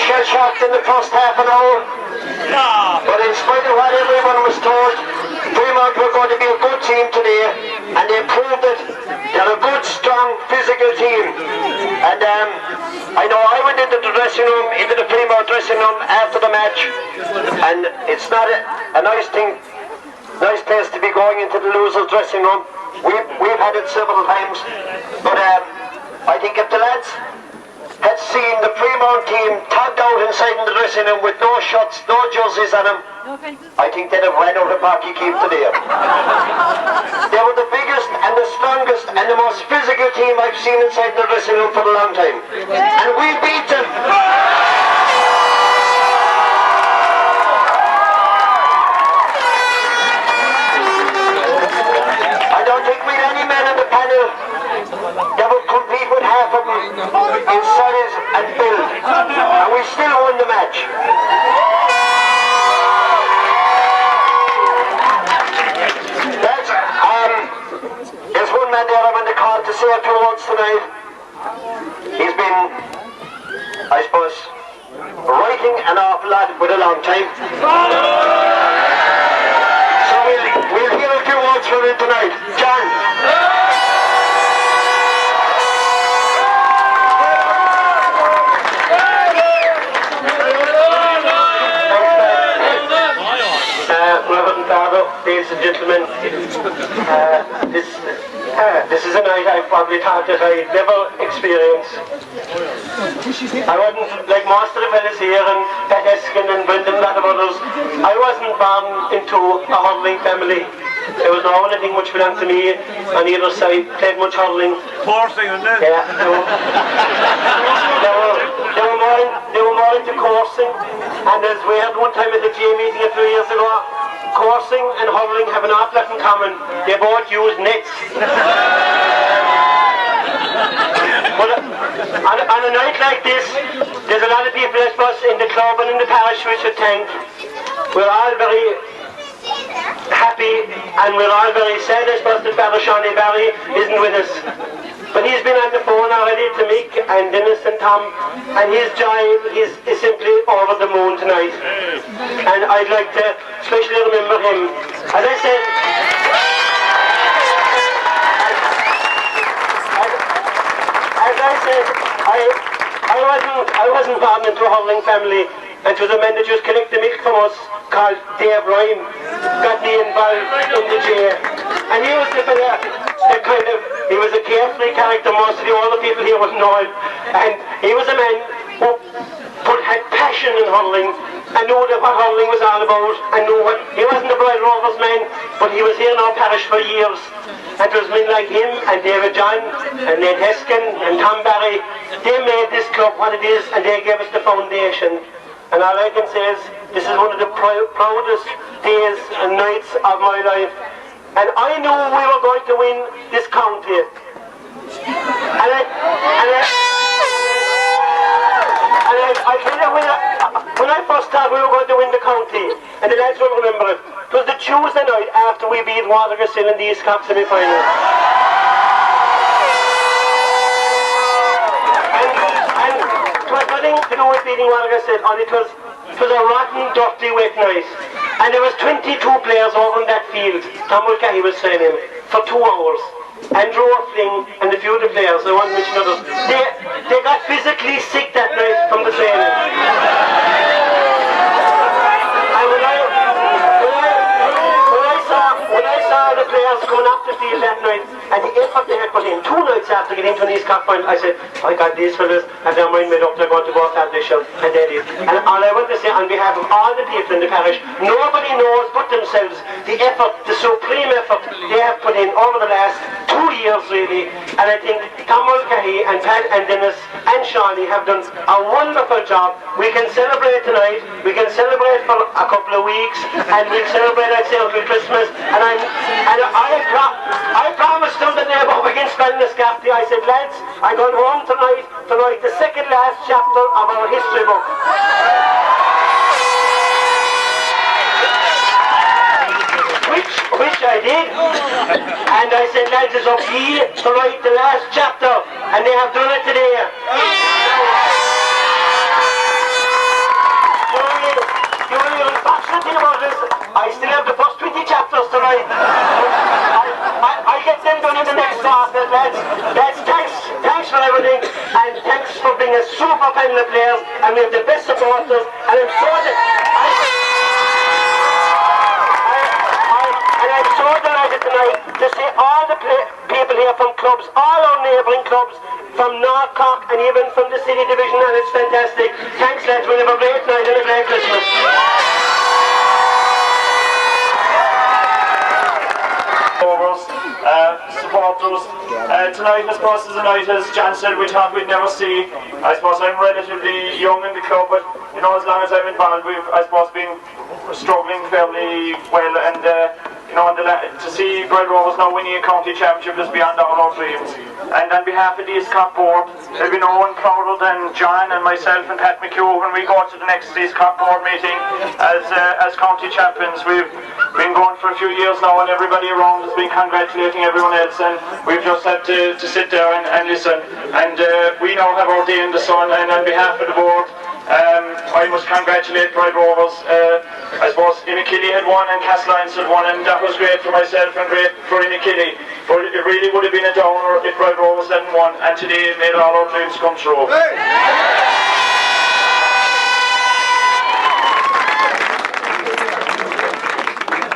[SPEAKER 5] shell-shocked in the first half an hour. But in spite of what everyone was told, Freemount were going to be a good team today, and they proved it. They're a good, strong, physical team. And I I know I went into the dressing room, into the Freemount dressing room after the match, and it's not a nice thing, nice place to be going into the losers' dressing room. We've had it several times, but I think if the lads had seen the Freemount team tugged out inside in the dressing room with no shots, no jerseys on them, I think they'd have ran out of Parky Keep today. They were the biggest and the strongest and the most physical team I've seen inside the dressing room for a long time. And we beat them. I don't think we had any men on the panel that would compete with half of them in size and build. And we still won the match. There's one man there I'm on the call to say a few words tonight. He's been, I suppose, writing an awful lot for a long time. So we'll hear a few words from him tonight. John. Ladies and gentlemen, this is a night I probably thought that I'd never experience. I wasn't, like most of the fellas here, and Pat Eskin and Brendan and a lot of others, I wasn't born into a hurling family. There was no anything which belonged to me on either side, played much hurling. Coursing, isn't it? Yeah, they were more into coursing, and as we had one time at the GA meeting a few years ago, coursing and hurling have an awful lot in common. They both use nets. But on a night like this, there's a lot of people, I suppose, in the club and in the parish we should thank. We're all very happy and we're all very sad, I suppose, that Father Shawnee Barry isn't with us. But he's been on the phone already to Mick and Dennis and Tom, and his joy is simply over the moon tonight. And I'd like to especially remember him. As I said, I wasn't born into a hurling family, and it was a man that just collected milk from us called Dave Ryan got me involved in the jail. And he was he was a carefree character. Most of the older people here would know him. And he was a man who had passion in hurling and knew what hurling was all about, and knew what, he wasn't a bright Rovers man, but he was here in our parish for years. And it was men like him and David John and Ned Heskin and Tom Barry. They made this club what it is, and they gave us the foundation. And all I can say is, this is one of the proudest days and nights of my life. And I knew we were going to win this county. And I tell you, when I first thought we were going to win the county, and the lads will remember it, it was the Tuesday night after we beat Watergasil in the East Cup semi-final. And it was nothing to do with beating Watergasil, and it was a rotten, dirty, wet night. And there was 22 players over in that field. Tom Mulcahy was saying him for 2 hours. Andrew O'Flynn and a few of the players, I won't mention others, they got physically sick that night from the training. And when I saw the players going up the field that night, and the effort they had put in 2 nights after getting to an East Cup final, I said, I got these fellas, and their mind made up, they're going to go to that show, and they did. And all I want to say on behalf of all the people in the parish, nobody knows but themselves the effort, the supreme effort they have put in over the last 2 years really. And I think Tom Mulcahy and Pat and Dennis and Shawnee have done a wonderful job. We can celebrate tonight, we can celebrate for a couple of weeks, and we'll celebrate, I'd say, until Christmas. And I promised them the neighbour against Ballinascarthy. I said, lads, I'm going home tonight to write the second last chapter of our history book. Which I did. And I said, lads, it's up here to write the last chapter, and they have done it today. The only unfortunate thing about this, I still have the first 20 chapters to write. I'll get them done in the next class, lads. Thanks for everything, and thanks for being bring a super panel of players, and we have the best supporters, and I'm so delighted tonight to see all the people here from clubs, all our neighbouring clubs, from North Cork and even from the City Division, and it's fantastic. Thanks lads, we'll have a great night and a great Christmas.
[SPEAKER 11] Supporters. Tonight, I suppose, is a night, as Jan said, we thought we'd never see. I suppose I'm relatively young in the club, but you know, as long as I'm involved, we've, I suppose, been struggling fairly well, and you know, to see Rovers now winning a county championship is beyond all our dreams. And on behalf of the East Cork board, there'll be no one prouder than John and myself and Pat McHugh when we go to the next East Cork board meeting as county champions. We've been going for a few years now, and everybody around has been congratulating everyone else, and we've just had to sit there and listen. And we now have our day in the sun, and on behalf of the board, I must congratulate Pride Rovers. I suppose Inniskilly had won and Castlelyons had won, and that was great for myself and great for Inniskilly. But it really would have been a downer if Pride Rovers hadn't won, and today it made all our dreams come true.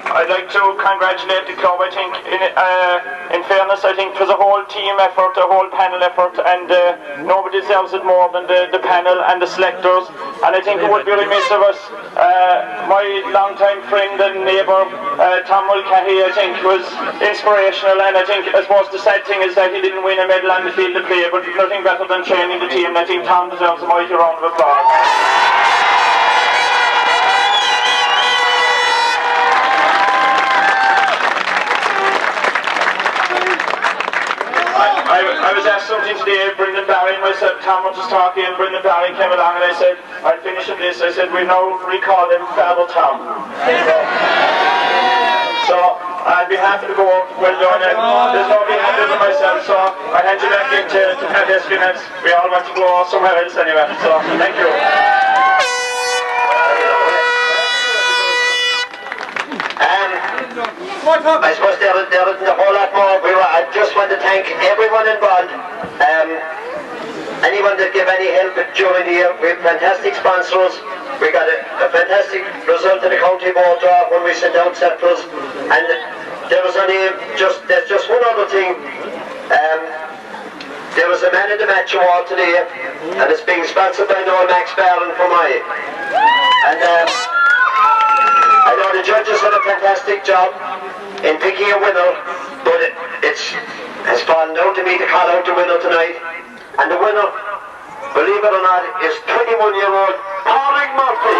[SPEAKER 11] I'd like to congratulate the club. I think, in fairness, I think it was a whole team effort, a whole panel effort, and nobody deserves it more than the panel and the selectors. And I think it would be remiss of us. My long-time friend and neighbour, Tom Mulcahy, I think was inspirational, and I suppose the sad thing is that he didn't win a medal on the field of play, but nothing better than training the team. I think Tom deserves a mighty round of applause. I was asked something today, Brendan Barry and myself, Tom was just talking, and Brendan Barry came along and I said, I'll finish at this. I said, we now recall him Father Tom. So, on behalf of the board, well done, and there's nobody happier than myself, so I hand you back into Pat Eskin, as we all want to go somewhere else anyway, so thank you.
[SPEAKER 5] I suppose there isn't a whole lot more. I just want to thank everyone involved. Anyone that gave any help during the year. We have fantastic sponsors. We got a fantastic result in the county board draw when we sent out samples. And there's just one other thing. There was a man in the match award today, and it's being sponsored by Noel Max Barron for my. And I know the judges did a fantastic job in picking a winner, but it's fallen down to me to call out the winner tonight. And the winner, believe it or not, is 21-year-old Hurling Murphy.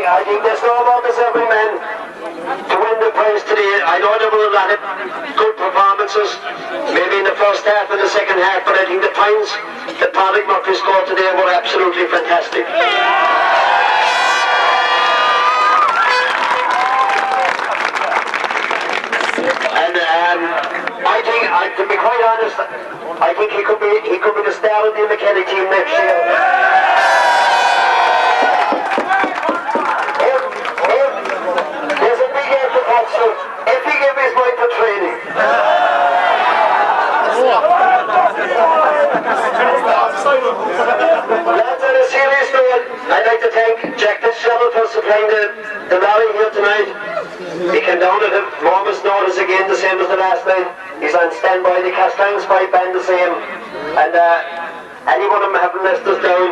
[SPEAKER 5] I think there's no more deserving men to win the prize today. I know there were a lot of good performances, maybe in the first half and the second half, but I think the points that Patrick Murphy scored today were absolutely fantastic. And I think, to be quite honest, I think he could be the star of the McKelly team next year. If he gave his mind for training. Lads, on a serious note, I'd like to thank Jack Fitzgerald for supplying the lorry here tonight. He came down at a moment's notice again, the same as the last night. He's on standby, the Castlelyons pipe band the same. And any one of them haven't let us down.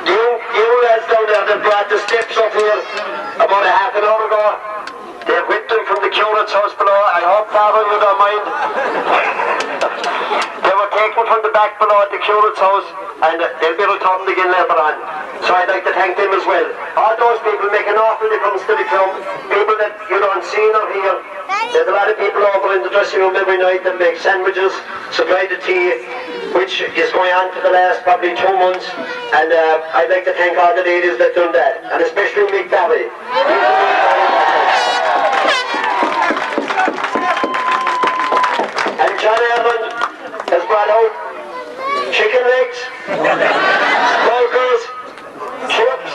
[SPEAKER 5] You lads down there that brought the steps up here about a half an hour ago. They whipped them from the curate's house below. I hope, Father, you don't mind. They were
[SPEAKER 3] taken from the back below at the curate's house, and they'll be returned again later on. So I'd like to thank them as well. All those people make an awful difference to the club. People that you don't see nor hear. There's a lot of people over in the dressing room every night that make sandwiches, supply the tea, which is going on for the last probably 2 months. And I'd like to thank all the ladies that done that, and especially Mick Barry. And John Ireland has brought out chicken legs, burgers, chips.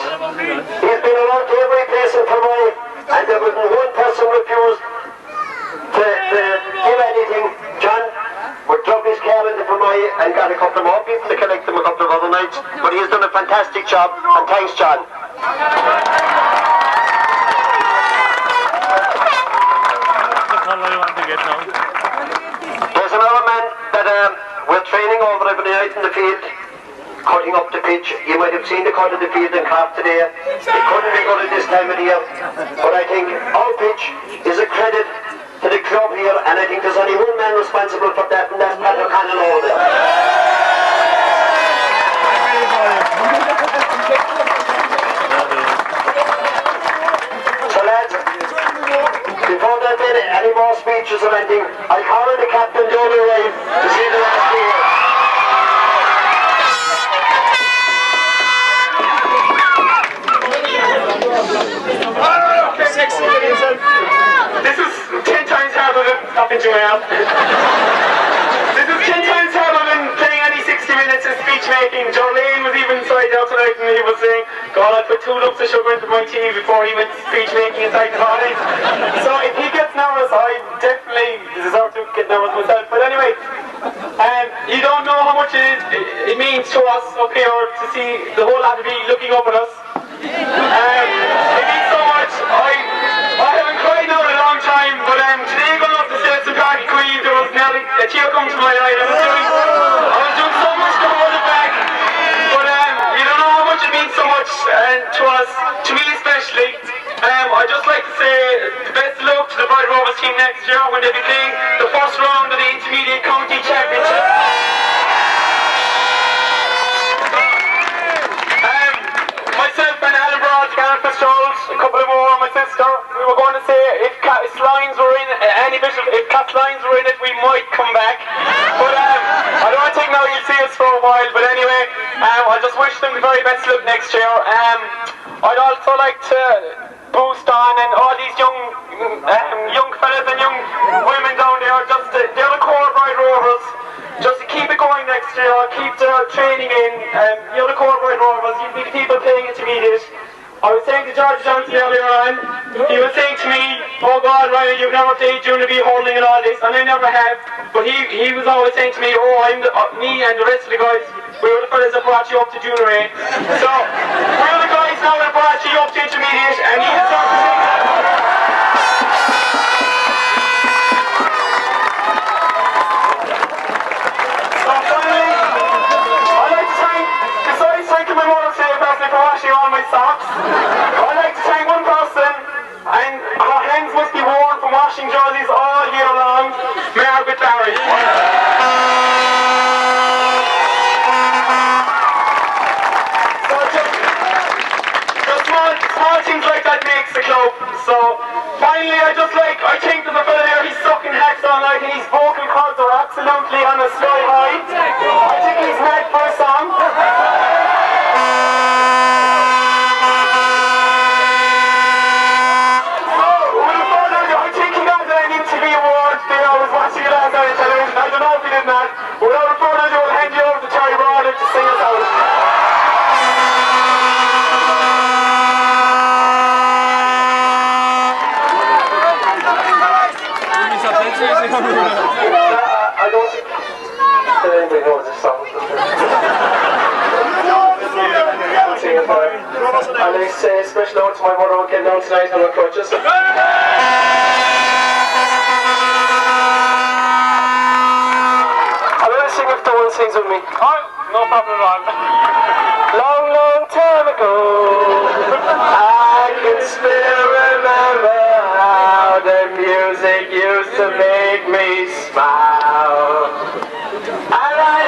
[SPEAKER 3] He's been around to every place in Fermoy, and there wasn't one person refused to give anything. John would drop his car into Fermoy and got a couple more people to collect them a couple of other nights. But he's done a fantastic job, and thanks, John. There's another man that we're training over every night in the field, cutting up the pitch. You might have seen the cut of the field in Cork today. It couldn't be good at this time of the year, but I think our pitch is a credit to the club here, and I think there's only one man responsible for that, and that's Pat O'Connell over there. So lads, before there be any more speeches or anything, I'll call on the captain Johnny Ryan to see the last game.
[SPEAKER 11] This is 10 times harder than stopping Joel. This is 10 times harder than playing any 60 minutes of speech making. Jolene was even inside there tonight and he was saying, God, I put 2 lumps of sugar into my tea before he went speech making inside the party. So if he gets nervous, I definitely deserve to get nervous myself. But anyway, you don't know how much it means to us up here to see the whole lot of you looking up at us. It means so much. I haven't cried now in a long time, but today going up the steps of Party Queen, there was nearly a tear come to my eye. I was doing so much to hold it back, but you don't know how much it means so much to us, to me especially. I'd just like to say the best of luck to the Bright Rovers team next year when they be playing the first round of the Intermediate County Championship. Myself and Alan Broad, Gareth Fitzgerald, a couple of more, my sister, we were going to say if Slines were in if Cat Slines were in it, we might come back. But I don't think now you'll see us for a while. But anyway, I just wish them the very best luck next year. I'd also like to boost on and all these young fellas and young women down there. They're the core Bright Rovers. Just to keep it going next year, keep the training in. You're the core Bright Rovers. You'll be the people playing intermediate. I was saying to George Johnson earlier on, he was saying to me, oh God, Ryan, you've never played junior B hurling and all this, and I never have. But he was always saying to me, me and the rest of the guys, we were the fellas that brought you up to junior A. So, we're the guys now that brought you up to intermediate, and he started to say my mother today personally for washing all my socks. I'd like to thank one person, and her hands must be worn from washing jerseys all year long, Margaret Barry. So just small things like that makes the club. So finally I think there's a fella there, he's sucking hacks all night and his vocal cords are absolutely on a sky high. I think he's mad for a song. I don't know if he did that. Without further ado, I'll hand you over to Terry Roddick to sing us out. I don't think that anybody knows this song. Sing it for him. And I say a special note to my mother who came down tonight on her crutches. Sings with me. Oh, no problem at all. Long, long time ago, I can still remember how the music used to make me smile. And I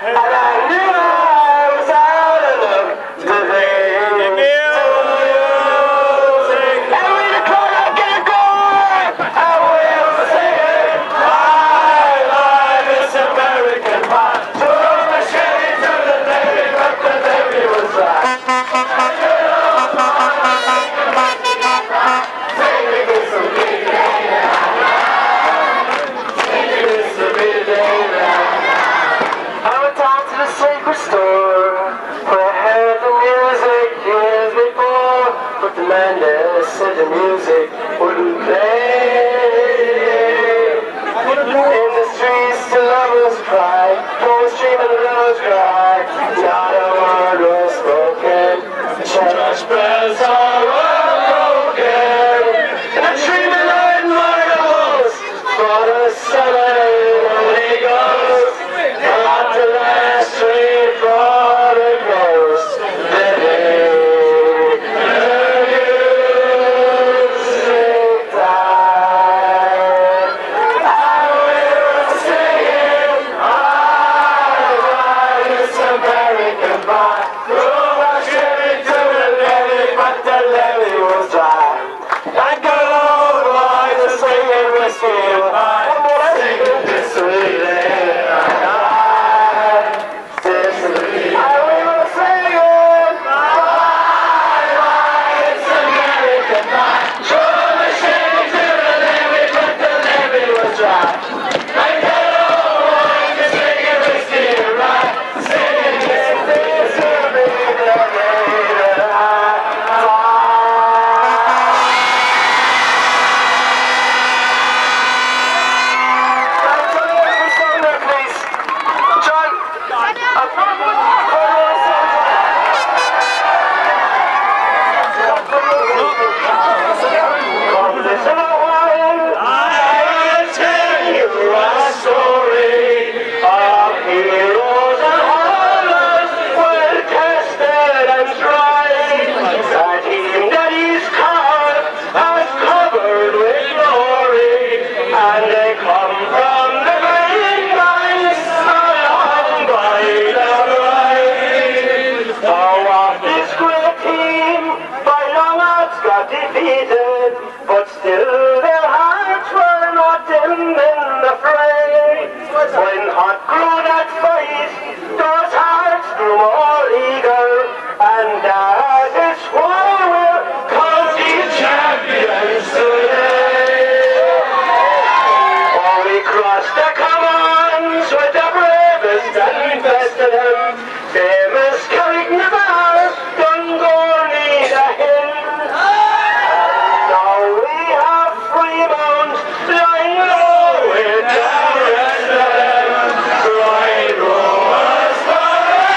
[SPEAKER 3] and I knew I was out of luck today. And when the clock get going, I will say my life is American pie. Took my Chevy to the levee, but the levee was dry. Store where I heard the music years before, but the man there said the music wouldn't play. In the streets the lovers cry, from the stream and the rose cry, not a word was spoken, church bells are all broken, and the tree below marbles for the summer Holy Ghost, not the last tree for the ghost, the day the music died. I will sing it, I this American pie. Threw my Chevy to the levee, but the levee was dry. Like a old boy to singing whiskey and pie, singing this relay. But still their hearts were not dim in the fray. When hot grew that fight, those hearts grew more eager, and that is why we're county champions today. Oh, we crossed the commons with the bravest and best of them, famous Carricknavar, Dungorney, the Hill. Freemount, lying low with the rest of them. Right Rovers forever,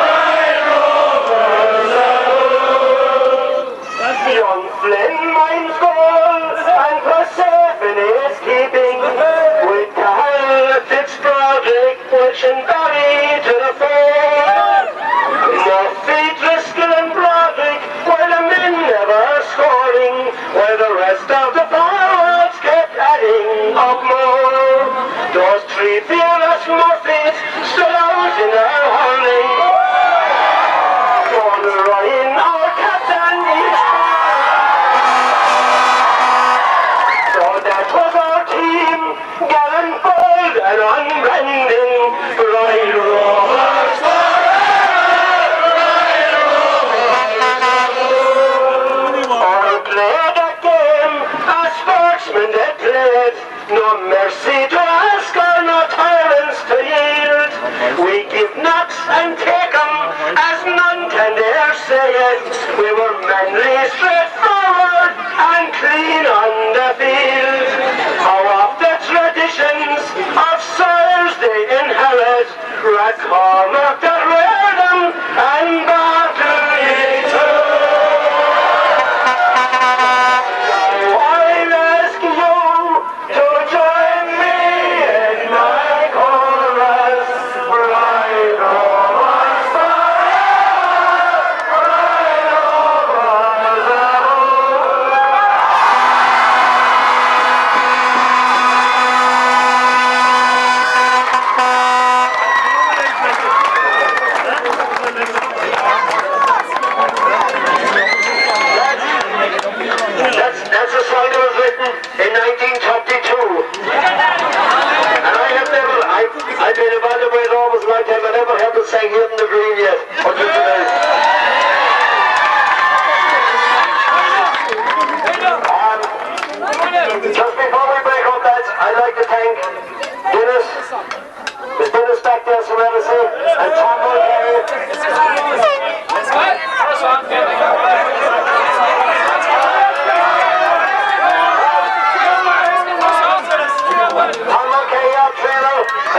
[SPEAKER 3] right Rovers above. Young Flynn minds gold and Persephone's keeping, with Cal Fitzbroderick pushing Barry to the fore. Murphy, Driscoll and Broderick were the men never scoring, while the rest of the forwards kept adding up more. Those three fearless Murphys stood out in their hurling. John Ryan, our captain, each so that was our team, gallant, bold and unbending. Right Rovers forever, right Rovers. All played that game as sportsmen they played. No mercy to ask or no tolerance to yield. We give knocks and take 'em as none can dare say it. We were manly, straightforward and clean on the field. How of the traditions of soils they inherit, Rathcormac that reared them and Bartley too.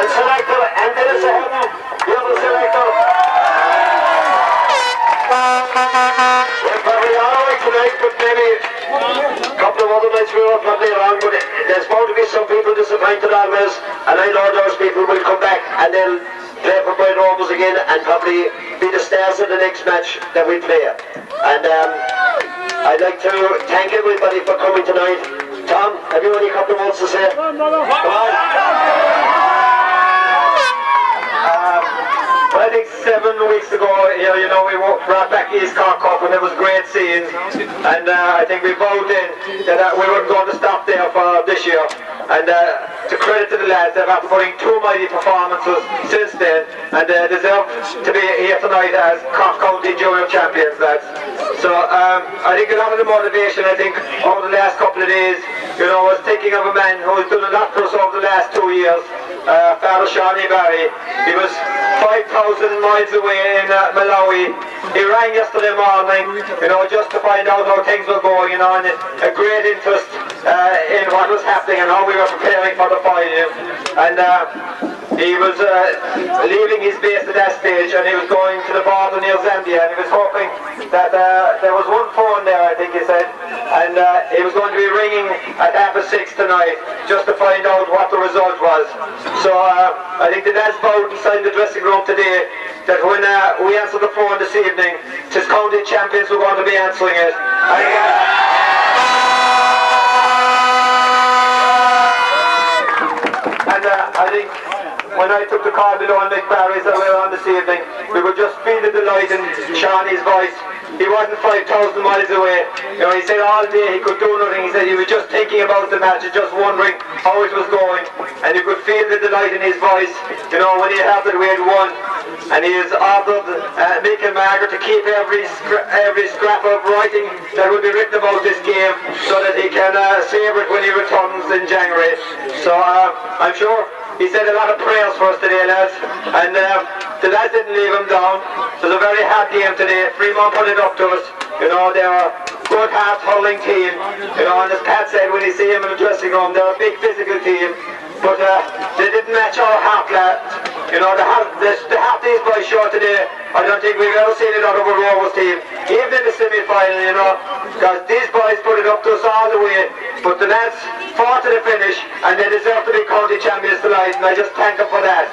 [SPEAKER 3] And selector, and Dennis Houghton, the other selector. We're probably alright tonight, but maybe a couple of other nights we were probably wrong, but there's bound to be some people disappointed always, and I know those people will come back and they'll play for Bright Rovers again and probably be the stars of the next match that we play. And I'd like to thank everybody for coming tonight. Tom, have you any couple of words to say? Come on. I think 7 weeks ago here, you know, we brought back East Cork Cup and it was great seeing, and I think we vowed in that we weren't going to stop there for this year, and to credit to the lads, they've been putting 2 mighty performances since then, and they deserve to be here tonight as Cork County Junior Champions, lads. So I think a lot of the motivation, I think, over the last couple of days, you know, I was thinking of a man who has done a lot for us over the last 2 years, Father Shawnee Barry. He was 5,000 miles away in Malawi. He rang yesterday morning, you know, just to find out how things were going, you know, and a great interest in what was happening and how we were preparing for the final. And he was leaving his base at that stage, and he was going to the border near Zambia, and he was hoping that there was one phone there, I think he said, and he was going to be ringing at 6:30 tonight just to find out what the result was. So I think the lads vowed inside the dressing room today that when we answer the phone this evening, it's county champions who are going to be answering it. And I think when I took the call below on Mick Barry's that we were on this evening, we could just feel the delight in Shawnee's voice. He wasn't 5,000 miles away. You know, he said all day he could do nothing. He said he was just thinking about the match and just wondering how it was going. And you could feel the delight in his voice, you know, when he heard that we had won. And he has ordered Mick and Margaret to keep every scrap of writing that will be written about this game so that he can savour it when he returns in January. So I'm sure he said a lot of prayers for us today, lads, and the lads didn't leave him down. It was a very hard game today. Freemount put it up to us. You know, they're a good half hurling team. You know, and as Pat said when he see him in the dressing room, they're a big physical team. But they didn't match our half, lads. You know, the half these boys showed today, I don't think we've ever seen it out of a Rovers team. Even in the semi-final, you know, because these boys put it up to us all the way. But the lads fought to the finish, and they deserve to be county champions tonight, and I just thank them for that.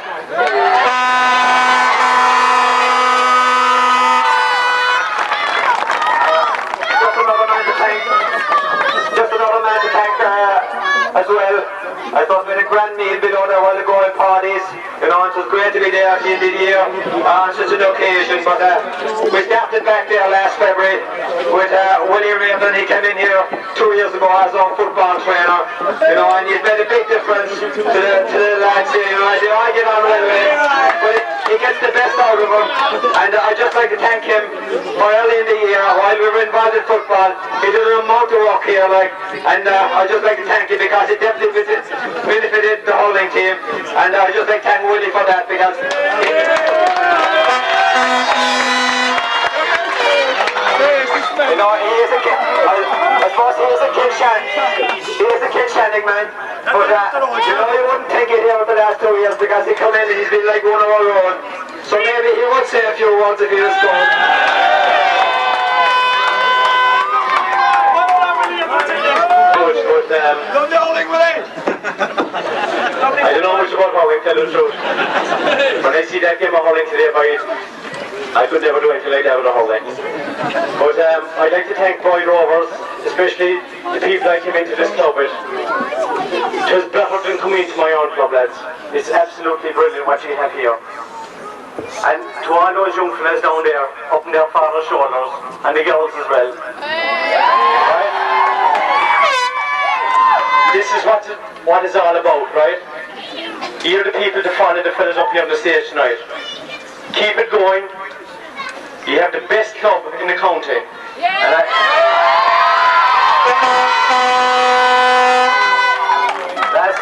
[SPEAKER 3] Just another man to thank as well. I thought we had a grand meal below there while the going parties, you know, it was great to be there at the end of the year on such an occasion. But we started back there last February with Willie Raven. He came in here 2 years ago as our football trainer, you know, and he's made a big difference to the lads here. You know, I get on well with him, but he gets the best out of them. And I'd just like to thank him for early in the year while we were involved in football. He did an amount of work here, like, and I'd just like to thank him because it definitely benefited the Hurling team, and I'd just like to thank Willie for that because you know, he is a kid. I suppose he is a kid shanning man, but you know, he wouldn't take it here over the last 2 years because he come in and he's been like one of our own, so maybe he would say a few words if he was told. I don't know much about hurling, tell the truth. When I see that game of hurling today, I could never do anything like that with a hurling. But I'd like to thank Boy Rovers, especially the people I came into this club with. It was better than coming into my own club, lads. It's absolutely brilliant what you have here. And to all those young fellas down there, up on their father's shoulders, and the girls as well. Right? This is what it's all about, right? You're the people to follow the fellas up here on the stage tonight. Keep it going. You have the best club in the county. And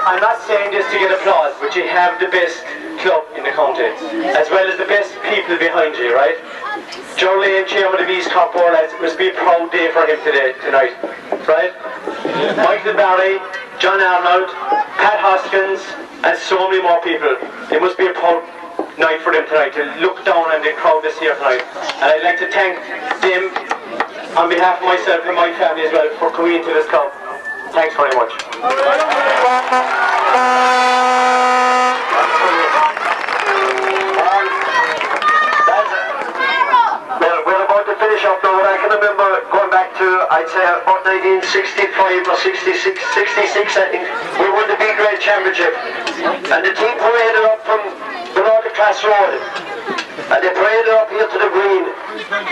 [SPEAKER 3] I'm not saying this to get applause, but you have the best club in the county, as well as the best people behind you, right? Joe Lane, chairman of East Cork Board, it must be a proud day for him tonight, right? Michael Barry, John Arnold, Pat Hoskins, and so many more people. It must be a proud night for them tonight to look down on the crowd that's here tonight. And I'd like to thank them on behalf of myself and my family as well for coming into this club. Thanks very much. We're about to finish up now, and I can remember going back to, I'd say, about 1965 or 66, I think, we won the B-grade championship. And the team paraded up from below the class road. And they paraded up here to the green.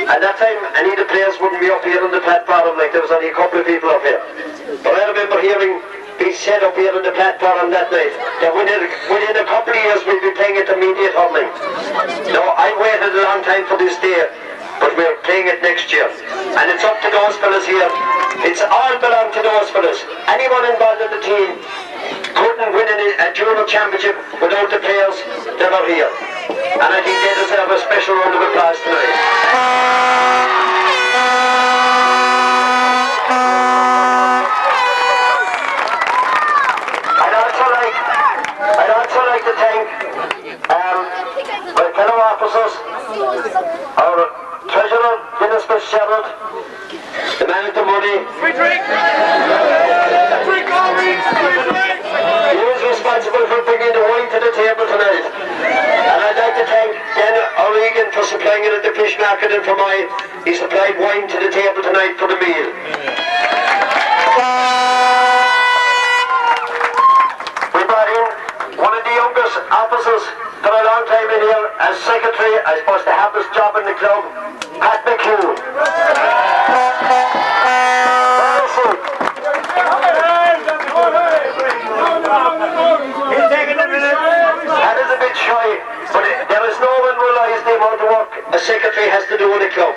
[SPEAKER 3] At that time, any of the players wouldn't be up here on the platform, like there was only a couple of people up here. But I remember hearing being said up here on the platform that night that within a couple of years we'll be playing intermediate hurling. Now, I waited a long time for this day, but we're playing it next year. And it's up to those fellas here. It's all belong to those fellas. Anyone involved in the team couldn't win a junior championship without the players that are here. And I think they deserve a special round of applause tonight. I'd also like to thank my fellow officers, our treasurer, Dennis Fitzgerald, the man with the money. Free drink! Free coffee! He was responsible for bringing the wine to the table tonight. And I'd like to thank Dan O'Regan for supplying it at the fish market in Fermoy. He supplied wine to the table tonight for the meal. We brought in one of the youngest officers for a long time in here as secretary. I suppose the happiest job in the club, Pat McHugh. That is a bit shy, but there is no one realised the amount of work a secretary has to do in a club.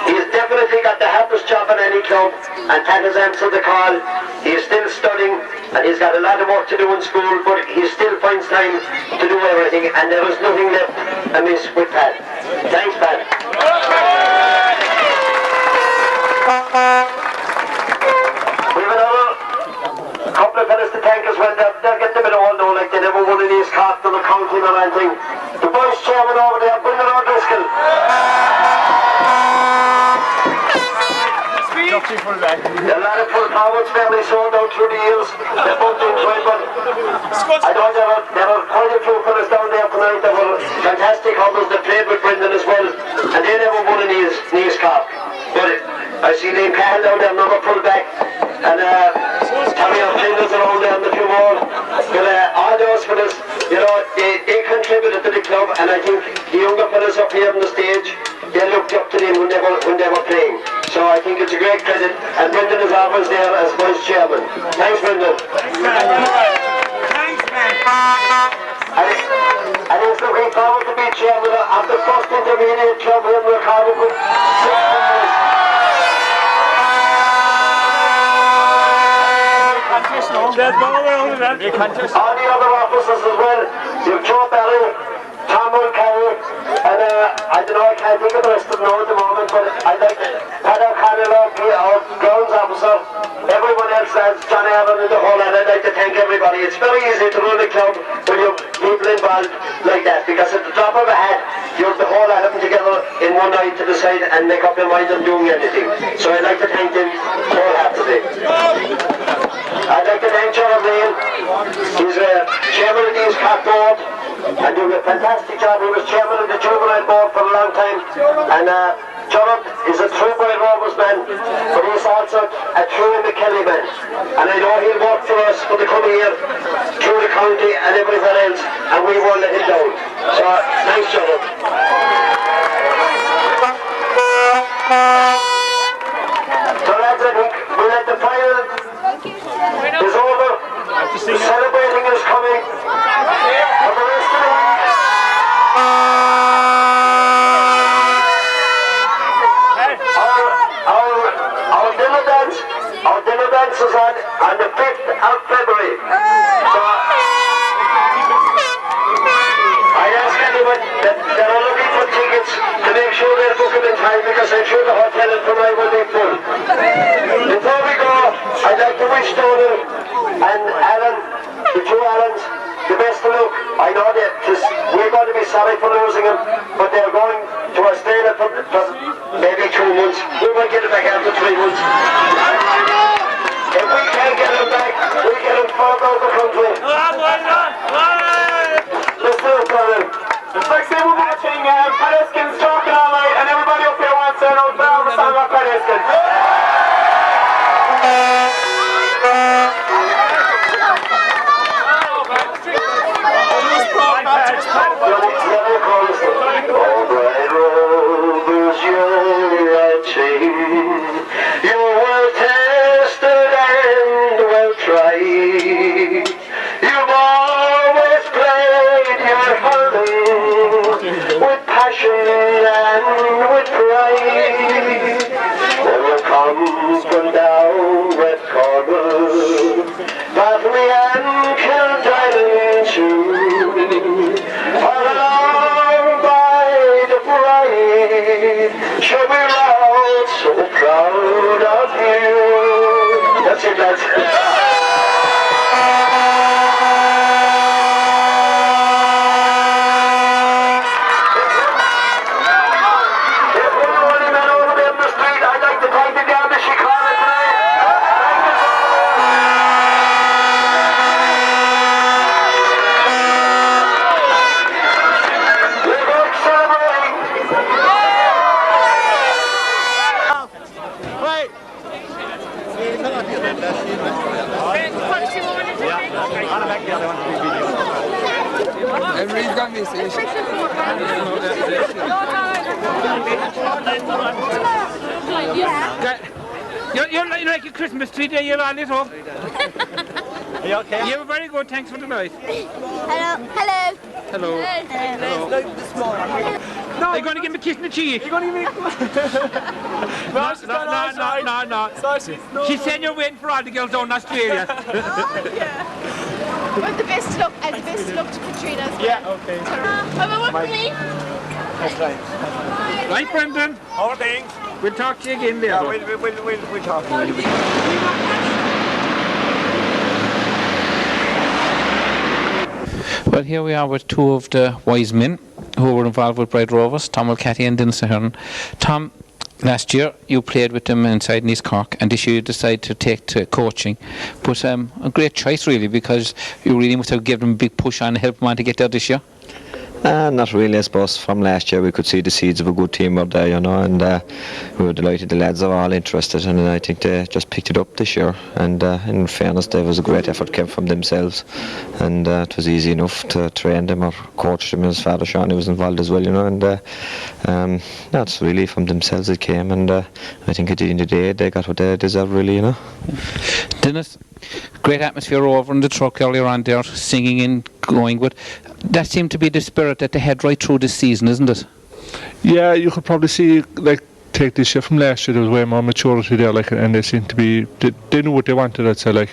[SPEAKER 3] He has definitely got the hardest job in any club, and Pat has answered the call. He is still studying, and he's got a lot of work to do in school, but he still finds time to do everything, and there is nothing left amiss with Pat. Thanks, Pat. We have another couple of fellas to thank as well. They'll get them in all now, like they never won in these cards on the county or anything. The vice chairman over there, Brendan O'Driscoll. A lot of full forwards family sold out through the years. They're both doing fine, but I know there were quite a few fellas down there tonight that were fantastic hurdlers that played with Brendan as well, and they never won in his cup. But I see Liam Cahill down there, another full back, and Tommy O'Flinders around there and a few more. But all those fellas, you know, they contributed to the club, and I think the younger fellas up here on the stage, they looked up to them when they were playing. So I think it's a great credit, and Brendan is always there as vice chairman. Thanks, Brendan. Thanks, man. And he's looking forward to be chairman of the first intermediate club here in the Cardiff with 6 members. All the other officers as well. You've Joe Barry, Tom Mulcahy, and I don't know, I can't think of the rest of them now at the moment, but I'd like Pat O'Connell, our grounds officer, everyone else, John Allen and the whole lot. I'd like to thank everybody. It's very easy to run a club when you have people involved like that, because at the drop of a hat, you have the whole lot of them together in one night to decide and make up your mind on doing anything. So I'd like to thank them wholeheartedly. I'd like to thank John O'Brien. He's chairman of the East Cork Board and doing a fantastic job. He was chairman of the juvenile board for a long time, and John is a true boy Rovers man, but he's also a true McKelly man, and I know he'll work for us for the coming year through the county and everything else, and we won't let him down. So thanks, John. So lads, I think we'll let the final is over. The celebrating is coming for the rest of the week. Our dinner dance is on the 5th of February. So I ask anyone that are looking for tickets to make sure they're booking in time, because I'm sure the hotel in Fermoy will be full. Before we go, I'd like to wish Donald and Alan the two Allens, the best of luck. I know that we're going to be sorry for losing them, but they're going to Australia for maybe 2 months. We might get it back after 3 months. If we can't get them back, we get them further out of the country. Let's do it, brother.
[SPEAKER 11] It's like say we're watching Pat Eskin's talking all night, and everybody up here wants to know the song about Pat Eskin.
[SPEAKER 3] Alright, Rovers, you're right team. You're well tested and well tried. You've always played your hurling with passion and with pride. When you come from down Red Corner, Battery and Kildare too, along by the bride, shall we all so proud of you. That's it, lads.
[SPEAKER 20] Everybody's got me, see.
[SPEAKER 1] You're like a Christmas tree there, you're all lit up. Are you okay? You were very good, thanks for the night.
[SPEAKER 10] Hello. Hello.
[SPEAKER 1] Hello.
[SPEAKER 10] Hello.
[SPEAKER 1] No, are you going to give me a kiss in the cheek? You're going to give me No. She said you're waiting for all the girls down in Australia.
[SPEAKER 10] Oh, yeah. Well, the best of luck, and the best of luck to Katrina as well.
[SPEAKER 11] Yeah, okay.
[SPEAKER 10] Have a work for me?
[SPEAKER 11] That's right.
[SPEAKER 1] Right, Brendan?
[SPEAKER 11] How are things?
[SPEAKER 1] We'll talk to you again later.
[SPEAKER 11] Yeah, we'll talk.
[SPEAKER 1] Well, here we are with two of the wise men who were involved with Bright Rovers, Tom Mulcahy and Dennis Ahern. Tom, last year you played with them inside in East Cork, and this year you decided to take to coaching. But a great choice really, because you really must have given them a big push on and help them on to get there this year.
[SPEAKER 6] Not really, I suppose. From last year we could see the seeds of a good team were there, you know, and we were delighted the lads are all interested, and I think they just picked it up this year, and in fairness there was a great effort came from themselves, and it was easy enough to train them or coach them. His father Sean was involved as well, you know, and that's really from themselves it came, and I think at the end of the day they got what they deserve really, you know.
[SPEAKER 1] Dennis, great atmosphere over in the truck earlier on there, singing and going, but that seemed to be the spirit that they had right through this season, isn't it?
[SPEAKER 4] Yeah, you could probably see, like, take this year from last year, there was way more maturity there, like, and they seemed to be, they knew what they wanted, I'd say, like,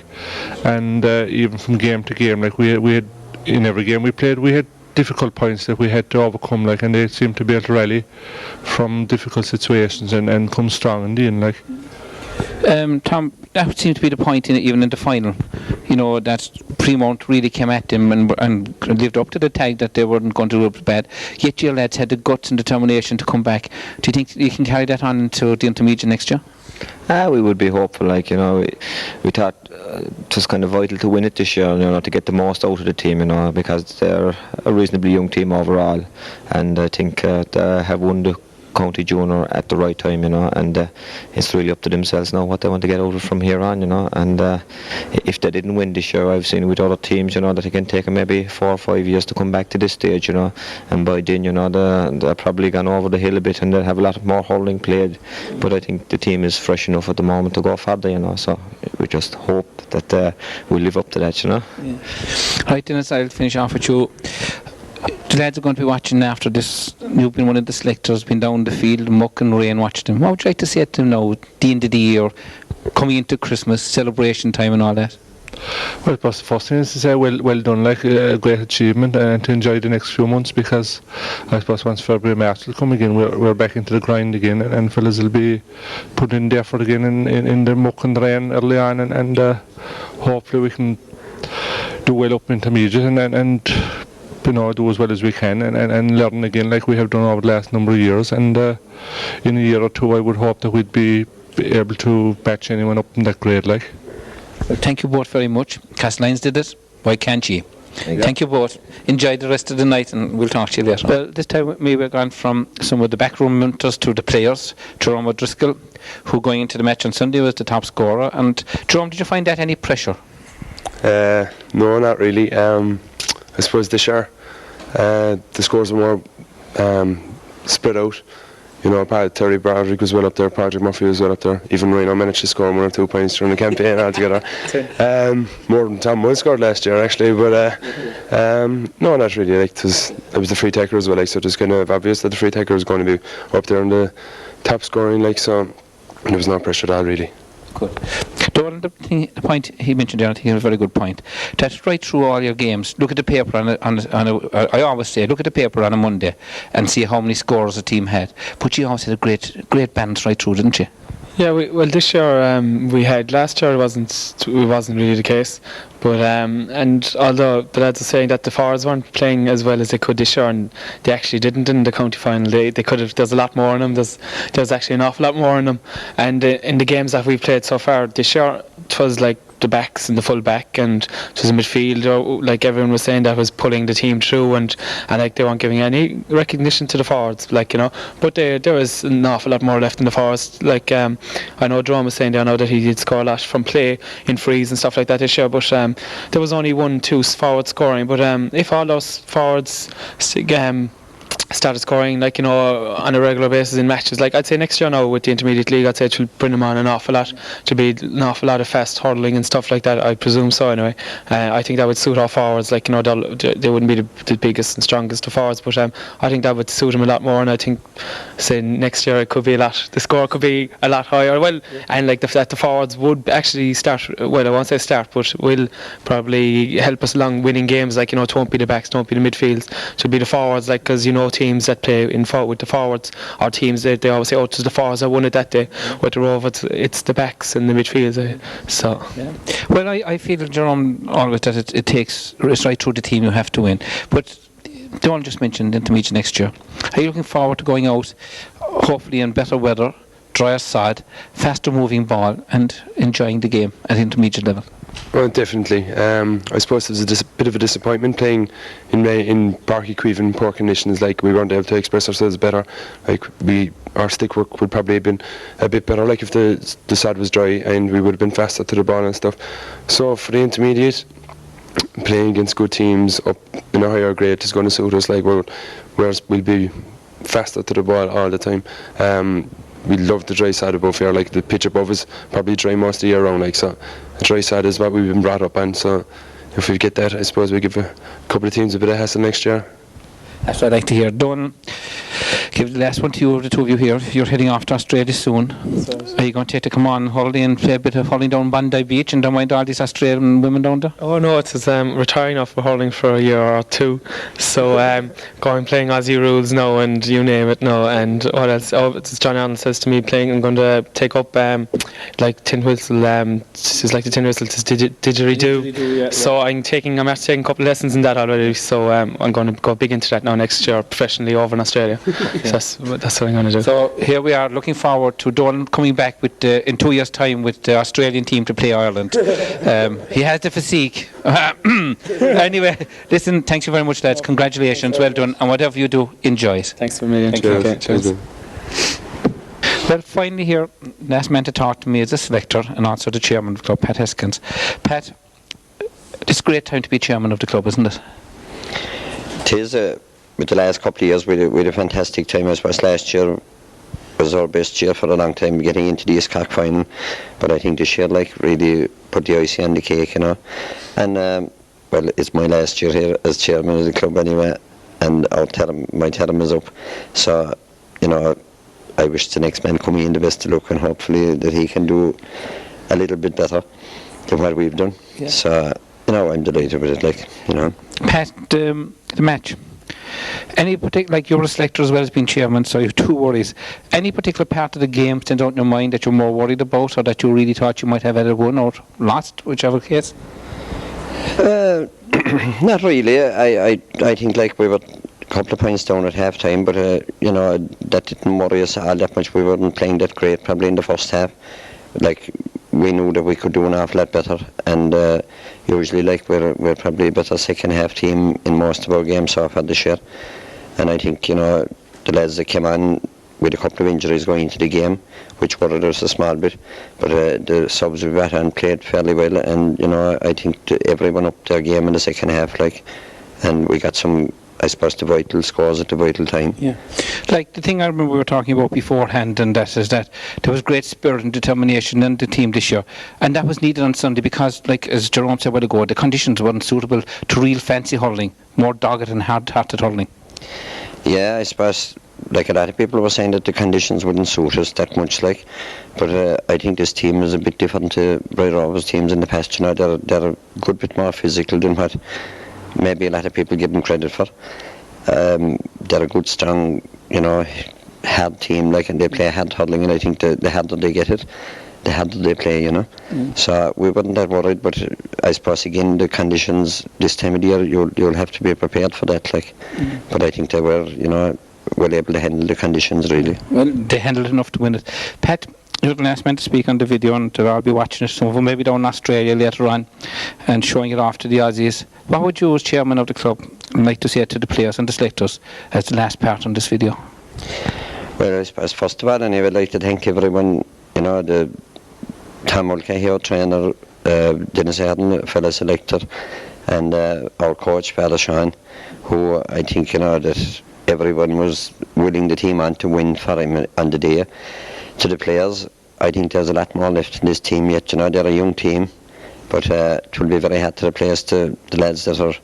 [SPEAKER 4] and even from game to game, like, we had, in every game we played, we had difficult points that we had to overcome, like, and they seemed to be able to rally from difficult situations and come strong in the end, like.
[SPEAKER 1] Tom, that seemed to be the point even in the final, you know, that Freemount really came at them and lived up to the tag that they weren't going to do it bad, yet your lads had the guts and determination to come back. Do you think you can carry that on into the intermediate next year?
[SPEAKER 6] We would be hopeful, like, you know, we thought it was kind of vital to win it this year, you know, to get the most out of the team, you know, because they're a reasonably young team overall, and I think they have won the County Junior at the right time, you know, and it's really up to themselves now what they want to get out of it from here on, you know, and if they didn't win this year, I've seen with other teams, you know, that it can take them maybe 4 or 5 years to come back to this stage, you know, and by then, you know, they're probably gone over the hill a bit and they'll have a lot more hurling played, but I think the team is fresh enough at the moment to go further, you know, so we just hope that we'll live up to that, you know.
[SPEAKER 1] Yeah. Right, Dennis, I'll finish off with you. The lads are going to be watching after this. You've been one of the selectors, been down the field, muck and rain, watched them. What would you like to say to them now, at the end of the year, coming into Christmas, celebration time and all that?
[SPEAKER 4] Well, the first thing is to say well done, like a great achievement, and to enjoy the next few months, because I suppose once February, March will come again, we're back into the grind again, and fellas will be putting in the effort again in the muck and rain early on, and hopefully we can do well up intermediate and do as well as we can and learn again like we have done over the last number of years. And in a year or two, I would hope that we'd be able to match anyone up in that grade. Like.
[SPEAKER 14] Well, thank you both very much. Castlines did it. Why can't you? Thank you both. Enjoy the rest of the night, and we'll talk to you later. Well, this time we've gone from some of the backroom mentors to the players. Jerome O'Driscoll, who going into the match on Sunday was the top scorer. And Jerome, did you find that any pressure?
[SPEAKER 22] No, not really. I suppose this year the scores are more spread out. Terry Broderick was well up there, Patrick Murphy was well up there. Even Reno managed to score 1 or 2 points during the campaign altogether. More than Tom Moore scored last year, actually. But no, not really. It was the free taker as well. So it was kind of obvious that the free taker was going to be up there in the top scoring. So there was no pressure at all, really.
[SPEAKER 14] Good. The point he mentioned there, I think is a very good point. That right through all your games, look at the paper I always say, look at the paper on a Monday and see how many scores a team had. But you always had a great balance right through, didn't you?
[SPEAKER 23] Yeah, well, this year we had. Last year it wasn't really the case. But and although the lads are saying that the forwards weren't playing as well as they could this year, and they actually didn't in the county final. They could have. There's a lot more in them. There's actually an awful lot more in them. And in the games that we've played so far this year, it was like the backs and the full back, and it was a midfield. Like everyone was saying, that was pulling the team through, and like they weren't giving any recognition to the forwards. But there was an awful lot more left in the forwards. I know Jerome was saying there now that he did score a lot from play in frees and stuff like that this year, but there was only 1-2 forward scoring. But if all those forwards started scoring on a regular basis in matches, I'd say next year now with the intermediate league, I'd say it will bring them on an awful lot, to be an awful lot of fast hurling and stuff like that. I presume so anyway. I think that would suit our forwards. They wouldn't be the biggest and strongest of forwards, but I think that would suit them a lot more. And I think say next year it could be the score could be a lot higher. And that the forwards would actually start. Well, I won't say start, but will probably help us along winning games. It won't be the backs, it won't be the midfields. It should be the forwards. Because teams that play with the forwards, or teams they always say, it's the forwards that won it that day. With the Rovers, it's the backs and the midfields.
[SPEAKER 14] Well, I feel, Jerome, always that it's right through the team you have to win. But Donald just mentioned intermediate next year. Are you looking forward to going out, hopefully in better weather, drier sod, faster moving ball, and enjoying the game at intermediate level?
[SPEAKER 22] Well, definitely. I suppose it was a bit of a disappointment playing in Parky Queven poor conditions. We weren't able to express ourselves better. Our stick work would probably have been a bit better. If the sod was dry, and we would have been faster to the ball and stuff. So for the intermediate, playing against good teams up in a higher grade is going to suit us. Whereas we'll be faster to the ball all the time. We love the dry side above here. The pitch above is probably dry most of the year round. So the dry side is what we've been brought up on. So if we get that, I suppose we give a couple of teams a bit of hassle next year.
[SPEAKER 14] That's what I'd like to hear. Don, give the last one to you, the two of you here. You're heading off to Australia soon. Are you going to take the come on holiday and play a bit of hurling down Bondi Beach and don't mind all these Australian women down there?
[SPEAKER 23] Oh no, it's retiring off of hurling for a year or two. So going playing Aussie rules now and you name it now. And what else? It's John Allen says to me, I'm going to take up tin whistle. It's like the tin whistle didgeridoo. Yeah. So I'm taking a couple of lessons in that already. So I'm going to go big into that now next year professionally over in Australia. Yeah. So that's what I'm going to do.
[SPEAKER 14] So here we are looking forward to Donald coming back in 2 years' time with the Australian team to play Ireland. He has the physique. Anyway, listen, thanks you very much, lads. Congratulations, well done, and whatever you do, enjoy it.
[SPEAKER 23] Thanks for me.
[SPEAKER 14] Cheers. Well, finally here, last man to talk to me is the selector and also the chairman of the club, Pat Heskins. Pat, it's a great time to be chairman of the club, isn't it?
[SPEAKER 24] It is. With the last couple of years, we had a fantastic time. I suppose last year was our best year for a long time, getting into the East Cork final. But I think this year, really put the icing on the cake, And well, it's my last year here as chairman of the club anyway, and my term is up. So, I wish the next man coming in the best of luck, and hopefully that he can do a little bit better than what we've done. Yeah. So, I'm delighted with it,
[SPEAKER 14] Pat, the match. Any particular, you're a selector as well as being chairman, so you have two worries. Any particular part of the game stand out in your mind that you're more worried about, or that you really thought you might have either won or lost, whichever case?
[SPEAKER 24] Not really. I think like we were a couple of points down at half time, but that didn't worry us all that much. We weren't playing that great probably in the first half. Like we knew that we could do an awful lot better, and usually like we're probably a better second half team in most of our games so far this year. And I think the lads that came on with a couple of injuries going into the game, which worried us a small bit, but the subs we got on played fairly well, and I think everyone upped their game in the second half, and we got some, I suppose, the vital scores at the vital time.
[SPEAKER 14] Yeah, like the thing I remember we were talking about beforehand, and that is that there was great spirit and determination in the team this year, and that was needed on Sunday because, like as Jerome said a while ago, the conditions weren't suitable to real fancy hurling, more dogged and hard-hearted hurling.
[SPEAKER 24] Yeah, I suppose like a lot of people were saying that the conditions wouldn't suit us that much, but I think this team is a bit different to Rovers teams in the past. They're a good bit more physical than what maybe a lot of people give them credit for. They're a good, strong, hard team, and they play hard hurling, and I think the harder they get it, the harder they play, So we weren't that worried, but I suppose again the conditions this time of the year, you'll have to be prepared for that, But I think they were, well able to handle the conditions really.
[SPEAKER 14] Well, they handled enough to win it. Pat, you're the last man to speak on the video, and I'll be watching it. Some of them maybe down in Australia later on and showing it off to the Aussies. What would you, as chairman of the club, like to say to the players and the selectors as the last part on this video?
[SPEAKER 24] Well, I suppose first of all, I would like to thank everyone, the Tom Mulcahy, trainer, Dennis Arden, fellow selector, and our coach, Father Sean, who I think, that everyone was willing the team on to win for him on the day. To the players, I think there's a lot more left in this team yet. They're a young team, but it will be very hard to replace the lads that are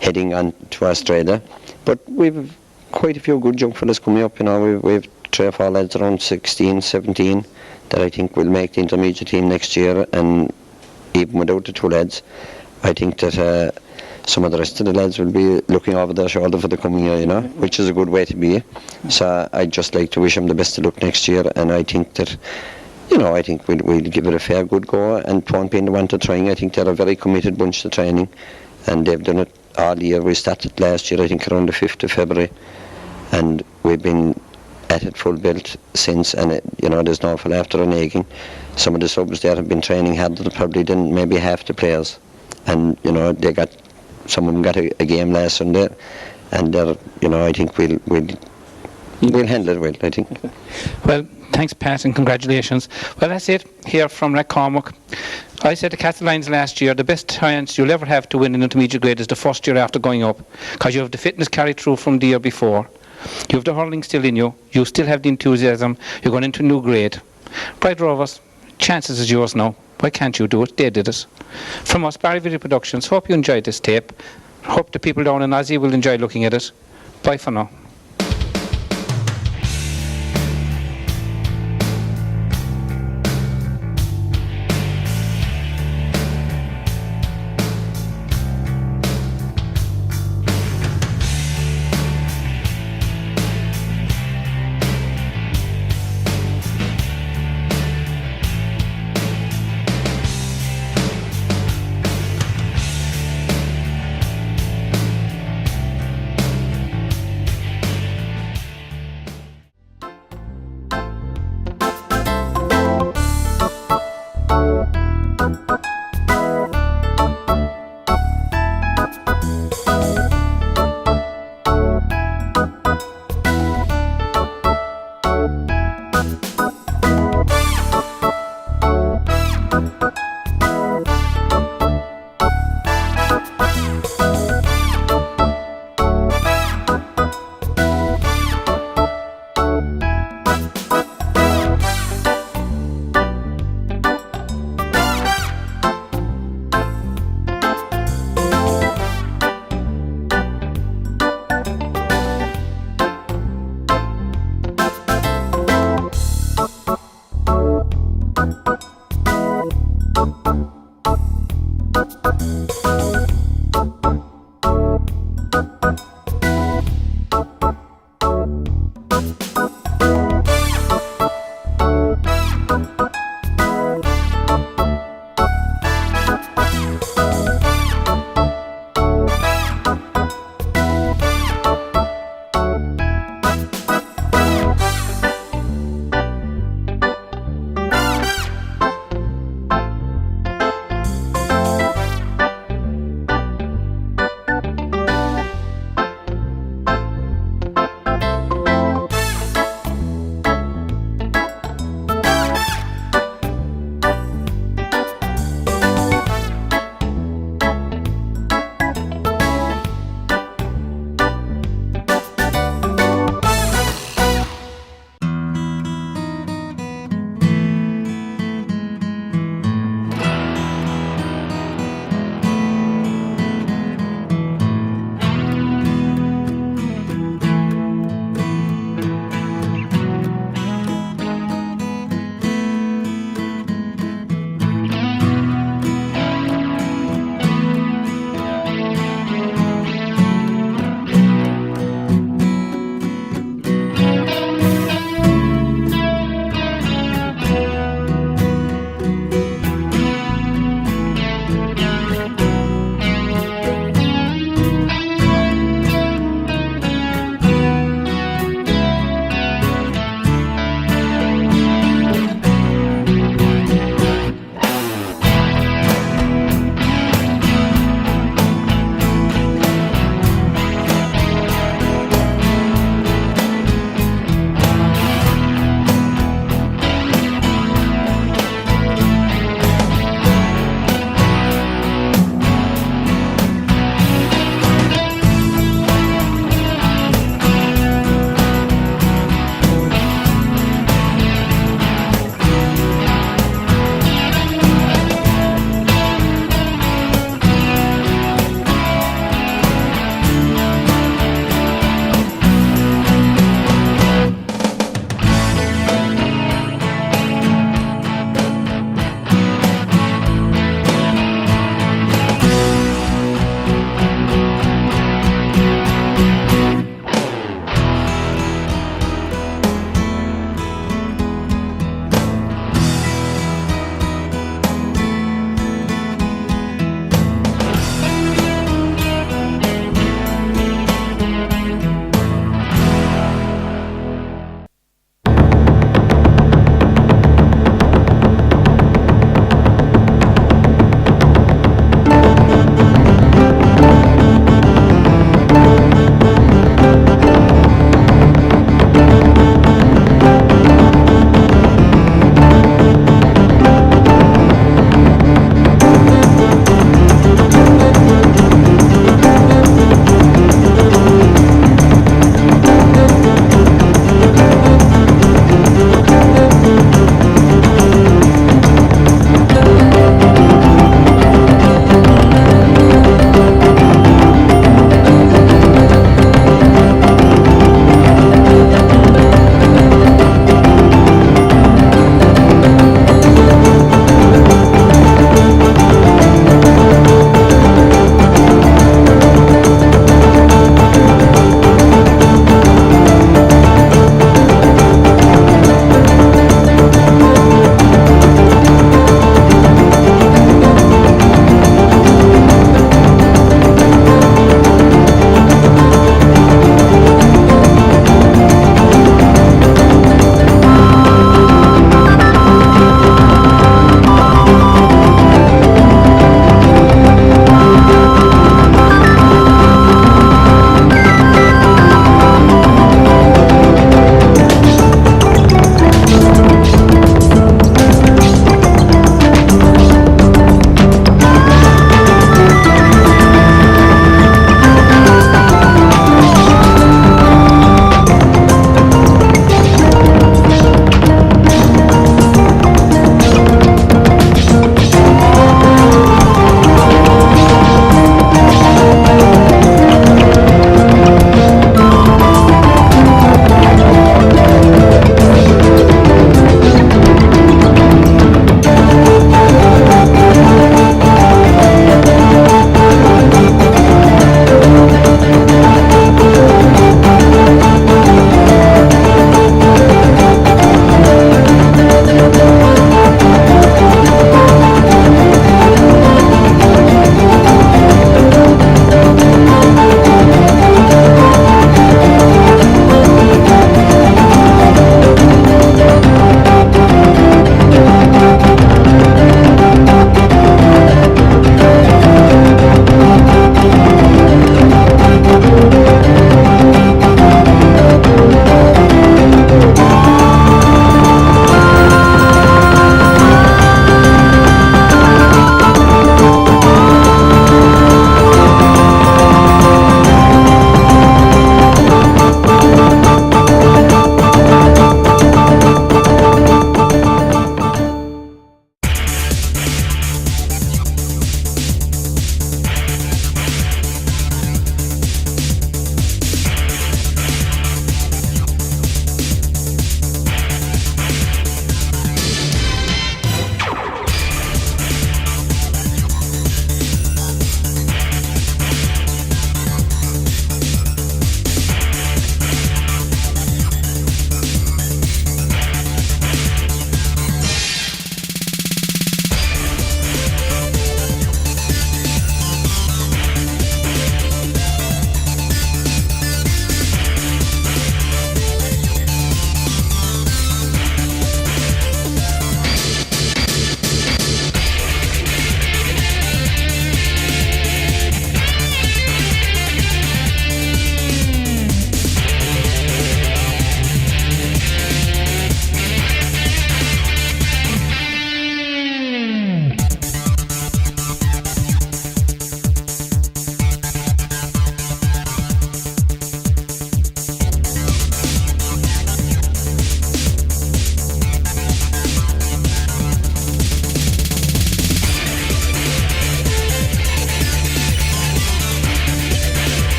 [SPEAKER 24] heading on to Australia. But we've quite a few good young fellas coming up. We've 3 or 4 lads around 16, 17 that I think will make the intermediate team next year, and even without the 2 lads, I think that some of the rest of the lads will be looking over their shoulder for the coming year, which is a good way to be. So I'd just like to wish them the best of luck next year, and I think that, I think we'll give it a fair good go, and won't be the one to trying. I think they're a very committed bunch to training, and they've done it all year. We started last year, I think, around the 5th of February, and we've been at it full built since, and there's no awful after an aching. Some of the subs there have been training harder probably than maybe half the players, and some of them got a game last Sunday, and I think we'll handle it well, I think.
[SPEAKER 14] Okay. Well, thanks Pat, and congratulations. Well, that's it here from Cormac. I said to Castle Lions last year, the best chance you'll ever have to win in intermediate grade is the first year after going up, because you have the fitness carried through from the year before. You have the hurling still in you. You still have the enthusiasm. You're going into a new grade. Bright Rovers, chances is yours now. Why can't you do it? They did it. From us, Barry Video Productions, hope you enjoyed this tape. Hope the people down in Aussie will enjoy looking at it. Bye for now.